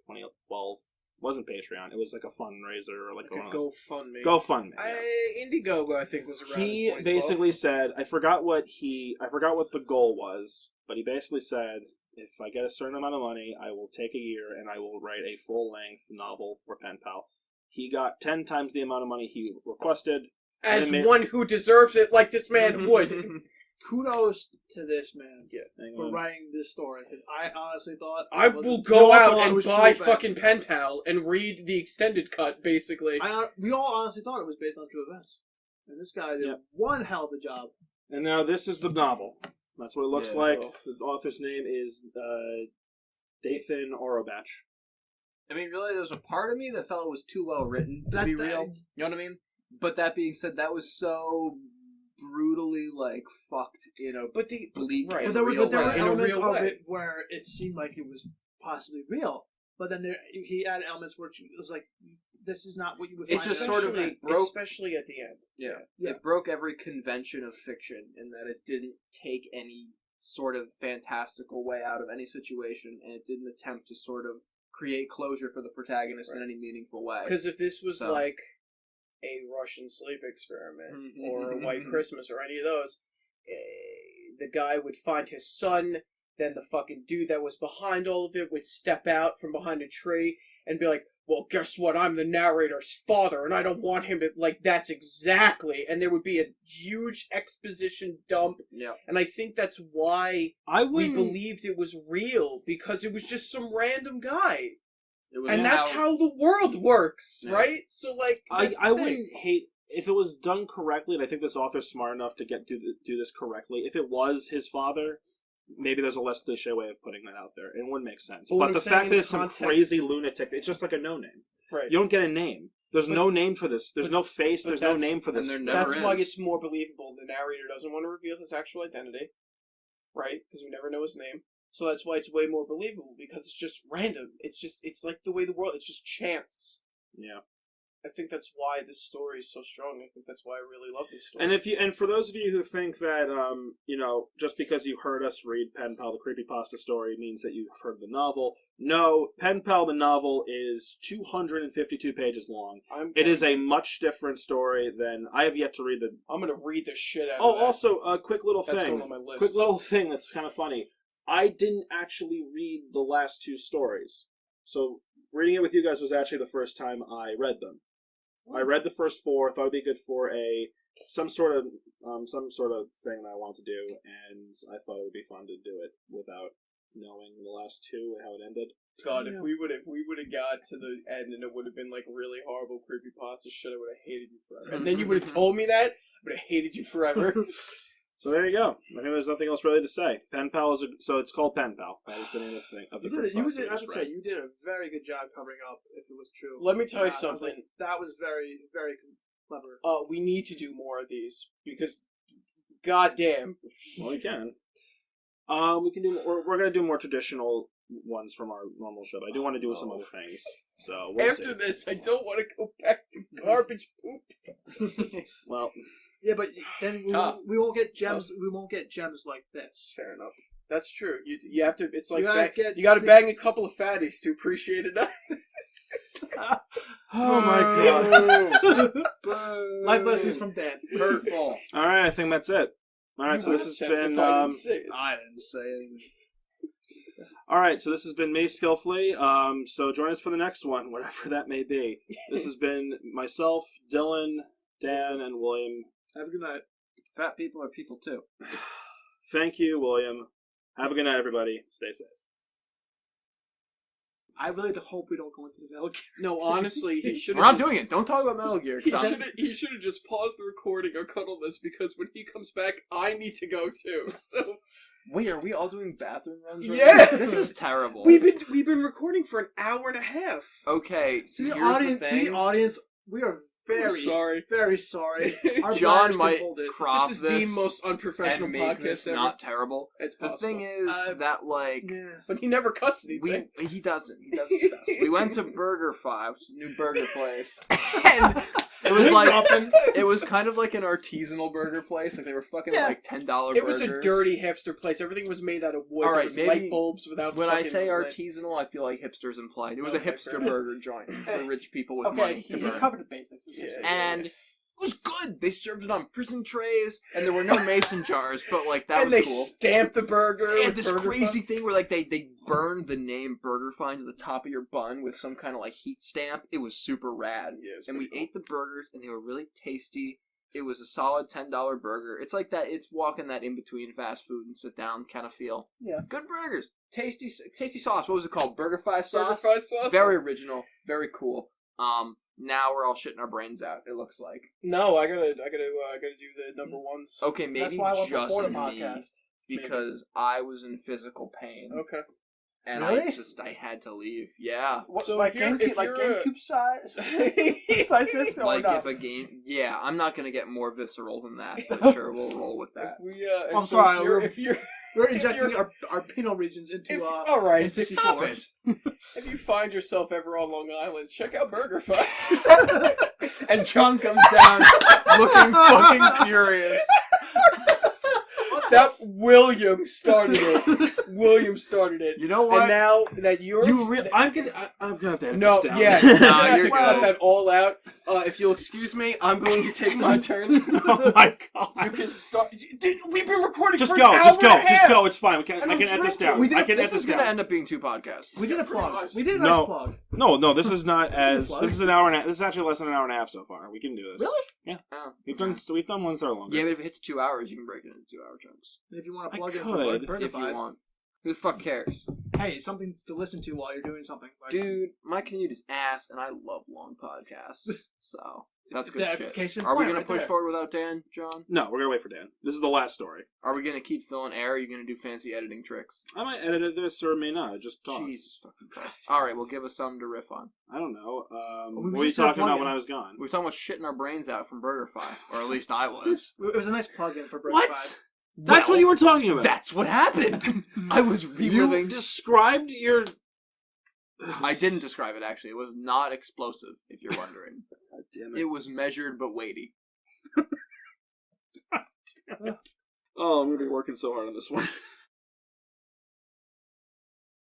2012. It wasn't Patreon. It was like a fundraiser or like a GoFundMe. GoFundMe. Yeah. Indiegogo, I think, was around. He in 2012. basically said, I forgot what the goal was, but he basically said, if I get a certain amount of money, I will take a year and I will write a full-length novel for Penpal. He got 10 times the amount of money he requested. As one who deserves it, like this man would. Kudos to this man Yeah. for writing this story, because I honestly thought... I will go out and buy fucking Penpal and read the extended cut, basically. We all honestly thought it was based on true events. And this guy did one hell of a job. And now this is the novel. That's what it looks like. The author's name is Dathan Orobach. I mean, really, there's a part of me that felt it was too well written to be real. You know what I mean? But that being said, that was so brutally fucked in a bleak But and there were real way. elements of it where it seemed like it was possibly real. But then he had elements where it was like, this is not what you would find. It's just sort of especially at the end. Yeah. It broke every convention of fiction in that it didn't take any sort of fantastical way out of any situation, and it didn't attempt to sort of create closure for the protagonist in any meaningful way. Because if this was like a Russian sleep experiment or a White Christmas or any of those, the guy would find his son, then the fucking dude that was behind all of it would step out from behind a tree and be like, well, guess what? I'm the narrator's father, and I don't want him to, that's exactly, and there would be a huge exposition dump, and I think that's why we believed it was real, because it was just some random guy. And that's how the world works, right? So, I wouldn't hate, if it was done correctly, and I think this author's smart enough to do this correctly, if it was his father, maybe there's a less cliche way of putting that out there. It wouldn't make sense. But the fact that it's some crazy lunatic, it's just like a no-name. Right. You don't get a name. There's no name for this. There's no face. There's no name for this. That's why it's more believable. The narrator doesn't want to reveal his actual identity, right? Because we never know his name. So that's why it's way more believable, because it's just random. It's like the way the world, it's just chance. Yeah. I think that's why this story is so strong. I think that's why I really love this story. And for those of you who think that just because you heard us read Penpal the creepypasta story means that you've heard the novel, no, Penpal the novel is 252 pages long. It is a much different story than I have yet to read. I'm gonna read the shit out of it. Oh, also a quick little that's thing. Going on my list. Quick little thing that's kind of funny. I didn't actually read the last 2 stories, so reading it with you guys was actually the first time I read them. I read the first 4. Thought it'd be good for some sort of thing that I wanted to do, and I thought it would be fun to do it without knowing the last 2 and how it ended. God, if we would have got to the end and it would have been really horrible creepypasta shit, I would have hated you forever. And then you would have told me that, I would have hated you forever. So there you go. I think there's nothing else really to say. Penpal so it's called Penpal. That is the name of the creepypasta. I would say you did a very good job covering up if it was true. Let me tell you something. That was very, very clever. We need to do more of these, because goddamn. Well, we can. We can do. We're going to do more traditional ones from our normal show. I do want to do some other things. So after this, I don't want to go back to garbage poop. Well. Yeah, but then we won't get gems. We won't get gems like this. Fair enough. That's true. You have to. It's like You you got to bang a couple of fatties to appreciate it. Oh my god. Life lessons from Dan. Hurtful. All right, I think that's it. All right, so this has been. I didn't say anything. All right, so this has been me, Skillfully. So join us for the next one, whatever that may be. This has been myself, Dylan, Dan, and William. Have a good night. Fat people are people too. Thank you, William. Have a good night, everybody. Stay safe. I really hope we don't go into the Metal Gear. No, honestly, he should. We're not doing it. Don't talk about Metal Gear. He should have just paused the recording or cut all this because when he comes back, I need to go too. So wait, are we all doing bathroom runs? Right Yeah. now? This is terrible. we've been recording for an hour and a half. Okay, so To the here's audience, the thing. we are We're sorry. very sorry. Our John bladders might can hold it. crop This is the most unprofessional and make podcast this ever. not terrible. It's The possible. thing is that like But he never cuts anything. he doesn't. He does his best. We went to Burger 5, which is a new burger place, and it was like it was kind of like an artisanal burger place. Like they were fucking like $10 burgers. It was a dirty hipster place. Everything was made out of wood. All right, There was maybe light bulbs without. When I fucking say lit. artisanal, I feel like hipsters implied. It was a Okay, hipster fair. burger joint for rich people with Okay, money he to burn. covered the basics. Yeah. And it was good. They served it on prison trays, and there were no mason jars, but like that and was they cool. stamped the burger. They had with this burger crazy fun. thing where like they burned the name Burger Find to the top of your bun with some kind of like heat stamp. It was super rad. Yeah, it's And we pretty ate the burgers, and they were really tasty. It was a solid $10 burger. It's like that. It's walking that in between fast food and sit down kind of feel. Yeah. Good burgers. Tasty sauce. What was it called? Burger Fi Burger sauce. fry sauce. Very original. Very cool. Now we're all shitting our brains out. It looks like. No, I gotta do the number ones. Okay, maybe That's why I went just before the me podcast. because I was in physical pain Okay. and Really? I had to leave. Yeah. What, So like if you're- if you're a- GameCube size? Size this? Like if a game, yeah, I'm not gonna get more visceral than that, but sure, we'll roll with that. If we, I'm so sorry, If you're We're If injecting you're- our penal regions into all right, into if, Stop C4. it. if you find yourself ever on Long Island, check out Burger Fi. And John comes down looking fucking furious. That William started it. William started it. You know what? And now that you're I'm gonna have to edit no, this down. yeah, you're gonna Nah, have you're to cut good. that all out. If you'll excuse me, I'm going to take my turn. Oh my You god. can start. Dude, we've been recording Just for go, an hour just go, and a just half. go. It's fine. I can I'm edit this down. We did, I can this edit this is gonna down. end up being 2 podcasts. We did a Pretty plug. much. We did a No. nice plug. No, this is not as. plug. This is an hour and a, this is actually less than an hour and a half so far. We can do this. Really? Yeah. Oh, We've okay. done ones that are longer. Yeah, but if it hits 2 hours, you can break it into 2-hour chunks. If you want I to plug it could, for Burger If you Fi. want. Who the fuck cares? Hey, something to listen to while you're doing something. Like, Dude, my commute is ass, and I love long podcasts. So, that's good Yeah, shit. case in Are we point gonna right push there. forward without Dan, John? No, we're gonna wait for Dan. This is the last story. Are we gonna keep filling air? Or are you gonna do fancy editing tricks? I might edit this or may not. Just talk. Jesus fucking Christ. Alright, well, give us something to riff on. I don't know. we What were you just did a talking about plug-in. when I was gone? We were talking about shitting our brains out from Burger Fi, or at least I was. It was a nice plug-in for Burger What? Fi. That's what you were talking about. That's what happened! I was You reliving. described your. I didn't describe it, actually. It was not explosive, if you're wondering. God damn It was measured but weighty. Oh, I'm gonna be working so hard on this one.